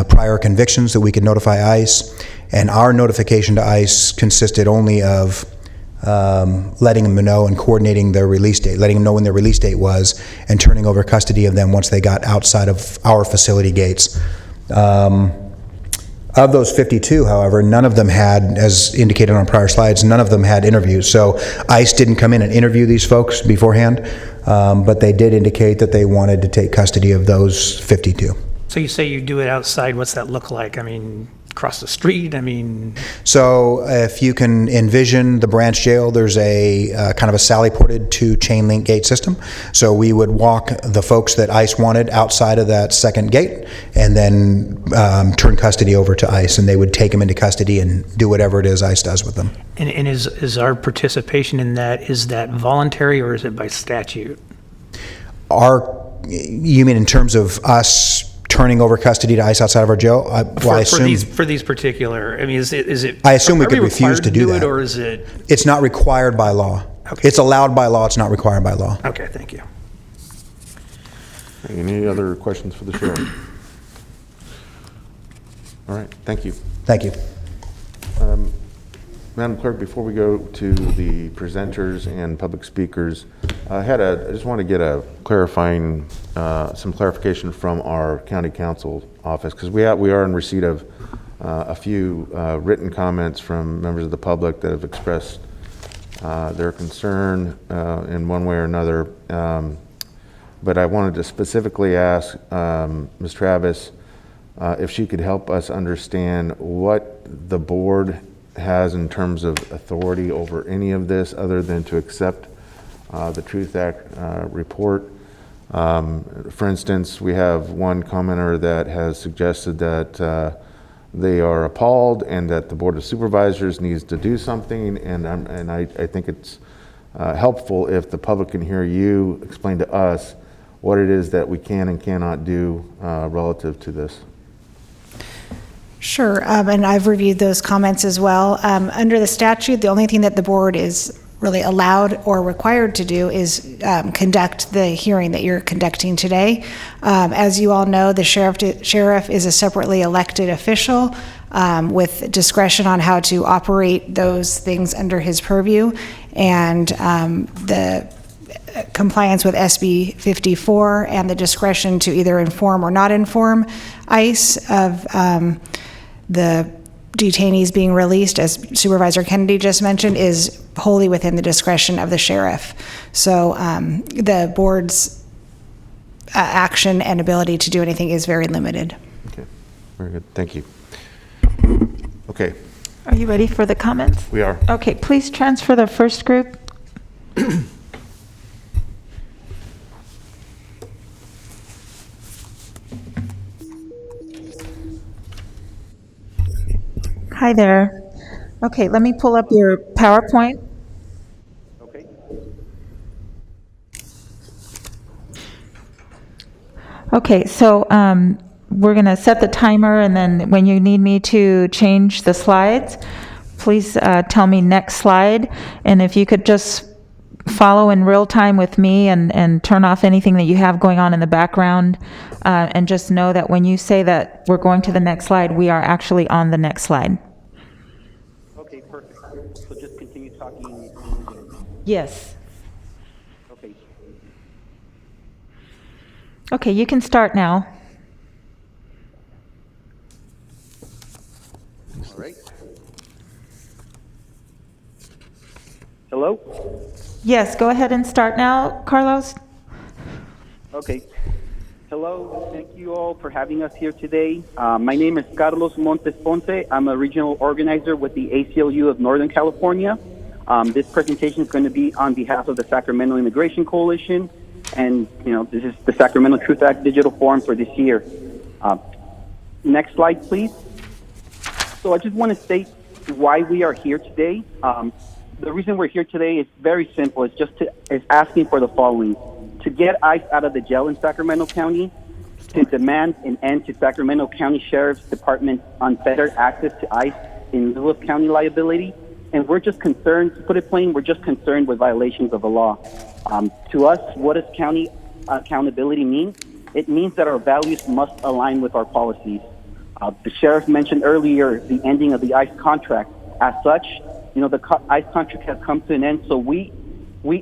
prior convictions that we could notify ICE. And our notification to ICE consisted only of letting them know and coordinating their release date, letting them know when their release date was, and turning over custody of them once they got outside of our facility gates. Of those 52, however, none of them had, as indicated on prior slides, none of them had interviews. So ICE didn't come in and interview these folks beforehand, but they did indicate that they wanted to take custody of those 52. So you say you do it outside. What's that look like? I mean, across the street? I mean... So if you can envision the branch jail, there's a kind of a sally-ported to chain link gate system. So we would walk the folks that ICE wanted outside of that second gate and then turn custody over to ICE, and they would take them into custody and do whatever it is ICE does with them. And is our participation in that, is that voluntary or is it by statute? You mean in terms of us turning over custody to ICE outside of our jail? For these particular, I mean, is it? I assume we could refuse to do that. Or is it? It's not required by law. Okay. It's allowed by law. It's not required by law. Okay, thank you. Any other questions for the sheriff? All right, thank you. Thank you. Madam Clerk, before we go to the presenters and public speakers, I just want to get some clarification from our county council office, because we are in receipt of a few written comments from members of the public that have expressed their concern in one way or another. But I wanted to specifically ask Ms. Travis if she could help us understand what the board has in terms of authority over any of this other than to accept the Truth Act report. For instance, we have one commenter that has suggested that they are appalled and that the Board of Supervisors needs to do something, and I think it's helpful if the public can hear you explain to us what it is that we can and cannot do relative to this. Sure, and I've reviewed those comments as well. Under the statute, the only thing that the board is really allowed or required to do is conduct the hearing that you're conducting today. As you all know, the sheriff is a separately elected official with discretion on how to operate those things under his purview, and the compliance with SB 54 and the discretion to either inform or not inform ICE of the detainees being released, as Supervisor Kennedy just mentioned, is wholly within the discretion of the sheriff. So the board's action and ability to do anything is very limited. Okay, very good. Thank you. Okay. Are you ready for the comments? We are. Okay, please transfer the first group. Hi there. Okay, let me pull up your PowerPoint. Okay, so we're going to set the timer, and then when you need me to change the slides, please tell me next slide. And if you could just follow in real time with me and turn off anything that you have going on in the background, and just know that when you say that we're going to the next slide, we are actually on the next slide. Okay, perfect. So just continue talking. Yes. Okay. Okay, you can start now. All right. Hello? Yes, go ahead and start now, Carlos. Okay. Hello, thank you all for having us here today. My name is Carlos Montes Ponce. I'm a regional organizer with the ACLU of Northern California. This presentation is going to be on behalf of the Sacramento Immigration Coalition, and this is the Sacramento Truth Act Digital Forum for this year. Next slide, please. So I just want to state why we are here today. The reason we're here today is very simple. It's asking for the following: to get ICE out of the jail in Sacramento County, to demand an end to Sacramento County Sheriff's Department's unfettered access to ICE in lieu of county liability. And we're just concerned, to put it plain, we're just concerned with violations of the law. To us, what does county accountability mean? It means that our values must align with our policies. The sheriff mentioned earlier the ending of the ICE contract. As such, the ICE contract has come to an end, so we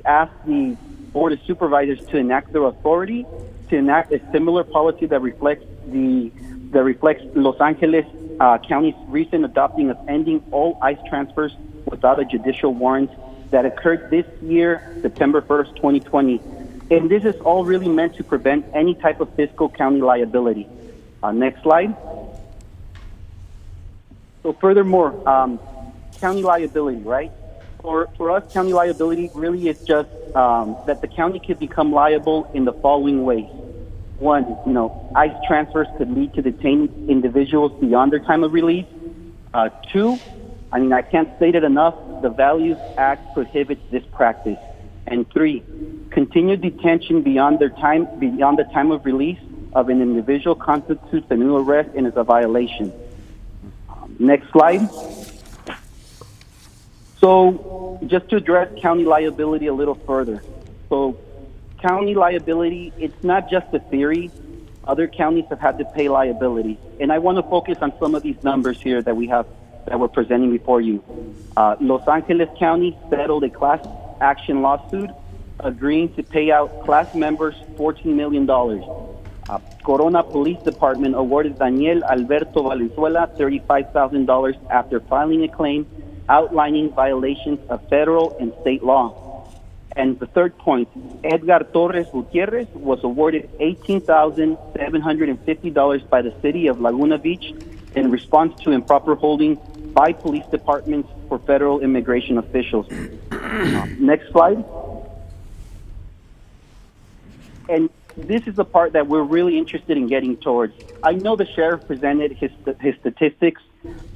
ask the Board of Supervisors to enact their authority to enact a similar policy that reflects Los Angeles County's recent adopting of ending all ICE transfers without a judicial warrant that occurred this year, September 1st, 2020. And this is all really meant to prevent any type of fiscal county liability. Next slide. So furthermore, county liability, right? For us, county liability really is just that the county could become liable in the following ways. One, ICE transfers could lead to detaining individuals beyond their time of release. Two, I can't state it enough, the Values Act prohibits this practice. And three, continued detention beyond the time of release of an individual constitutes a new arrest and is a violation. Next slide. So just to address county liability a little further. So county liability, it's not just a theory. Other counties have had to pay liability. And I want to focus on some of these numbers here that we're presenting before you. Los Angeles County settled a class action lawsuit agreeing to pay out class members $14 million. Corona Police Department awarded Daniel Alberto Valenzuela $35,000 after filing a claim outlining violations of federal and state law. And the third point, Edgar Torres Gutierrez was awarded $18,750 by the city of Laguna Beach in response to improper holding by police departments for federal immigration officials. Next slide. And this is the part that we're really interested in getting towards. I know the sheriff presented his statistics,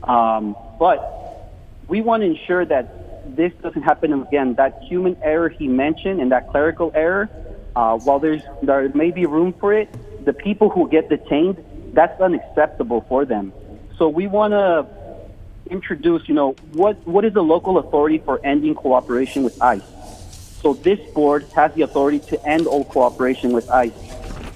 but we want to ensure that this doesn't happen again. That human error he mentioned and that clerical error, while there may be room for it, the people who get detained, that's unacceptable for them. So we want to introduce, what is the local authority for ending cooperation with ICE? So this board has the authority to end all cooperation with ICE.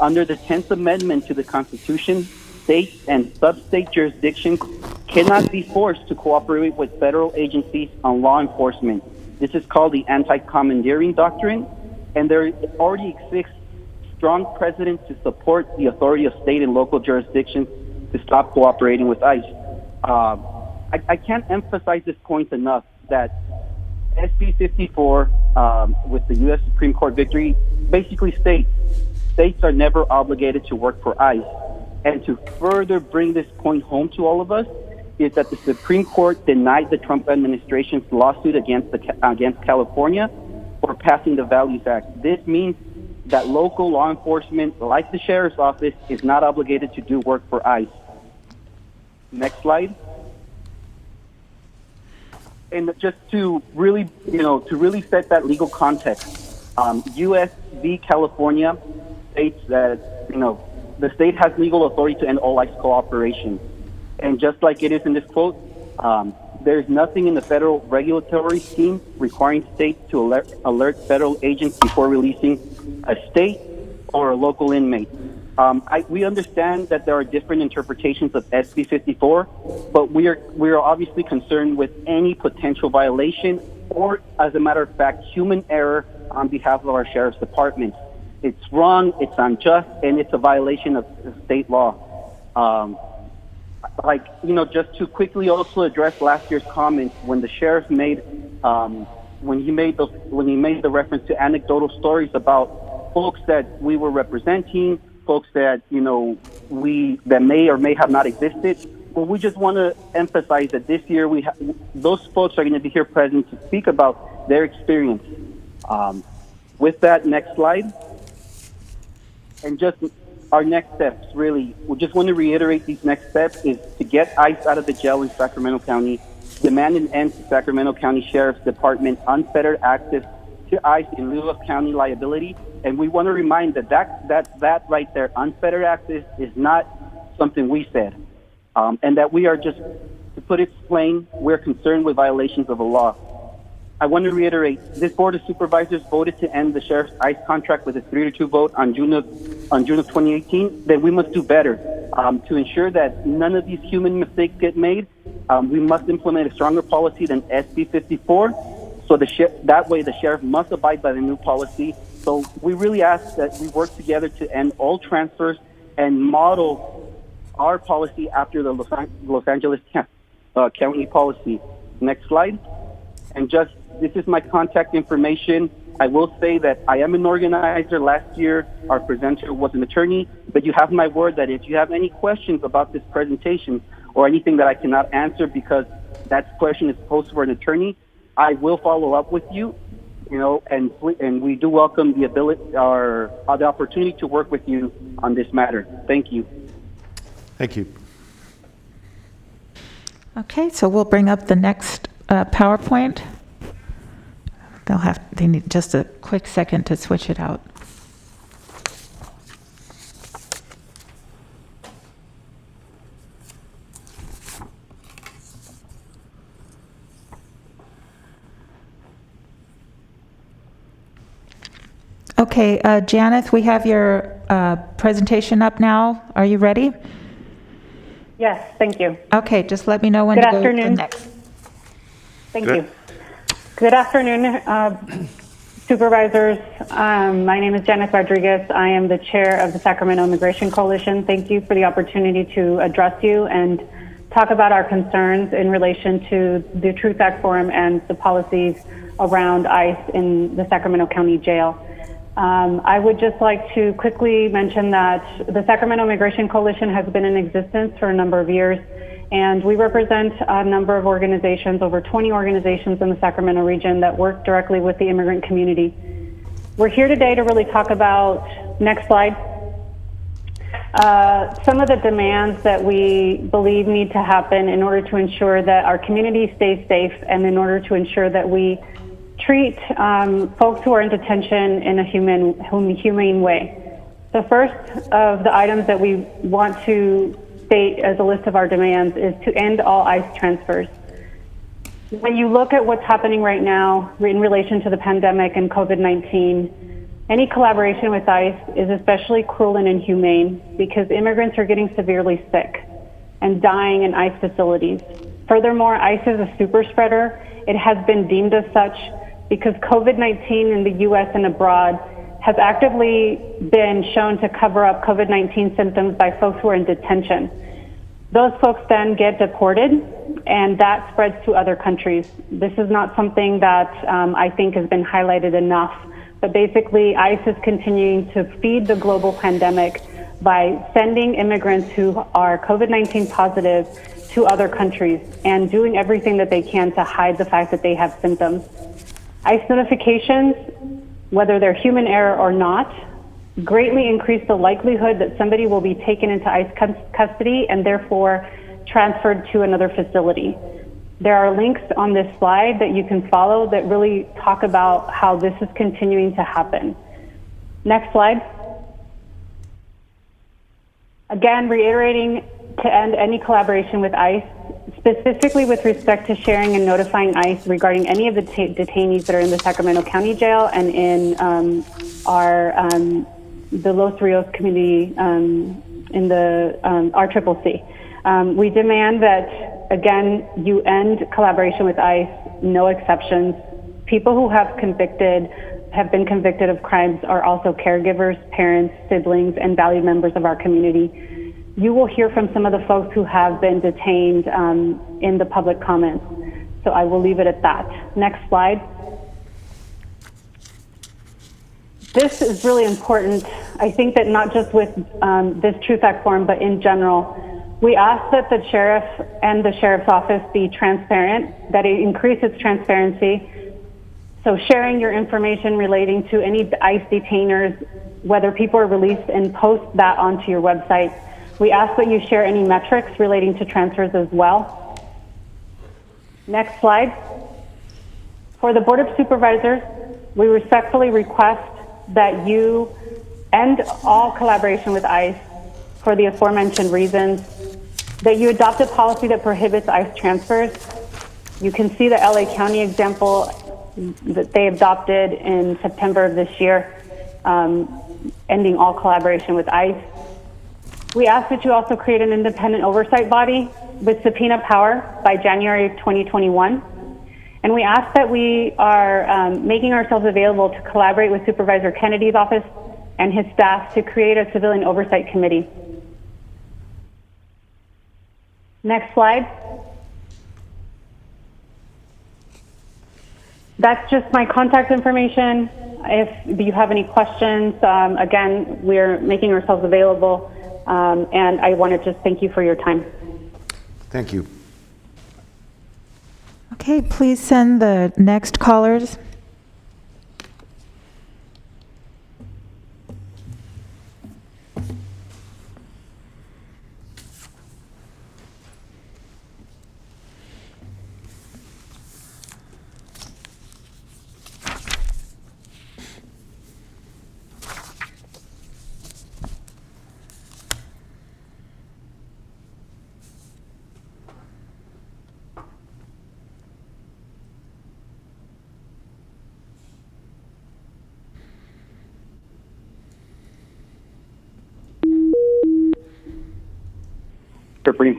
Under the 10th Amendment to the Constitution, state and sub-state jurisdictions cannot be forced to cooperate with federal agencies on law enforcement. This is called the anti-commandeering doctrine, and there already exists strong precedent to support the authority of state and local jurisdictions to stop cooperating with ICE. I can't emphasize this point enough that SB 54 with the U.S. Supreme Court victory basically states states are never obligated to work for ICE. And to further bring this point home to all of us is that the Supreme Court denied the Trump administration's lawsuit against California for passing the Values Act. This means that local law enforcement, like the Sheriff's Office, is not obligated to do work for ICE. Next slide. And just to really, set that legal context, U.S. v. California states that, the state has legal authority to end all ICE cooperation. And just like it is in this quote, there's nothing in the federal regulatory scheme requiring states to alert federal agents before releasing a state or a local inmate. We understand that there are different interpretations of SB 54, but we are obviously concerned with any potential violation or, as a matter of fact, human error on behalf of our sheriff's department. It's wrong, it's unjust, and it's a violation of state law. Just to quickly also address last year's comments when the sheriff made when he made the reference to anecdotal stories about folks that we were representing, folks that that may or may have not existed. Well, we just want to emphasize that this year those folks are going to be here present to speak about their experience. With that, next slide. And just our next steps, really, we just want to reiterate these next steps is to get ICE out of the jail in Sacramento County, demand an end to Sacramento County Sheriff's Department unfettered access to ICE in lieu of county liability. And we want to remind that right there, unfettered access, is not something we said. And that we are just, to put it plain, we're concerned with violations of the law. I want to reiterate, this Board of Supervisors voted to end the Sheriff's ICE contract with a 3-2 vote on June of 2018. Then we must do better. To ensure that none of these human mistakes get made, we must implement a stronger policy than SB 54. So that way the Sheriff must abide by the new policy. So we really ask that we work together to end all transfers and model our policy after the Los Angeles County policy. Next slide. And this is my contact information. I will say that I am an organizer. Last year, our presenter was an attorney, but you have my word that if you have any questions about this presentation or anything that I cannot answer because that question is posed for an attorney, I will follow up with you, and we do welcome the the opportunity to work with you on this matter. Thank you. Thank you. Okay, so we'll bring up the next PowerPoint. They need just a quick second to switch it out. Okay, Janeth, we have your presentation up now. Are you ready? Yes, thank you. Okay, just let me know when Good to go to the afternoon. next. Thank you. Good afternoon, supervisors. My name is Janeth Rodriguez. I am the chair of the Sacramento Immigration Coalition. Thank you for the opportunity to address you and talk about our concerns in relation to the Truth Act Forum and the policies around ICE in the Sacramento County Jail. I would just like to quickly mention that the Sacramento Immigration Coalition has been in existence for a number of years, and we represent a number of organizations, over 20 organizations in the Sacramento region that work directly with the immigrant community. We're here today to really talk about, next slide, some of the demands that we believe need to happen in order to ensure that our community stays safe and in order to ensure that we treat folks who are in detention in a humane way. The first of the items that we want to state as a list of our demands is to end all ICE transfers. When you look at what's happening right now in relation to the pandemic and COVID-19, any collaboration with ICE is especially cruel and inhumane because immigrants are getting severely sick and dying in ICE facilities. Furthermore, ICE is a super spreader. It has been deemed as such because COVID-19 in the U.S. and abroad has actively been shown to cover up COVID-19 symptoms by folks who are in detention. Those folks then get deported, and that spreads to other countries. This is not something that I think has been highlighted enough, but basically ICE is continuing to feed the global pandemic by sending immigrants who are COVID-19 positive to other countries and doing everything that they can to hide the fact that they have symptoms. ICE notifications, whether they're human error or not, greatly increase the likelihood that somebody will be taken into ICE custody and therefore transferred to another facility. There are links on this slide that you can follow that really talk about how this is continuing to happen. Next slide. Again, reiterating to end any collaboration with ICE, specifically with respect to sharing and notifying ICE regarding any of the detainees that are in the Sacramento County Jail and in the Los Rios community in the RCCC. We demand that, again, you end collaboration with ICE, no exceptions. People who have been convicted of crimes are also caregivers, parents, siblings, and valued members of our community. You will hear from some of the folks who have been detained in the public comments. So I will leave it at that. Next slide. This is really important. I think that not just with this Truth Act form, but in general, we ask that the sheriff and the sheriff's office be transparent, that it increase its transparency. So sharing your information relating to any ICE detainers, whether people are released, and post that onto your website. We ask that you share any metrics relating to transfers as well. Next slide. For the Board of Supervisors, we respectfully request that you end all collaboration with ICE for the aforementioned reasons, that you adopt a policy that prohibits ICE transfers. You can see the LA County example that they adopted in September of this year, ending all collaboration with ICE. We ask that you also create an independent oversight body with subpoena power by January of 2021. And we ask that we are making ourselves available to collaborate with Supervisor Kennedy's office and his staff to create a civilian oversight committee. Next slide. That's just my contact information. If you have any questions, again, we're making ourselves available. And I want to just thank you for your time. Thank you. Okay, please send the next callers.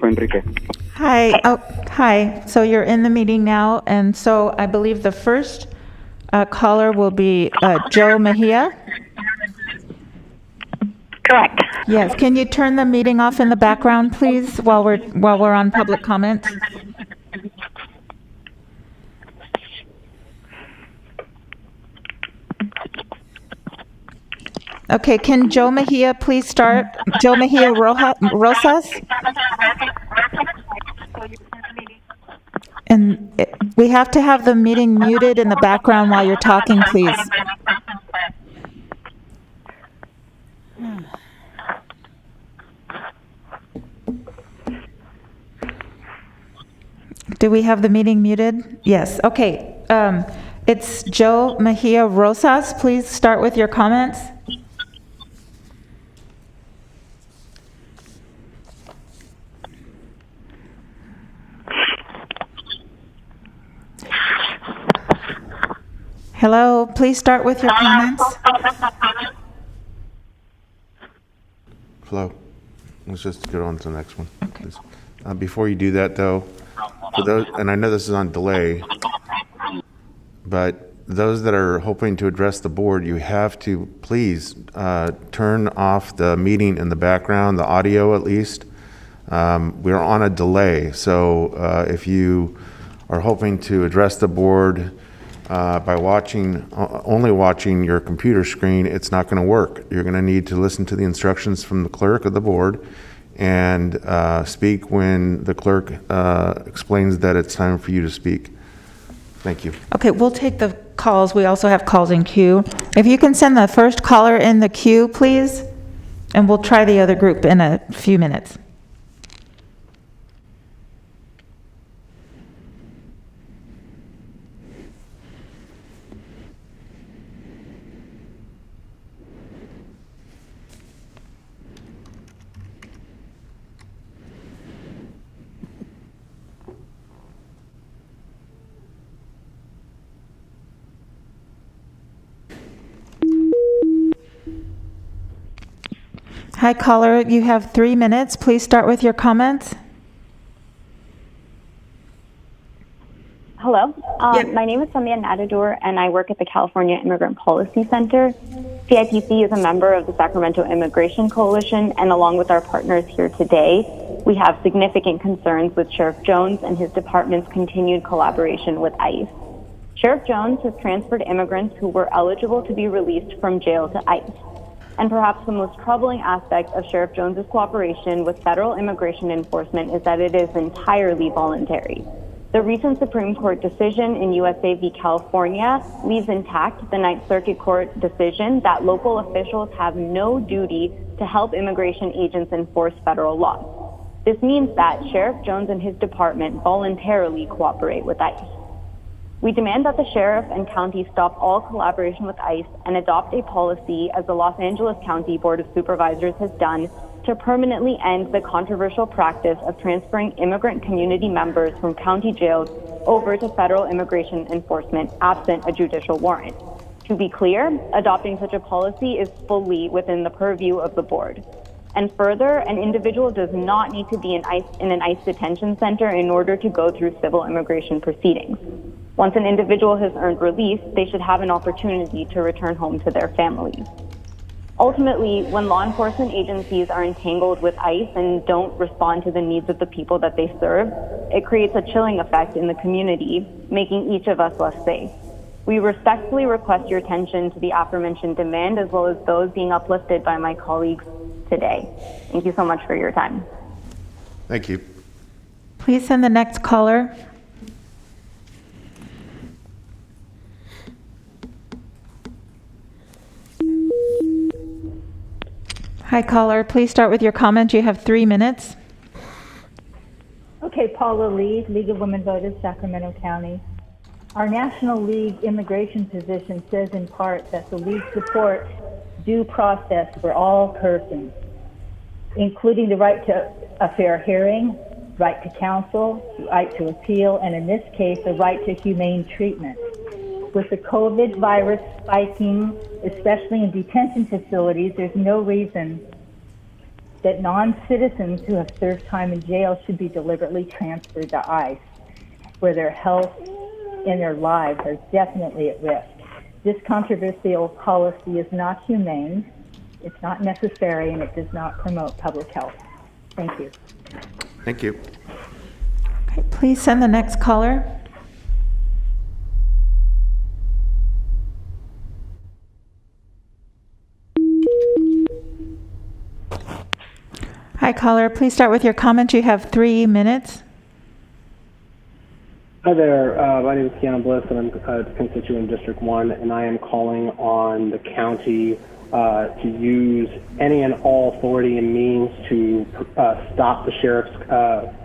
Enrique. Hi. Oh, hi. So you're in the meeting now, and so I believe the first caller will be Joe Mejia. Correct. Yes. Can you turn the meeting off in the background, please, while we're on public comment? Okay. Can Joe Mejia please start? Joe Mejia Rosas. And we have to have the meeting muted in the background while you're talking, please. Do we have the meeting muted? Yes. Okay. It's Joe Mejia Rosas. Please start with your comments. Hello, please start with your comments. Flo, let's just get on to the next one. Okay. Before you do that, though, for those, and I know this is on delay, but those that are hoping to address the board, you have to please turn off the meeting in the background, the audio at least. We're on a delay, so if you are hoping to address the board by only watching your computer screen, it's not going to work. You're going to need to listen to the instructions from the clerk of the board and speak when the clerk explains that it's time for you to speak. Thank you. Okay, we'll take the calls. We also have calls in queue. If you can send the first caller in the queue, please, and we'll try the other group in a few minutes. Hi, caller. You have 3 minutes. Please start with your comments. Hello. My name is Samia Nadador, and I work at the California Immigrant Policy Center. CIPC is a member of the Sacramento Immigration Coalition, and along with our partners here today, we have significant concerns with Sheriff Jones and his department's continued collaboration with ICE. Sheriff Jones has transferred immigrants who were eligible to be released from jail to ICE. And perhaps the most troubling aspect of Sheriff Jones's cooperation with federal immigration enforcement is that it is entirely voluntary. The recent Supreme Court decision in USA v. California leaves intact the Ninth Circuit Court decision that local officials have no duty to help immigration agents enforce federal laws. This means that Sheriff Jones and his department voluntarily cooperate with ICE. We demand that the sheriff and county stop all collaboration with ICE and adopt a policy, as the Los Angeles County Board of Supervisors has done, to permanently end the controversial practice of transferring immigrant community members from county jails over to federal immigration enforcement absent a judicial warrant. To be clear, adopting such a policy is fully within the purview of the board. And further, an individual does not need to be in an ICE detention center in order to go through civil immigration proceedings. Once an individual has earned release, they should have an opportunity to return home to their families. Ultimately, when law enforcement agencies are entangled with ICE and don't respond to the needs of the people that they serve, it creates a chilling effect in the community, making each of us less safe. We respectfully request your attention to the aforementioned demand, as well as those being uplifted by my colleagues today. Thank you so much for your time. Thank you. Please send the next caller. Hi, caller. Please start with your comment. You have 3 minutes. Okay, Paula Lee, League of Women Voters, Sacramento County. Our National League immigration position says in part that the League supports due process for all persons, including the right to a fair hearing, right to counsel, right to appeal, and in this case, the right to humane treatment. With the COVID virus spiking, especially in detention facilities, there's no reason that non-citizens who have served time in jail should be deliberately transferred to ICE, where their health and their lives are definitely at risk. This controversial policy is not humane, it's not necessary, and it does not promote public health. Thank you. Thank you. Okay, please send the next caller. Hi, caller. Please start with your comment. You have 3 minutes. Hi there. My name is Keanu Bliss, and I'm a constituent in District 1, and I am calling on the county to use any and all authority and means to stop the sheriff's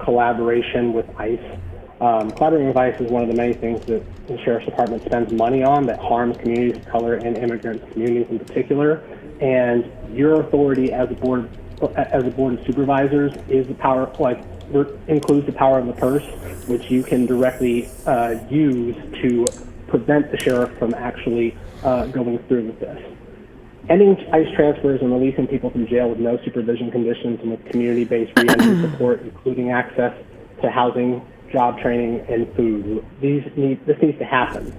collaboration with ICE. Collaborating with ICE is one of the many things that the sheriff's department spends money on that harms communities of color and immigrant communities in particular. And your authority as a board of supervisors is the power, includes the power of the purse, which you can directly use to prevent the sheriff from actually going through with this. Ending ICE transfers and releasing people from jail with no supervision conditions and with community-based reentry support, including access to housing, job training, and food. This needs to happen.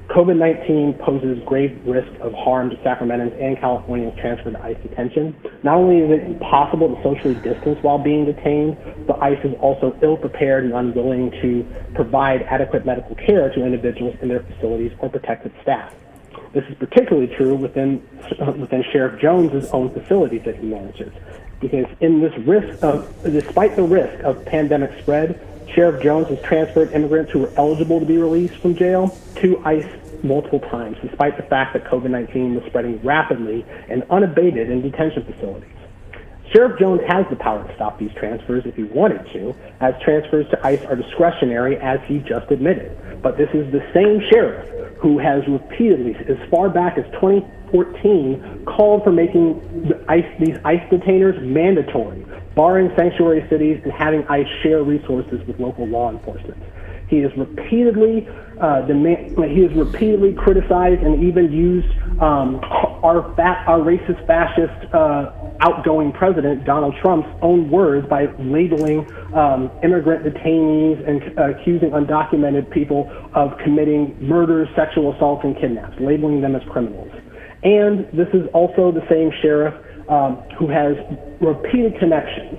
COVID-19 poses grave risk of harm to Sacramentans and Californians transferred to ICE detention. Not only is it impossible to socially distance while being detained, but ICE is also ill-prepared and unwilling to provide adequate medical care to individuals in their facilities or protected staff. This is particularly true within Sheriff Jones's own facilities that he manages, because in this despite the risk of pandemic spread, Sheriff Jones has transferred immigrants who were eligible to be released from jail to ICE multiple times, despite the fact that COVID-19 was spreading rapidly and unabated in detention facilities. Sheriff Jones has the power to stop these transfers if he wanted to, as transfers to ICE are discretionary, as he just admitted. But this is the same sheriff who has repeatedly, as far back as 2014, called for making these ICE detainers mandatory, barring sanctuary cities and having ICE share resources with local law enforcement. He has repeatedly criticized and even used our racist, fascist, outgoing president Donald Trump's own words by labeling immigrant detainees and accusing undocumented people of committing murders, sexual assaults, and kidnaps, labeling them as criminals. And this is also the same sheriff who has repeated connections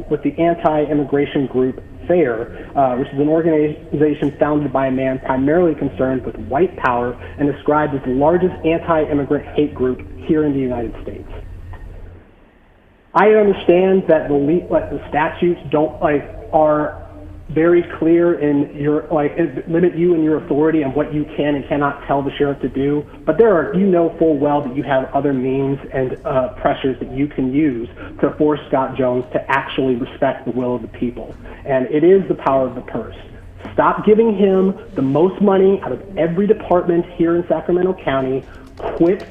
with the anti-immigration group FAIR, which is an organization founded by a man primarily concerned with white power and described as the largest anti-immigrant hate group here in the United States. I understand that the statutes are very clear in limit you and your authority on what you can and cannot tell the sheriff to do, but you know full well that you have other means and pressures that you can use to force Scott Jones to actually respect the will of the people. And it is the power of the purse. Stop giving him the most money out of every department here in Sacramento County. Quit,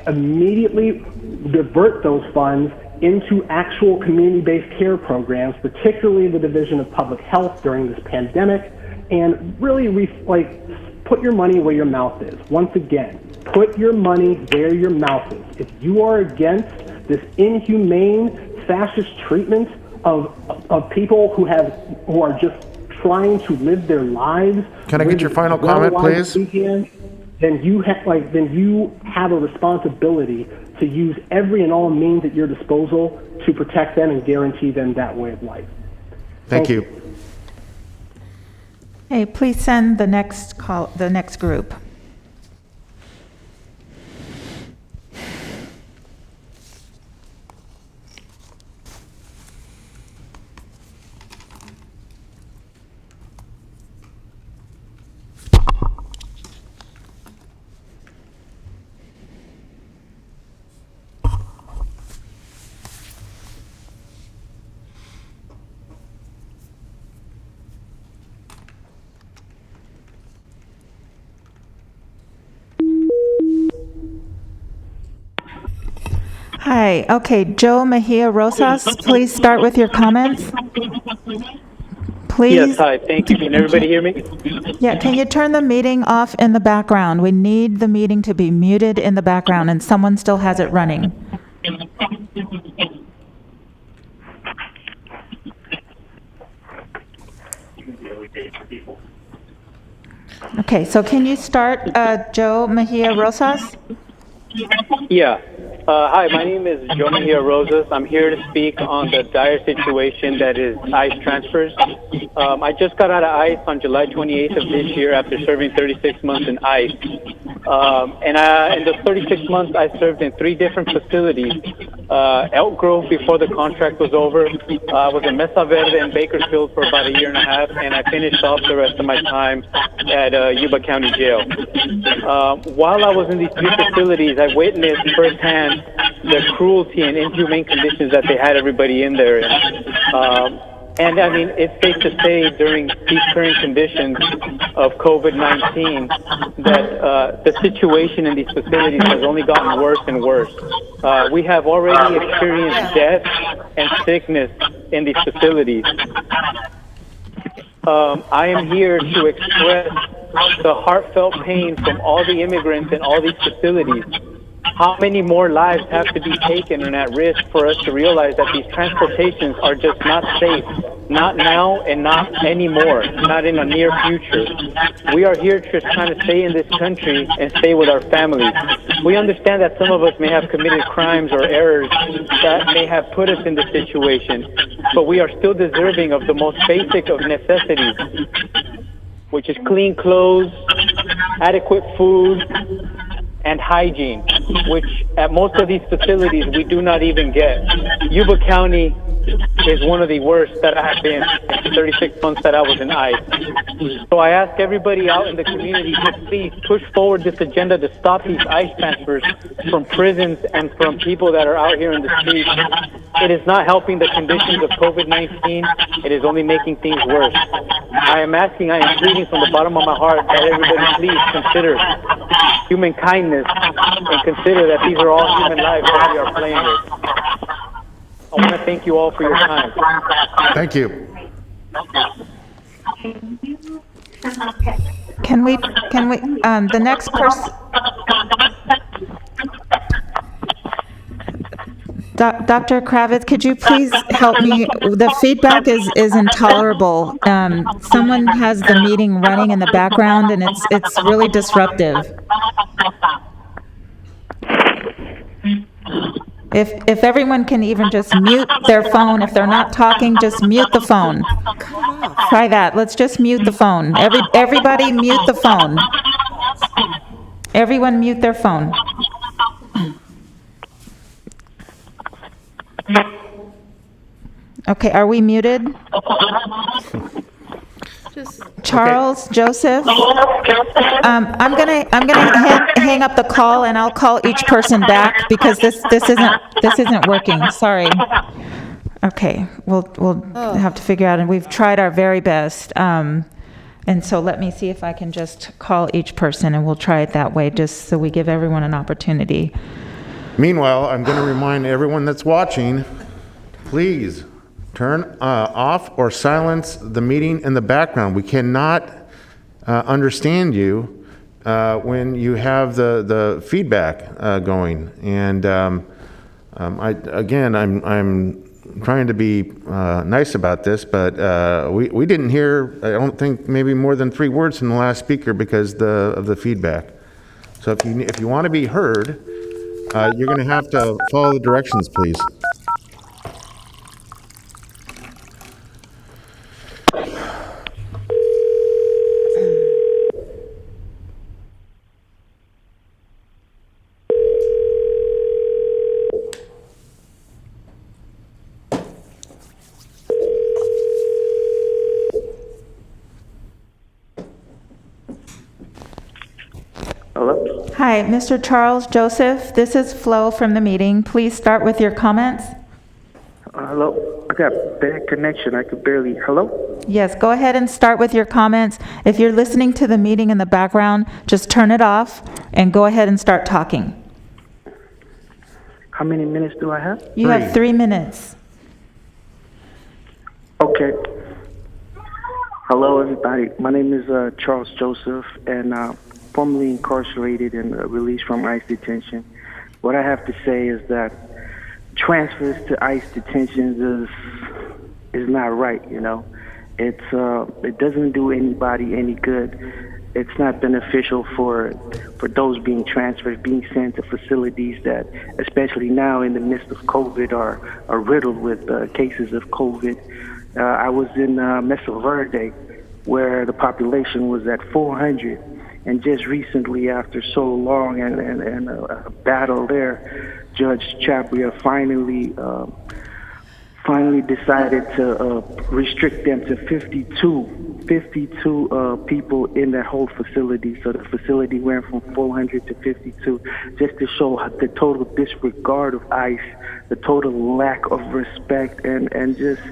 immediately divert those funds into actual community-based care programs, particularly the Division of Public Health during this pandemic, and really put your money where your mouth is. Once again, put your money where your mouth is. If you are against this inhumane, fascist treatment of people who are just trying to live their lives, can I get your final comment, please? Then you have a responsibility to use every and all means at your disposal to protect them and guarantee them that way of life. Thank you. Hey, please send the next group. Hi, okay, Joe Mejia Rosas, please start with your comments. Please. Yes, hi, thank you. Can everybody hear me? Yeah, can you turn the meeting off in the background? We need the meeting to be muted in the background, and someone still has it running. Okay, so can you start, Joe Mejia Rosas? Yeah. Hi, my name is Joe Mejia Rosas. I'm here to speak on the dire situation that is ICE transfers. I just got out of ICE on July 28th of this year after serving 36 months in ICE. In the 36 months, I served in 3 different facilities. Elk Grove before the contract was over. I was in Mesa Verde and Bakersfield for about 1.5 years, and I finished off the rest of my time at Yuba County Jail. While I was in these 3 facilities, I witnessed firsthand the cruelty and inhumane conditions that they had everybody in there. And I mean, it's safe to say during these current conditions of COVID-19 that the situation in these facilities has only gotten worse and worse. We have already experienced death and sickness in these facilities. I am here to express the heartfelt pain from all the immigrants in all these facilities. How many more lives have to be taken and at risk for us to realize that these transportations are just not safe? Not now and not anymore, not in a near future. We are here just trying to stay in this country and stay with our families. We understand that some of us may have committed crimes or errors that may have put us in this situation, but we are still deserving of the most basic of necessities, which is clean clothes, adequate food, and hygiene, which at most of these facilities we do not even get. Yuba County is one of the worst that I have been in 36 months that I was in ICE. So I ask everybody out in the community to please push forward this agenda to stop these ICE transfers from prisons and from people that are out here in the streets. It is not helping the conditions of COVID-19. It is only making things worse. I am pleading from the bottom of my heart that everybody please consider human kindness and consider that these are all human lives that we are playing with. I want to thank you all for your time. Thank you. Can we, the next person, Dr. Kravitz, could you please help me? The feedback is intolerable. Someone has the meeting running in the background, and it's really disruptive. If everyone can even just mute their phone, if they're not talking, just mute the phone. Try that. Let's just mute the phone. Everybody mute the phone. Everyone mute their phone. Okay, are we muted? Charles, Joseph, I'm gonna hang up the call, and I'll call each person back because this isn't working. Sorry. Okay, we'll have to figure out, and we've tried our very best. And so let me see if I can just call each person, and we'll try it that way, just so we give everyone an opportunity. Meanwhile, I'm going to remind everyone that's watching, please turn off or silence the meeting in the background. We cannot understand you when you have the feedback going. And I'm trying to be nice about this, but we didn't hear, I don't think, maybe more than 3 words from the last speaker because of the feedback. So if you want to be heard, you're going to have to follow the directions, please. Hello? Hi, Mr. Charles Joseph. This is Flo from the meeting. Please start with your comments. Hello? I got bad connection. I could barely... Hello? Yes, go ahead and start with your comments. If you're listening to the meeting in the background, just turn it off and go ahead and start talking. How many minutes do I have? You have 3 minutes. Okay. Hello, everybody. My name is Charles Joseph, and formerly incarcerated and released from ICE detention. What I have to say is that transfers to ICE detentions is not right, you know. It doesn't do anybody any good. It's not beneficial for those being transferred, being sent to facilities that, especially now in the midst of COVID, are riddled with cases of COVID. I was in Mesa Verde, where the population was at 400. And just recently, after so long and a battle there, Judge Chapria finally decided to restrict them to 52 people in that whole facility. So the facility went from 400 to 52, just to show the total disregard of ICE, the total lack of respect, and just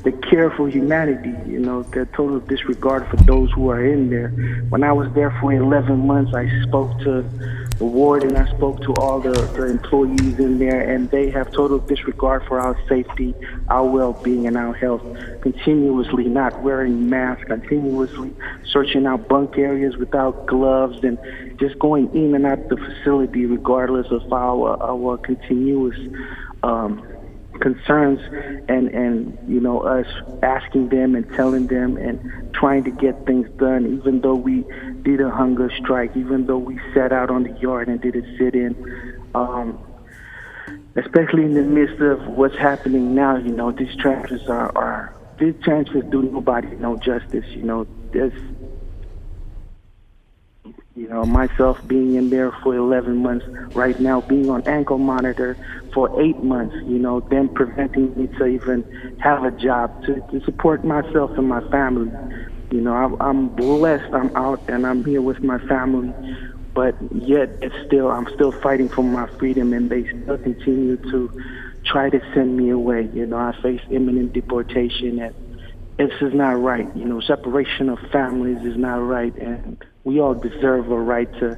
the care for humanity, you know, the total disregard for those who are in there. When I was there for 11 months, I spoke to ward, and I spoke to all the employees in there, and they have total disregard for our safety, our well-being, and our health. Continuously not wearing masks, continuously searching out bunk areas without gloves, and just going in and out the facility regardless of our continuous concerns, and us asking them and telling them and trying to get things done, even though we did a hunger strike, even though we sat out on the yard and did a sit-in, especially in the midst of what's happening now. These transfers these transfers do nobody no justice. Myself being in there for 11 months, right now being on ankle monitor for 8 months, them preventing me to even have a job to support myself and my family. I'm blessed, I'm out and I'm here with my family, but yet I'm still fighting for my freedom, and they still continue to try to send me away. I face imminent deportation, and this is not right. Separation of families is not right, and we all deserve a right to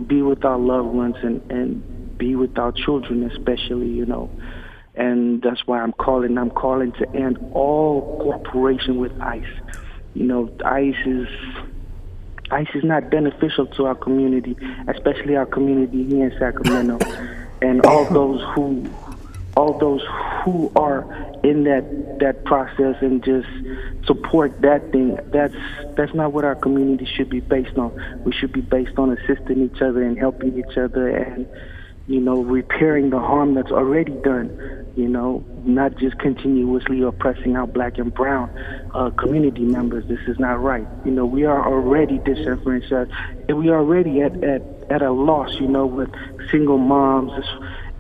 be with our loved ones and be with our children, especially, and that's why I'm calling to end all cooperation with ICE. ICE is not beneficial to our community, especially our community here in Sacramento, and all those who are in that process and just support that thing. That's not what our community should be based on. We should be based on assisting each other and helping each other, and repairing the harm that's already done. Not just continuously oppressing our black and brown community members. This is not right. We are already disenfranchised, and we are already at a loss. with single moms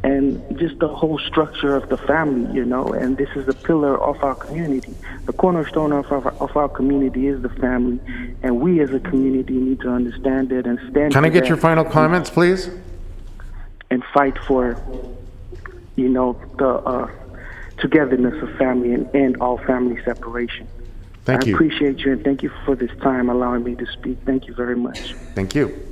and just the whole structure of the family. And this is the pillar of our community. The cornerstone of our community is the family, and we as a community need to understand it and stand. Can I get your final comments, please? And fight for, the togetherness of family and end all family separation. Thank you. I appreciate you, and thank you for this time allowing me to speak. Thank you very much. Thank you.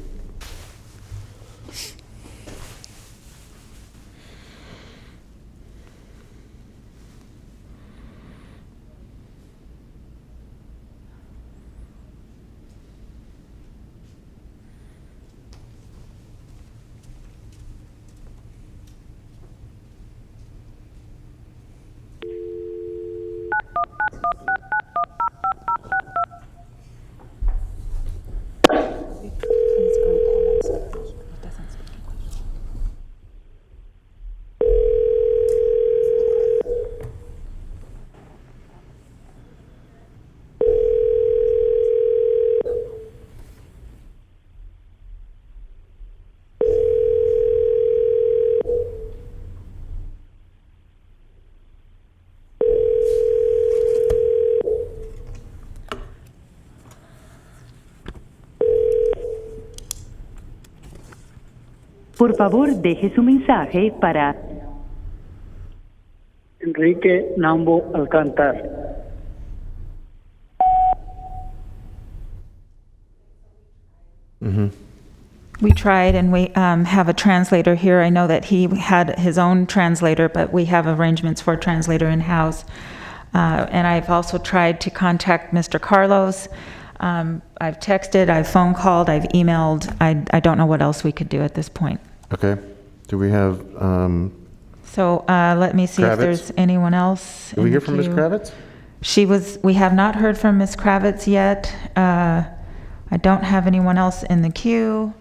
Por favor, deje su mensaje para Enrique Nambo Alcántar. We tried, and we have a translator here. I know that he had his own translator, but we have arrangements for a translator in-house. And I've also tried to contact Mr. Carlos. I've texted, I've phone called, I've emailed. I don't know what else we could do at this point. Okay. Do we have? So let me see Kravitz? if there's anyone else. Did we hear from Ms. Kravitz? We have not heard from Ms. Kravitz yet. I don't have anyone else in the queue.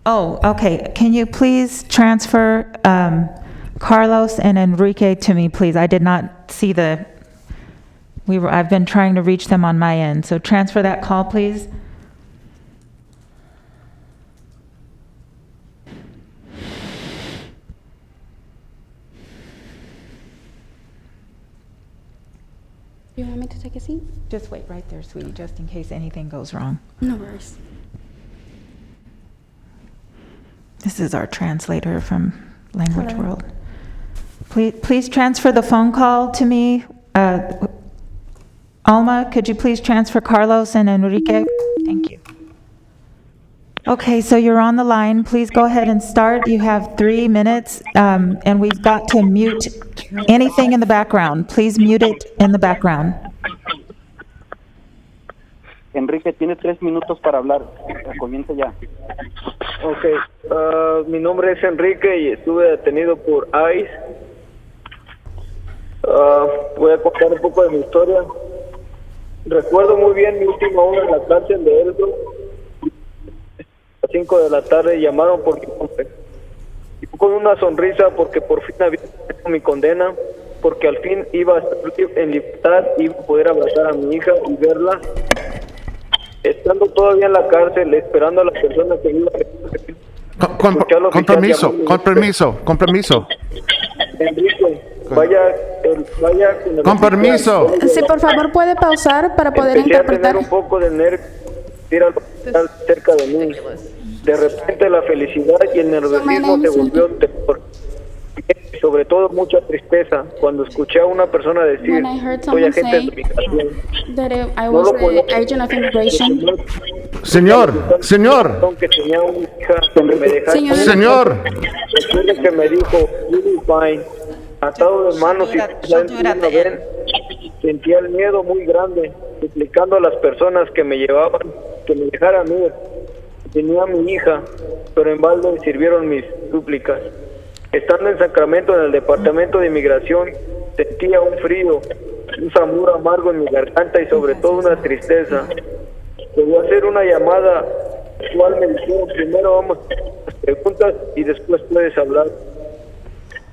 Oh, okay. Can you please transfer Carlos and Enrique to me, please? I did not see I've been trying to reach them on my end. So transfer that call, please. You want me to take a seat? Just wait right there, sweetie, just in case anything goes wrong. No worries. This is our translator from Language Hello. World. Please transfer the phone call to me. Alma, could you please transfer Carlos and Enrique? Thank you. Okay, so you're on the line. Please go ahead and start. You have 3 minutes, and we've got to mute anything in the background. Please mute it in the background. Enrique, tiene 3 minutos para hablar. Comienza ya. Ok, mi nombre es Enrique y estuve detenido por ICE. Voy a contar un poco de mi historia. Recuerdo muy bien mi última hora en la cárcel de Eldo. A las 5 de la tarde llamaron por mi nombre. Y con una sonrisa porque por fin había tenido mi condena, porque al fin iba a estar en libertad, iba a poder abrazar a mi hija y verla. Estando todavía en la cárcel, esperando a la persona que iba a... Con permiso. Enrique, vaya con el... Con permiso. Sí, por favor, puede pausar para poder Empecé interpretar. a tener un poco de nervio, ir al hospital cerca de mí. De repente la felicidad y el nerviosismo se volvió terror. Y sobre todo mucha tristeza cuando escuché a una persona decir, When I heard soy someone agente say de migración. that I No was lo podía the agent of immigration. Señor. Que tenía una hija que me dejara. Señor. Recuerde que me dijo, "You will find", atado de manos y una vez sentía el miedo muy grande, suplicando a las personas que me llevaban que me dejaran ir. Tenía a mi hija, pero en balde sirvieron mis súplicas. Estando en Sacramento, en el departamento de inmigración, sentía un frío, un sabor amargo en mi garganta y sobre todo una tristeza. Debí hacer una llamada, cual me dijeron, primero vamos a las preguntas y después puedes hablar.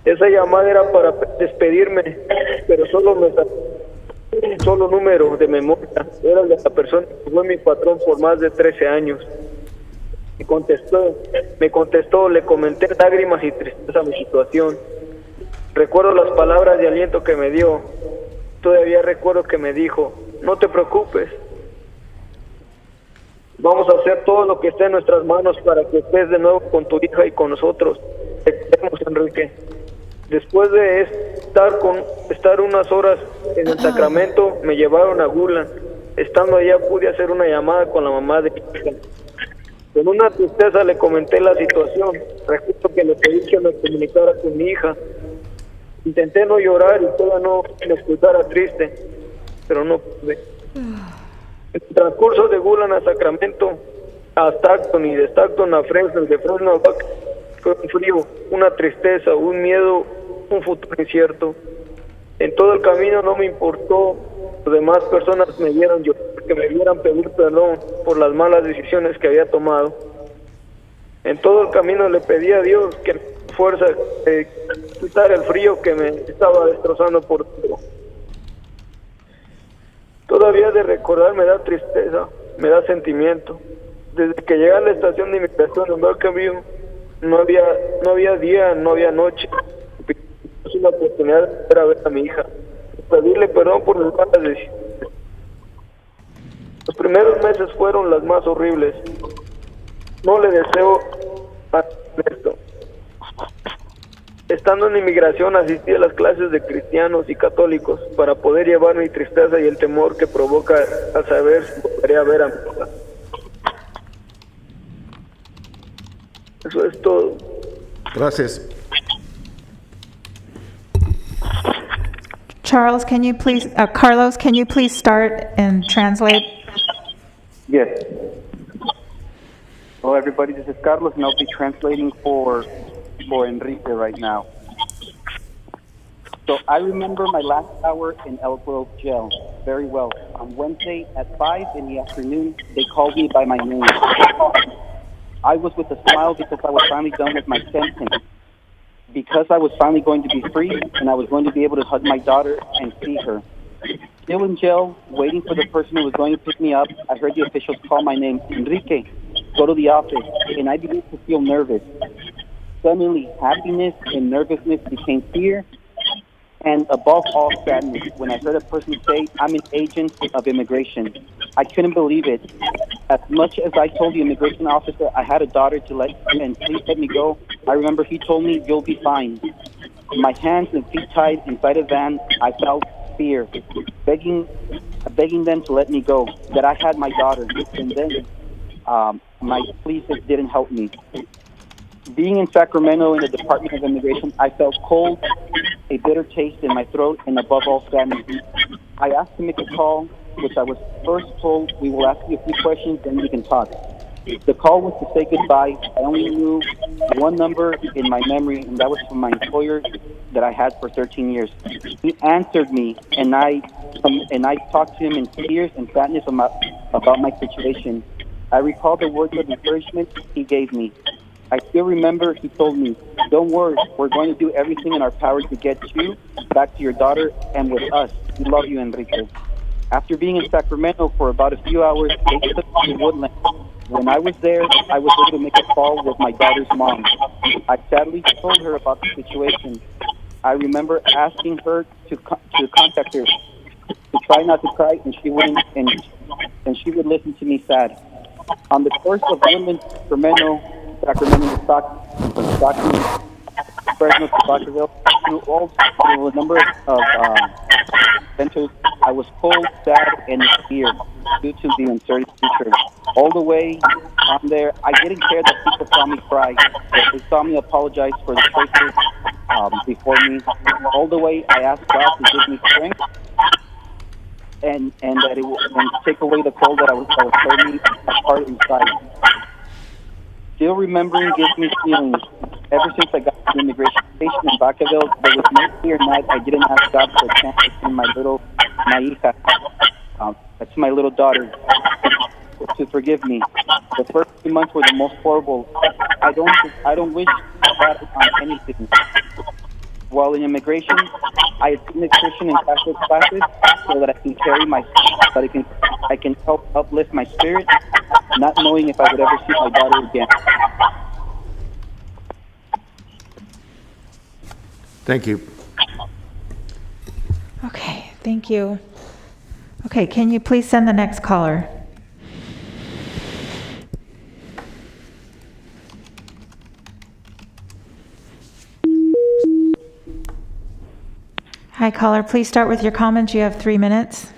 Esa llamada era para despedirme, pero solo me sacó un solo número de memoria. Era el de la persona que fue mi patrón por más de 13 años. Me contestó, le comenté lágrimas y tristeza mi situación. Recuerdo las palabras de aliento que me dio. Todavía recuerdo que me dijo, no te preocupes. Vamos a hacer todo lo que esté en nuestras manos para que estés de nuevo con tu hija y con nosotros. Te queremos, Enrique. Después de estar unas horas en el Sacramento, me llevaron a Gulan. Estando allá pude hacer una llamada con la mamá de mi hija. Con una tristeza le comenté la situación. Recuerdo que le pedí que me comunicara con mi hija. Intenté no llorar y todavía no me escuchara triste, pero no pude. En el transcurso de Gulan a Sacramento, a Stockton y de Stockton a Fresno, de Fresno a Bac, fue un frío, una tristeza, un miedo, un futuro incierto. En todo el camino no me importó las demás personas me vieran llorar, que me vieran pedir perdón por las malas decisiones que había tomado. En todo el camino le pedí a Dios que me diera fuerza de quitar el frío que me estaba destrozando por dentro. Todavía de recordar me da tristeza, me da sentimiento. Desde que llegué a la estación de inmigración en Sacramento, no había día, no había noche. Es una oportunidad de volver a ver a mi hija, pedirle perdón por mis malas decisiones. Los primeros meses fueron las más horribles. No le deseo a esto. Estando en inmigración asistí a las clases de cristianos y católicos para poder llevar mi tristeza y el temor que provoca al saber si volveré a ver a mi hija. Eso es todo. Gracias. Carlos, can you please start and translate? Yes. Hello, everybody. This is Carlos, and I'll be translating for Enrique right now. So I remember my last hour in El Grove jail very well. On Wednesday at 5 in the afternoon, they called me by my name. I was with a smile because I was finally done with my sentence. Because I was finally going to be free and I was going to be able to hug my daughter and see her. Still in jail, waiting for the person who was going to pick me up, I heard the officials call my name, Enrique, go to the office, and I began to feel nervous. Suddenly, happiness and nervousness became fear, and above all, sadness when I heard a person say, I'm an agent of immigration. I couldn't believe it. As much as I told the immigration officer I had a daughter and please let me go, I remember he told me, you'll be fine. My hands and feet tied inside a van, I felt fear, begging them to let me go, that I had my daughter. And then My pleas just didn't help me. Being in Sacramento in the Department of Immigration, I felt cold, a bitter taste in my throat, and above all, sadness. I asked to make a call, which I was first told, we will ask you a few questions, then we can talk. The call was to say goodbye. I only knew one number in my memory, and that was from my employer that I had for 13 years. He answered me, and I talked to him in tears and sadness about my situation. I recall the words of encouragement he gave me. I still remember he told me, "Don't worry, we're going to do everything in our power to get you back to your daughter and with us. We love you, Enrique." After being in Sacramento for about a few hours, they took me to Woodland. When I was there, I was able to make a call with my daughter's mom. I sadly told her about the situation. I remember asking her to contact her, to try not to cry, and she wouldn't, and she would listen to me sad. On the course of Woodland, Sacramento to Stockton, Fresno to Vacaville, through a number of centers, I was cold, sad, and in fear due to the uncertain future. All the way on there, I didn't care that people saw me cry. They saw me apologize for the choices before me. All the way, I asked God to give me strength and that it would take away the cold that I was hurting my heart inside. Still remembering gives me feelings. Ever since I got to the immigration station in Vacaville, there was no clear night I didn't ask God for a chance to see my hija, that's my little daughter, to forgive me. The first 2 months were the most horrible. I don't wish bad on anything. While in immigration, I attended Christian and Catholic classes so that I can I can help uplift my spirit, not knowing if I would ever see my daughter again. Thank you. Okay, thank you. Okay, can you please send the next caller? Hi, caller. Please start with your comments. You have 3 minutes.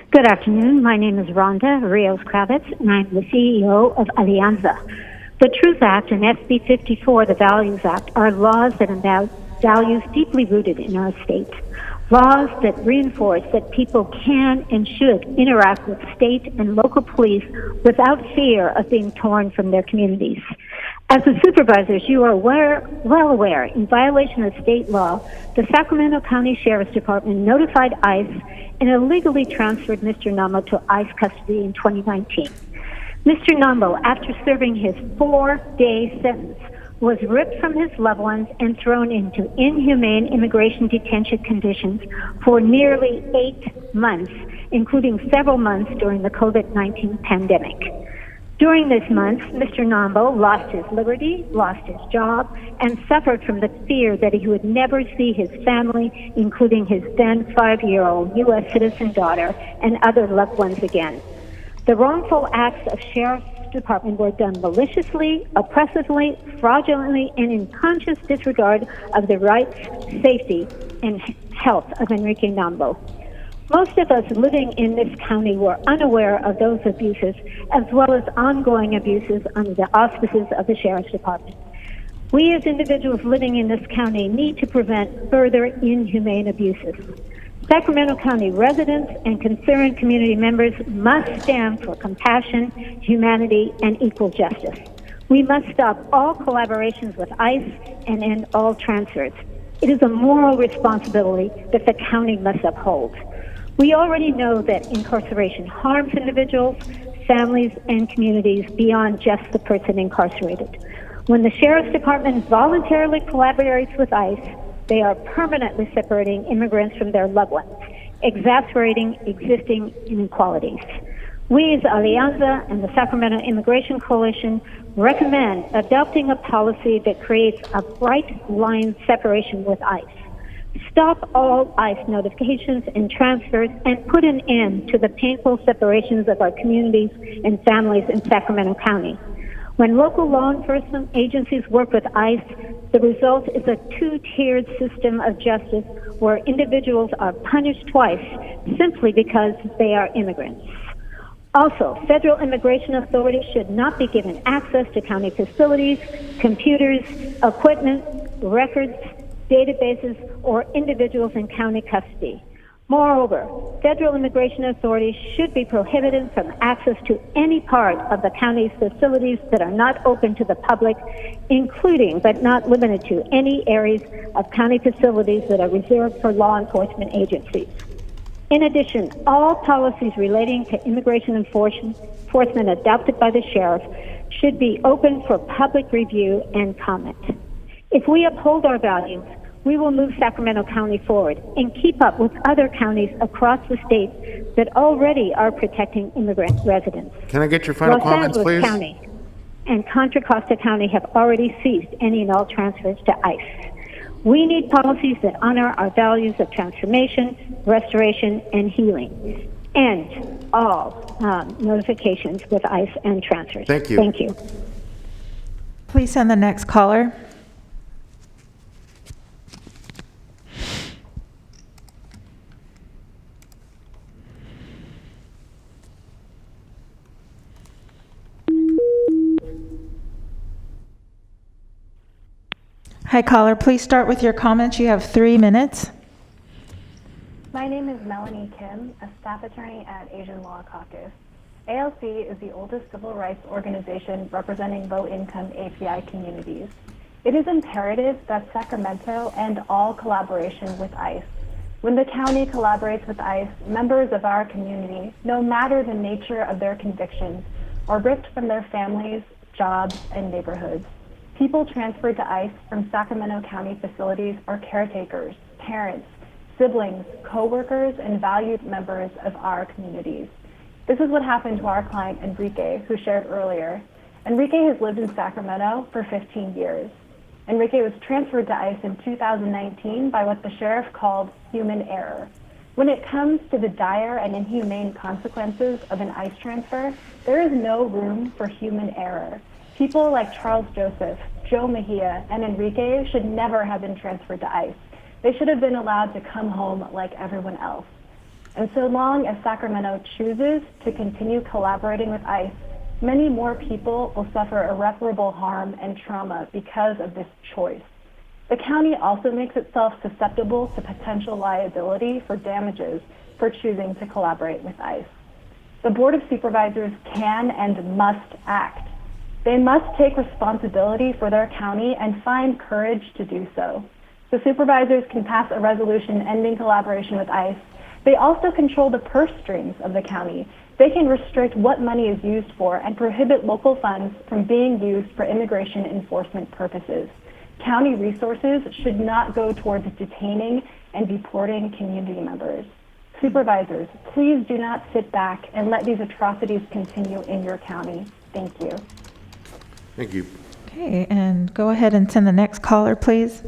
Good afternoon. My name is Rhonda Rios-Kravitz, and I'm the CEO of Alianza. The Truth Act and SB 54, the Values Act, are laws that endow values deeply rooted in our state. Laws that reinforce that people can and should interact with state and local police without fear of being torn from their communities. As the supervisors, you are well aware, in violation of state law, the Sacramento County Sheriff's Department notified ICE and illegally transferred Mr. Nambo to ICE custody in 2019. Mr. Nambo, after serving his 4-day sentence, was ripped from his loved ones and thrown into inhumane immigration detention conditions for nearly 8 months, including several months during the COVID-19 pandemic. During this month, Mr. Nambo lost his liberty, lost his job, and suffered from the fear that he would never see his family, including his then 5-year-old U.S. citizen daughter and other loved ones again. The wrongful acts of Sheriff's Department were done maliciously, oppressively, fraudulently, and in conscious disregard of the rights, safety, and health of Enrique Nambo. Most of us living in this county were unaware of those abuses, as well as ongoing abuses under the auspices of the Sheriff's Department. We as individuals living in this county need to prevent further inhumane abuses. Sacramento County residents and concerned community members must stand for compassion, humanity, and equal justice. We must stop all collaborations with ICE and end all transfers. It is a moral responsibility that the county must uphold. We already know that incarceration harms individuals, families, and communities beyond just the person incarcerated. When the Sheriff's Department voluntarily collaborates with ICE, they are permanently separating immigrants from their loved ones, exacerbating existing inequalities. We as Alianza and the Sacramento Immigration Coalition recommend adopting a policy that creates a bright line separation with ICE. Stop all ICE notifications and transfers and put an end to the painful separations of our communities and families in Sacramento County. When local law enforcement agencies work with ICE, the result is a two-tiered system of justice where individuals are punished twice simply because they are immigrants. Also, federal immigration authorities should not be given access to county facilities, computers, equipment, records, databases, or individuals in county custody. Moreover, federal immigration authorities should be prohibited from access to any part of the county's facilities that are not open to the public, including but not limited to any areas of county facilities that are reserved for law enforcement agencies. In addition, all policies relating to immigration enforcement adopted by the sheriff should be open for public review and comment. If we uphold our values, we will move Sacramento County forward and keep up with other counties across the state that already are protecting immigrant residents. Can I get your final Los comments, Angeles please? County and Contra Costa County have already ceased any and all transfers to ICE. We need policies that honor our values of transformation, restoration, and healing. End all notifications with ICE and transfers. Thank you. Thank you. Please send the next caller. Hi, caller. Please start with your comments. You have 3 minutes. My name is Melanie Kim, a staff attorney at Asian Law Caucus. ALC is the oldest civil rights organization representing low-income API communities. It is imperative that Sacramento end all collaboration with ICE. When the county collaborates with ICE, members of our community, no matter the nature of their convictions, are ripped from their families, jobs, and neighborhoods. People transferred to ICE from Sacramento County facilities are caretakers, parents, siblings, co-workers, and valued members of our communities. This is what happened to our client Enrique, who shared earlier. Enrique has lived in Sacramento for 15 years. Enrique was transferred to ICE in 2019 by what the sheriff called human error. When it comes to the dire and inhumane consequences of an ICE transfer, there is no room for human error. People like Charles Joseph, Joe Mejia, and Enrique should never have been transferred to ICE. They should have been allowed to come home like everyone else. And so long as Sacramento chooses to continue collaborating with ICE, many more people will suffer irreparable harm and trauma because of this choice. The county also makes itself susceptible to potential liability for damages for choosing to collaborate with ICE. The Board of Supervisors can and must act. They must take responsibility for their county and find courage to do so. The supervisors can pass a resolution ending collaboration with ICE. They also control the purse strings of the county. They can restrict what money is used for and prohibit local funds from being used for immigration enforcement purposes. County resources should not go towards detaining and deporting community members. Supervisors, please do not sit back and let these atrocities continue in your county. Thank you. Thank you. Okay, and go ahead and send the next caller, please.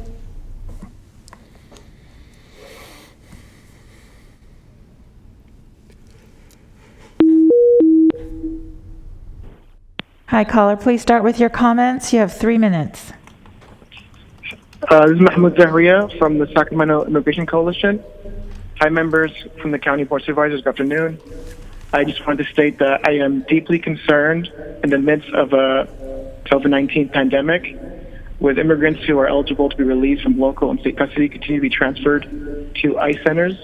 Hi, caller. Please start with your comments. You have 3 minutes. This is Mahmoud Zahria from the Sacramento Immigration Coalition. Hi, members from the County Board of Supervisors. Good afternoon. I just wanted to state that I am deeply concerned in the midst of a COVID-19 pandemic, with immigrants who are eligible to be released from local and state custody continue to be transferred to ICE centers.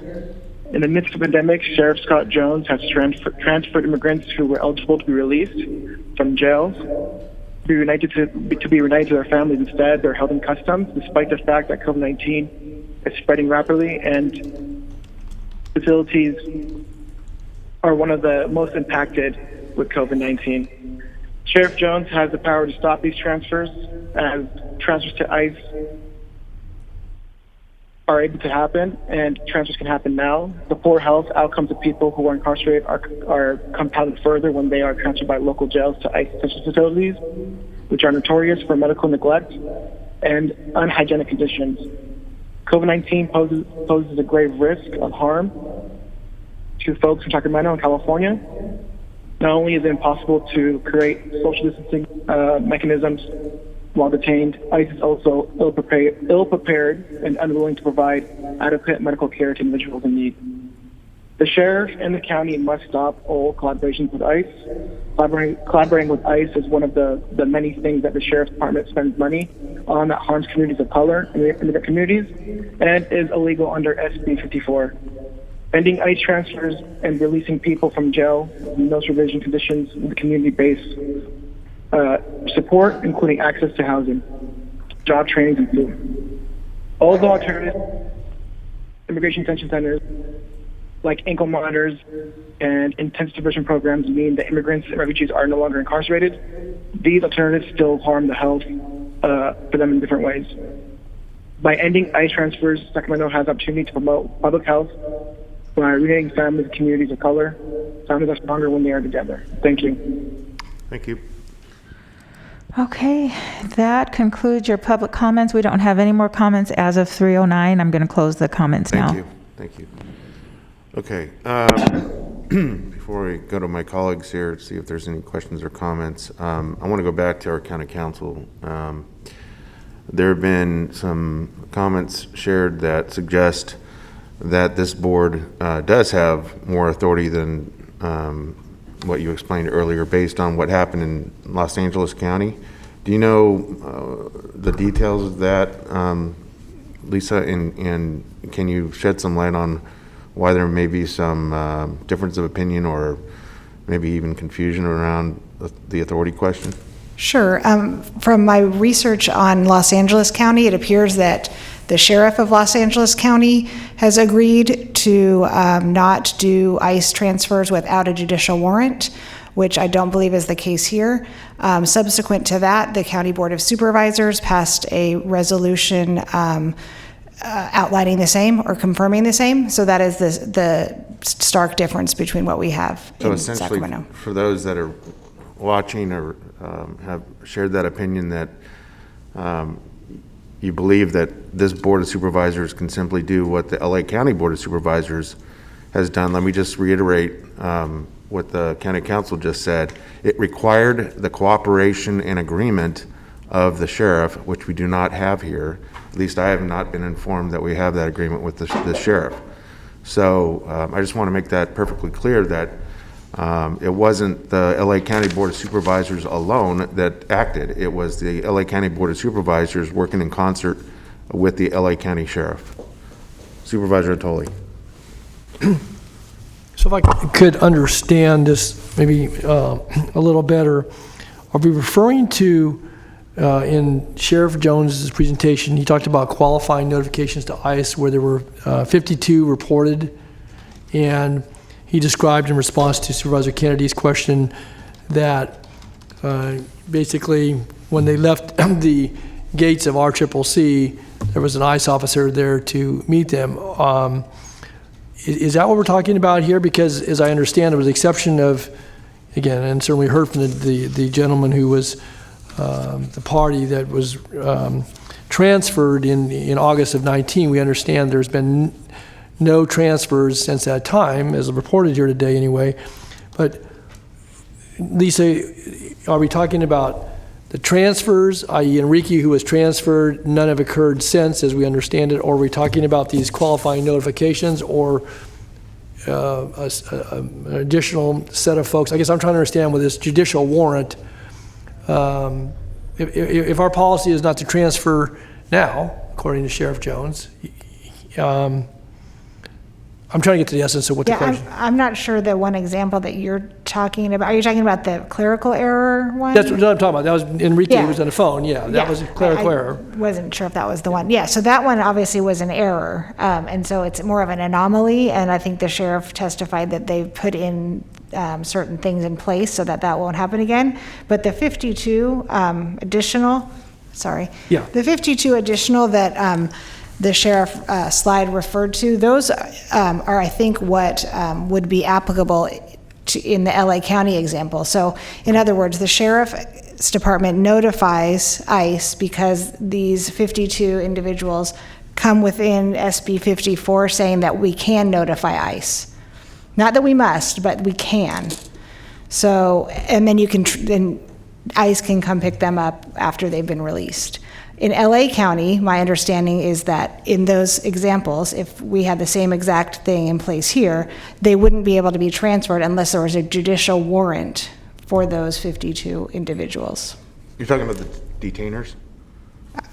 In the midst of the pandemic, Sheriff Scott Jones has transferred immigrants who were eligible to be released from jails to be reunited to their families. Instead, they're held in customs, despite the fact that COVID-19 is spreading rapidly and facilities are one of the most impacted with COVID-19. Sheriff Jones has the power to stop these transfers, as transfers to ICE are able to happen, and transfers can happen now. The poor health outcomes of people who are incarcerated are compounded further when they are transferred by local jails to ICE detention facilities, which are notorious for medical neglect and unhygienic conditions. COVID-19 poses a grave risk of harm to folks in Sacramento and California. Not only is it impossible to create social distancing mechanisms while detained, ICE is also ill-prepared and unwilling to provide adequate medical care to individuals in need. The sheriff and the county must stop all collaborations with ICE. Collaborating with ICE is one of the many things that the sheriff's department spends money on that harms communities of color and immigrant communities, and is illegal under SB 54. Ending ICE transfers and releasing people from jail with no supervision conditions with community-based support, including access to housing, job trainings, and food. All the alternative immigration detention centers, like ankle monitors and intense diversion programs, mean that immigrants and refugees are no longer incarcerated. These alternatives still harm the health for them in different ways. By ending ICE transfers, Sacramento has the opportunity to promote public health by reuniting families and communities of color. Families are stronger when they are together. Thank you. Thank you. Okay, that concludes your public comments. We don't have any more comments as of 3:09. I'm going to close the comments now. Thank you. Okay. Before we go to my colleagues here to see if there's any questions or comments, I want to go back to our county council. There have been some comments shared that suggest that this board does have more authority than what you explained earlier based on what happened in Los Angeles County. Do you know the details of that, Lisa, and can you shed some light on why there may be some difference of opinion or maybe even confusion around the authority question? Sure. From my research on Los Angeles County, it appears that the sheriff of Los Angeles County has agreed to not do ICE transfers without a judicial warrant, which I don't believe is the case here. Subsequent to that, the County Board of Supervisors passed a resolution outlining the same or confirming the same. So that is the stark difference between what we have in Sacramento. For those that are watching or have shared that opinion that you believe that this Board of Supervisors can simply do what the LA County Board of Supervisors has done. Let me just reiterate what the County Council just said. It required the cooperation and agreement of the sheriff, which we do not have here. At least I have not been informed that we have that agreement with the sheriff. So I just want to make that perfectly clear that it wasn't the LA County Board of Supervisors alone that acted. It was the LA County Board of Supervisors working in concert with the LA County Sheriff. Supervisor Atoli. So if I could understand this maybe a little better, are we referring to in Sheriff Jones's presentation, he talked about qualifying notifications to ICE where there were 52 reported, and he described in response to Supervisor Kennedy's question that basically when they left the gates of RCCC, there was an ICE officer there to meet them. Is that what we're talking about here? Because as I understand, there was the exception of, again, and certainly heard from the gentleman who was the party that was transferred in August of 19. We understand there's been no transfers since that time, as reported here today anyway. But Lisa, are we talking about the transfers, i.e. Enrique who was transferred, none have occurred since as we understand it, or are we talking about these qualifying notifications or an additional set of folks? I guess I'm trying to understand with this judicial warrant, if our policy is not to transfer now, according to Sheriff Jones, I'm trying to get to the essence of what the question is. I'm not sure the one example that you're talking about. Are you talking about the clerical error one? That's what I'm talking about. That was Enrique who was on the phone. Yeah, that was a clerical error. Wasn't sure if that was the one. Yeah, so that one obviously was an error. And so it's more of an anomaly. And I think the sheriff testified that they've put in certain things in place so that won't happen again. But the 52 additional, the 52 additional that the sheriff slide referred to, those are, I think, what would be applicable in the LA County example. So, in other words, the sheriff's department notifies ICE because these 52 individuals come within SB 54 saying that we can notify ICE. Not that we must, but we can. So, and then then ICE can come pick them up after they've been released. In LA County, my understanding is that in those examples, if we had the same exact thing in place here, they wouldn't be able to be transferred unless there was a judicial warrant for those 52 individuals. You're talking about the detainers?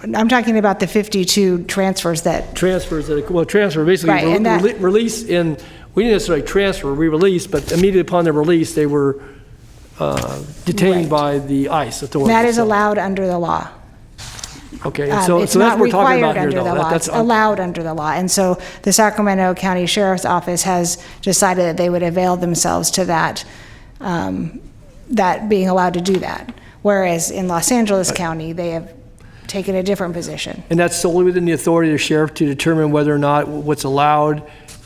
I'm talking about the 52 transfers that... Transfer basically Right, and that- release in, we didn't necessarily transfer, we released, but immediately upon their release, they were detained by the ICE authorities. That is So- allowed under the law. Okay, and so It's that's not what we're talking about required here, under though. the law, it's allowed under the law. And so the Sacramento County Sheriff's Office has decided that they would avail themselves to that, that being allowed to do that. Whereas in Los Angeles County, they have taken a different position. And that's solely within the authority of the sheriff to determine whether or not what's allowed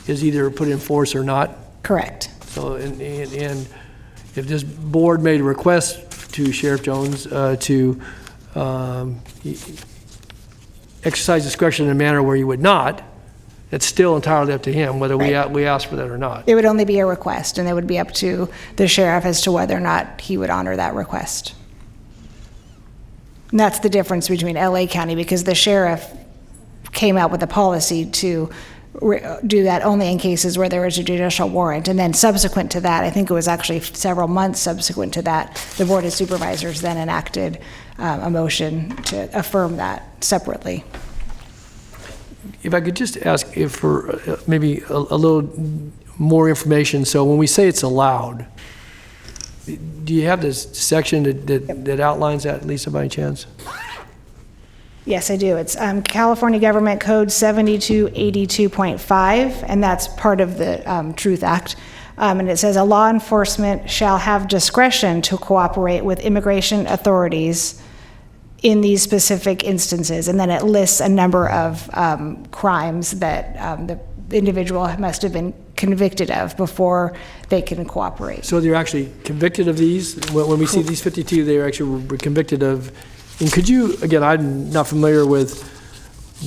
is either put in force or not? Correct. So, and if this board made a request to Sheriff Jones to exercise discretion in a manner where he would not, it's still entirely up to him whether we ask for that or not. It would only be a request, and it would be up to the sheriff as to whether or not he would honor that request. And that's the difference between LA County, because the sheriff came out with a policy to do that only in cases where there was a judicial warrant. And then subsequent to that, I think it was actually several months subsequent to that, the Board of Supervisors then enacted a motion to affirm that separately. If I could just ask if for maybe a little more information. So when we say it's allowed, do you have this section that outlines that, Lisa, by any chance? Yes, I do. It's California Government Code 7282.5, and that's part of the Truth Act. And it says a law enforcement shall have discretion to cooperate with immigration authorities in these specific instances. And then it lists a number of crimes that the individual must have been convicted of before they can cooperate. So they're actually convicted of these? When we see these 52, they actually were convicted of. And could you, again, I'm not familiar with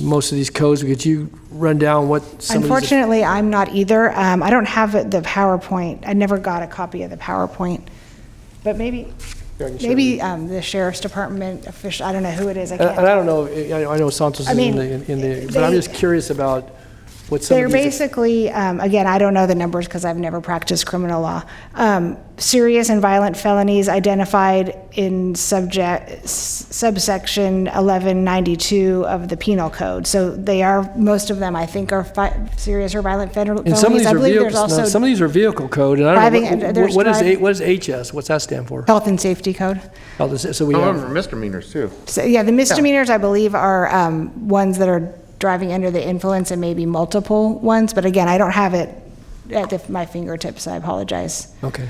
most of these codes, but could you run down what some Unfortunately, I'm not either. I don't have the PowerPoint. I never got a copy of the PowerPoint. But maybe the Sheriff's Department official, I don't know who it is. I can't. And I don't know, I know Santos is in the, but I'm just curious about what some They're of these. basically, again, I don't know the numbers because I've never practiced criminal law. Serious and violent felonies identified in subsection 1192 of the Penal Code. So they are, most of them, I think, are serious or violent felonies. And some of these I are believe vehicles, there's also some of these are vehicle code, and I don't know, driving- what there's is HS? What's that stand for? Health and Safety Code. So we Some of have. them are misdemeanors too. So, yeah, the misdemeanors, I believe, are ones that are driving under the influence, and maybe multiple ones. But again, I don't have it at my fingertips. I apologize. Okay.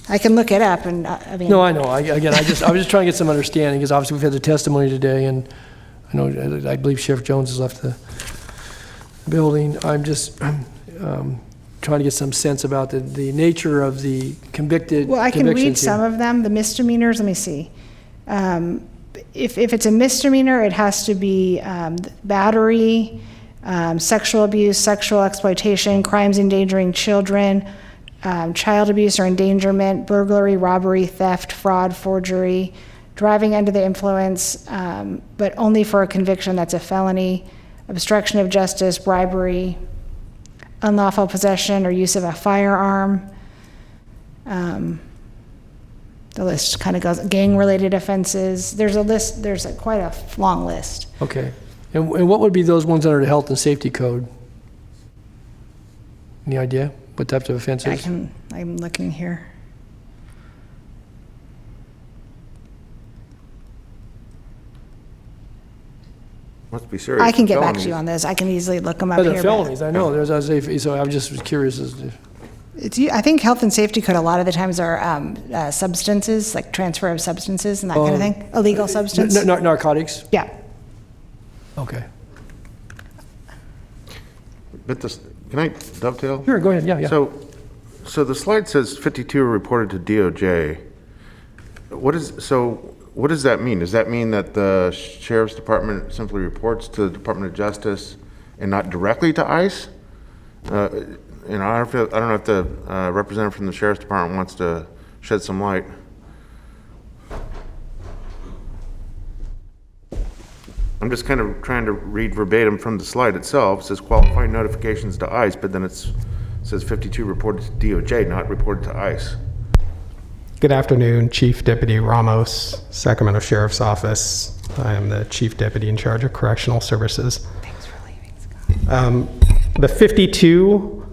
I can look it up, and I mean. No, I know. I was just trying to get some understanding, because obviously we've had the testimony today, and I know, I believe Sheriff Jones has left the building. I'm just trying to get some sense about the nature of the convicted. Well, I can read convictions here. some of them. The misdemeanors, let me see. If it's a misdemeanor, it has to be battery, sexual abuse, sexual exploitation, crimes endangering children, child abuse or endangerment, burglary, robbery, theft, fraud, forgery, driving under the influence, but only for a conviction that's a felony, obstruction of justice, bribery, unlawful possession or use of a firearm. The list kind of goes, gang-related offenses. There's a list, quite a long list. Okay. And what would be those ones under the Health and Safety Code? Any idea what types of offenses? I'm looking here. Must be serious. I can get back to felonies. you on this. I can easily look them up Oh, here. they're but felonies, I know. So I just was curious as to. I think Health and Safety Code a lot of the times are substances, like transfer of substances and that kind of thing. Illegal substance. Narcotics? Yeah. Okay. But this, can I dovetail? Sure, go ahead, yeah. So the slide says 52 are reported to DOJ. What does that mean? Does that mean that the Sheriff's Department simply reports to the Department of Justice and not directly to ICE? I don't know if the representative from the Sheriff's Department wants to shed some light. I'm just kind of trying to read verbatim from the slide itself. It says qualifying notifications to ICE, but then it says 52 reported to DOJ, not reported to ICE. Good afternoon, Chief Deputy Ramos, Sacramento Sheriff's Office. I am the Chief Deputy in charge of Correctional Services. Thanks for leaving, Scott. The 52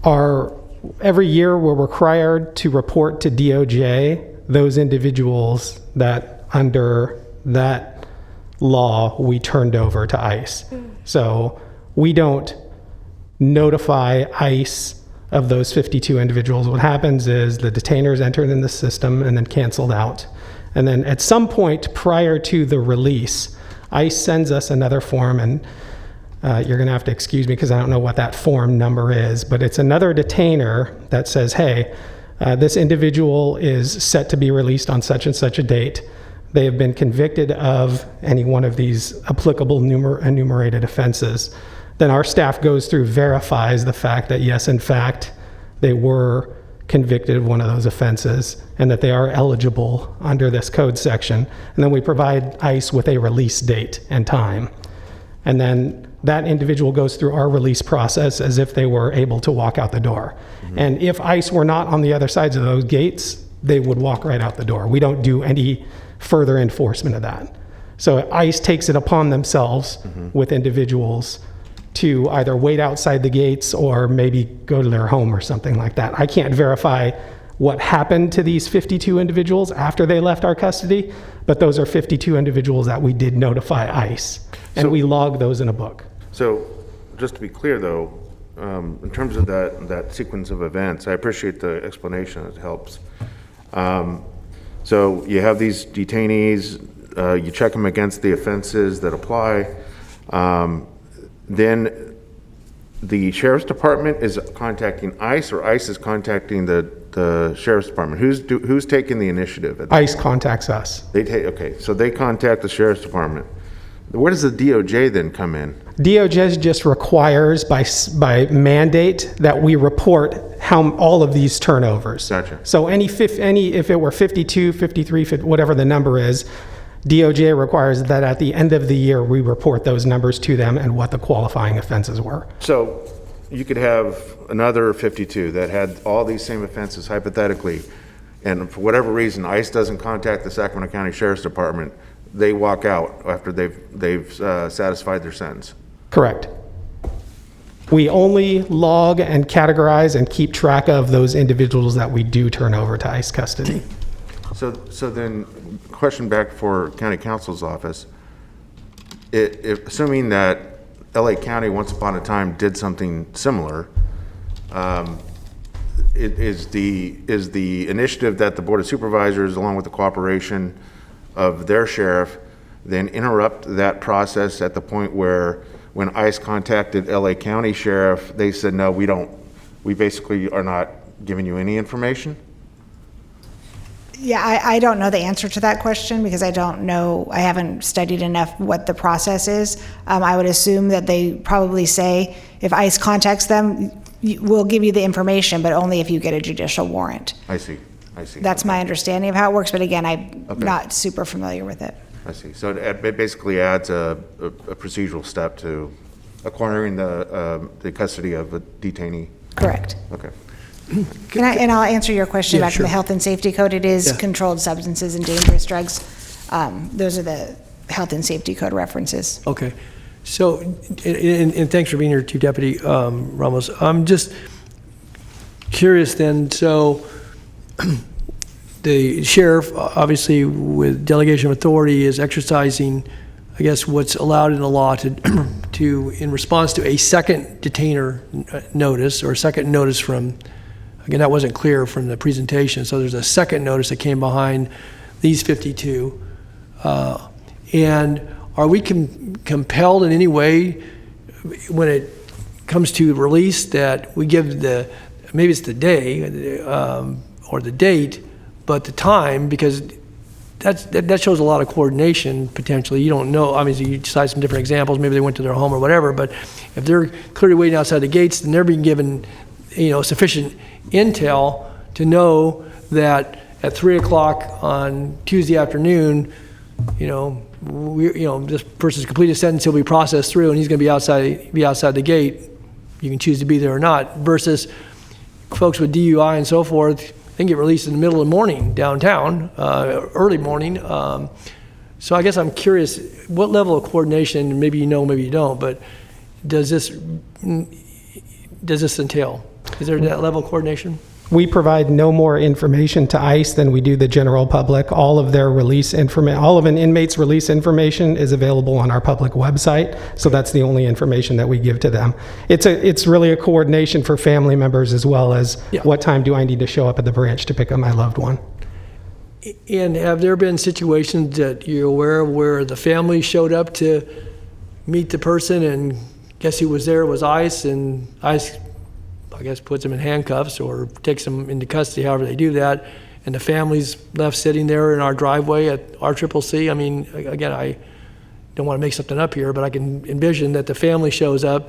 are, every year we're required to report to DOJ those individuals that under that law we turned over to ICE. So we don't notify ICE of those 52 individuals. What happens is the detainer is entered in the system and then canceled out. And then at some point prior to the release, ICE sends us another form, and you're gonna have to excuse me because I don't know what that form number is, but it's another detainer that says, hey, this individual is set to be released on such and such a date. They have been convicted of any one of these applicable enumerated offenses. Then our staff goes through, verifies the fact that yes, in fact, they were convicted of one of those offenses and that they are eligible under this code section. And then we provide ICE with a release date and time. And then that individual goes through our release process as if they were able to walk out the door. Mm-hmm. And if ICE were not on the other sides of those gates, they would walk right out the door. We don't do any further enforcement of that. So ICE takes it upon themselves with individuals to either wait outside the gates or maybe go to their home or something like that. I can't verify what happened to these 52 individuals after they left our custody, but those are 52 individuals that we did notify ICE, and we log those in a book. So just to be clear though, in terms of that sequence of events, I appreciate the explanation, it helps. So you have these detainees, you check them against the offenses that apply. Then the Sheriff's Department is contacting ICE, or ICE is contacting the Sheriff's Department? Who's taking the initiative? ICE contacts us. Okay, so they contact the Sheriff's Department. Where does the DOJ then come in? DOJ just requires by mandate that we report all of these turnovers. Gotcha. So if it were 52, 53, whatever the number is, DOJ requires that at the end of the year we report those numbers to them and what the qualifying offenses were. So you could have another 52 that had all these same offenses hypothetically, and for whatever reason ICE doesn't contact the Sacramento County Sheriff's Department, they walk out after they've satisfied their sentence. Correct. We only log and categorize and keep track of those individuals that we do turn over to ICE custody. So then, question back for County Counsel's office. Assuming that LA County once upon a time did something similar, is the initiative that the Board of Supervisors, along with the cooperation of their sheriff, then interrupt that process at the point where when ICE contacted LA County Sheriff, they said, no, we basically are not giving you any information? Yeah, I don't know the answer to that question because I don't know, I haven't studied enough what the process is. I would assume that they probably say, if ICE contacts them, we'll give you the information, but only if you get a judicial warrant. I see. That's my understanding of how it works, but again, I'm not super familiar with it. I see. So it basically adds a procedural step to acquiring the custody of a detainee. Correct. Okay. And I'll answer your question about sure. the health and safety code. It is controlled substances and dangerous drugs. Those are the health and safety code references. Okay. So, and thanks for being here, Chief Deputy Ramos. I'm just curious then, so the sheriff, obviously with delegation of authority, is exercising, I guess, what's allowed in the law to in response to a second detainer notice, or a second notice from, again, that wasn't clear from the presentation, so there's a second notice that came behind these 52. And are we compelled in any way when it comes to release that we give maybe it's the day or the date, but the time, because that shows a lot of coordination potentially. You don't know, obviously you decide some different examples, maybe they went to their home or whatever, but if they're clearly waiting outside the gates, then they're being given sufficient intel to know that at 3 o'clock on Tuesday afternoon, this person's completed a sentence, he'll be processed through, and he's going to be outside the gate. You can choose to be there or not. Versus folks with DUI and so forth, they can get released in the middle of the morning downtown, early morning. So I guess I'm curious, what level of coordination? Maybe you know, maybe you don't. But does this entail? Is there that level of coordination? We provide no more information to ICE than we do the general public. All of their release information, all of an inmate's release information is available on our public website. So that's the only information that we give to them. It's really a coordination for family members as well as what time do I need to show up at the branch to pick up my loved one. And have there been situations that you're aware of where the family showed up to meet the person and guess who was there was ICE, and ICE, I guess, puts them in handcuffs or takes them into custody, however they do that, and the family's left sitting there in our driveway at RCCC? I mean, again, I don't want to make something up here, but I can envision that the family shows up,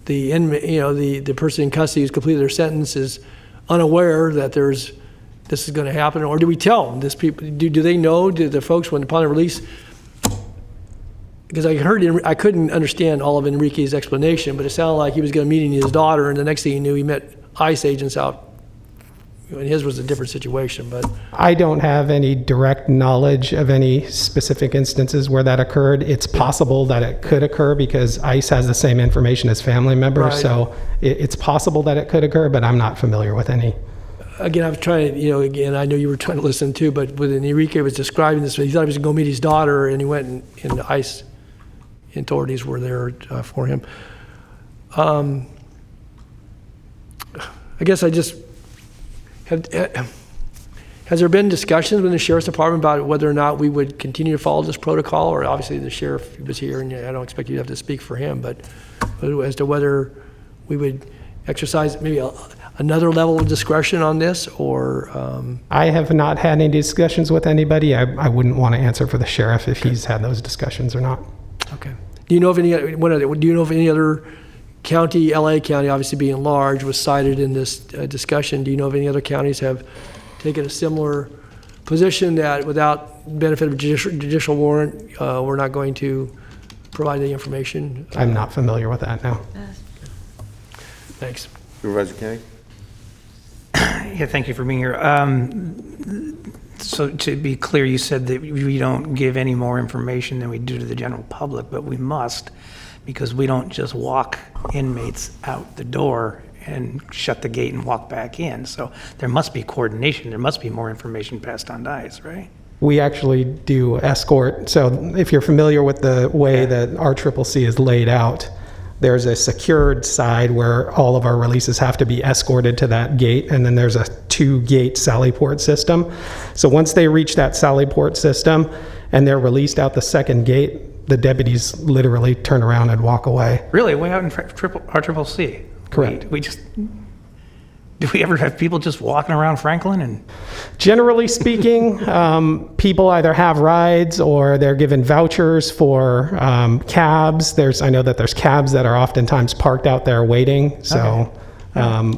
the inmate, the person in custody who's completed their sentence is unaware that this is going to happen, or do we tell them? Do they know? Do the folks, when upon the release? Because I couldn't understand all of Enrique's explanation, but it sounded like he was going to meet his daughter, and the next thing he knew, he met ICE agents out. And his was a different situation, but I don't have any direct knowledge of any specific instances where that occurred. It's possible that it could occur because ICE has the same information as family members, Right. so it's possible that it could occur, but I'm not familiar with any. Again, I was trying to, again, I know you were trying to listen too, but when Enrique was describing this, he thought he was going to go meet his daughter, and he went and the ICE authorities were there for him. I guess I just has there been discussions with the sheriff's department about whether or not we would continue to follow this protocol? Or obviously the sheriff was here, and I don't expect you to have to speak for him, but as to whether we would exercise maybe another level of discretion on this, or I have not had any discussions with anybody. I wouldn't want to answer for the sheriff if he's had those discussions or not. Okay. Do you know of any other county, LA County, obviously being large, was cited in this discussion? Do you know of any other counties have taken a similar position that without benefit of judicial warrant, we're not going to provide the information? I'm not familiar with that now. Thanks. Supervisor Kenny? Yeah, thank you for being here. So to be clear, you said that we don't give any more information than we do to the general public, but we must, because we don't just walk inmates out the door and shut the gate and walk back in. So there must be coordination. There must be more information passed on to ICE, right? We actually do escort. So if you're familiar with the way that RCCC is laid out, there's a secured side where all of our releases have to be escorted to that gate, and then there's a 2-gate sally port system. So once they reach that sally port system and they're released out the second gate, the deputies literally turn around and walk away. Really? Way out in RCCC? Correct. Do we ever have people just walking around Franklin? And generally speaking, people either have rides or they're given vouchers for cabs. I know that there's cabs that are oftentimes parked out there waiting. So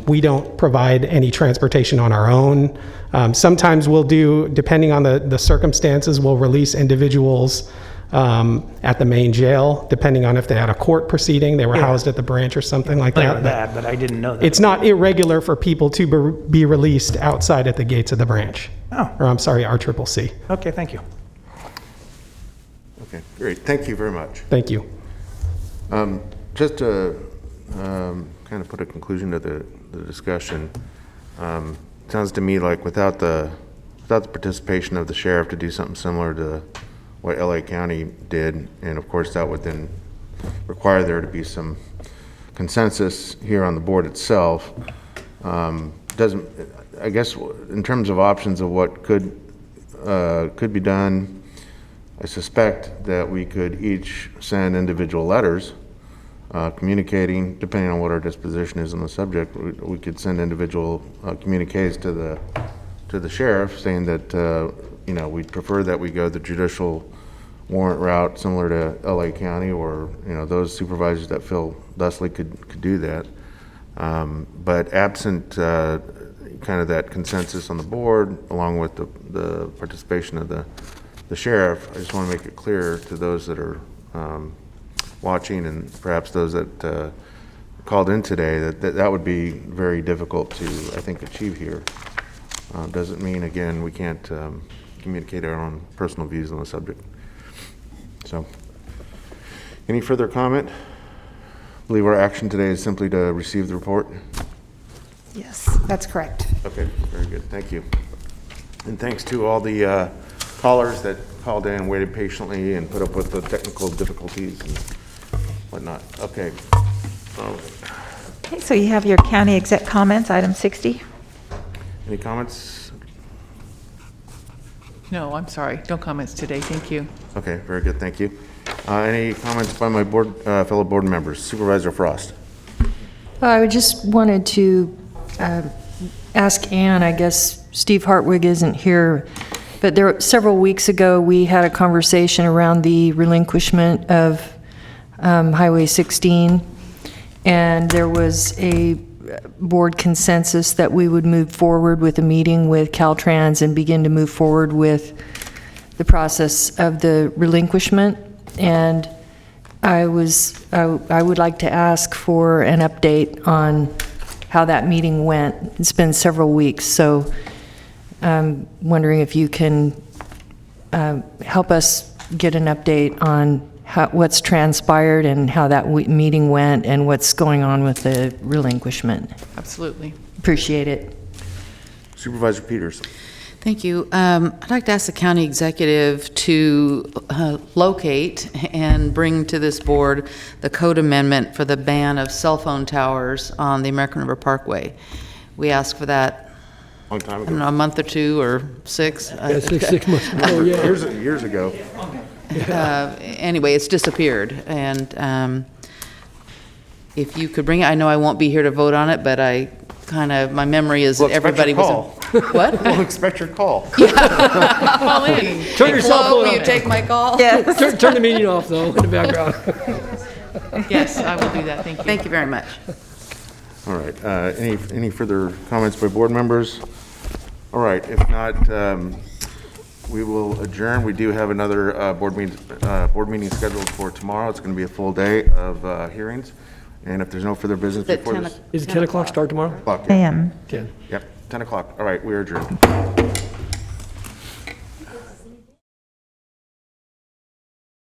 we don't provide any transportation on our own. Sometimes we'll do, depending on the circumstances, we'll release individuals at the main jail, depending on if they had a court proceeding, they were housed at the branch or something like that. But I didn't know that. It's not irregular for people to be released outside at the gates of the branch. Or I'm sorry, RCCC. Okay, thank you. Okay, great. Thank you very much. Thank you. Just to kind of put a conclusion to the discussion, sounds to me like without the participation of the sheriff to do something similar to what LA County did, and of course that would then require there to be some consensus here on the board itself. I guess in terms of options of what could be done, I suspect that we could each send individual letters communicating, depending on what our disposition is on the subject. We could send individual communiques to the sheriff saying that we'd prefer that we go the judicial warrant route similar to LA County, or those supervisors that feel thusly could do that. But absent kind of that consensus on the board, along with the participation of the the sheriff, I just want to make it clear to those that are watching and perhaps those that called in today that would be very difficult to, I think, achieve here. Doesn't mean, again, we can't communicate our own personal views on the subject. So, any further comment? I believe our action today is simply to receive the report. Yes, that's correct. Okay, very good. Thank you. And thanks to all the callers that called in and waited patiently and put up with the technical difficulties and whatnot. Okay. Okay, so you have your county exec comments, item 60. Any comments? No, I'm sorry. No comments today. Thank you. Okay, very good. Thank you. Any comments by my fellow board members? Supervisor Frost. I just wanted to ask Ann, I guess Steve Hartwig isn't here, but several weeks ago we had a conversation around the relinquishment of Highway 16, and there was a board consensus that we would move forward with a meeting with Caltrans and begin to move forward with the process of the relinquishment. And I would like to ask for an update on how that meeting went. It's been several weeks, so I'm wondering if you can help us get an update on what's transpired and how that meeting went and what's going on with the relinquishment. Absolutely. Appreciate it. Supervisor Peters. Thank you. I'd like to ask the county executive to locate and bring to this board the code amendment for the ban of cell phone towers on the American River Parkway. We asked for that long time ago. I don't know, a month or two or six. Yeah, six months ago, yeah. Years ago. Anyway, it's disappeared, and if you could bring it, I know I won't be here to vote on it, but my memory is We'll everybody was. What? We'll expect your call. Call in. Turn your cell phone Will you off. take my call? Yes. Turn the meeting off, though, in the background. Yes, I will do that. Thank you. Thank you very much. All right. Any further comments by board members? All right. If not, we will adjourn. We do have another board meeting scheduled for tomorrow. It's going to be a full day of hearings. And if there's no further business before this, Is it 10 o'clock start tomorrow? o'clock, AM. 10. Yep, 10 o'clock. All right, we are adjourned.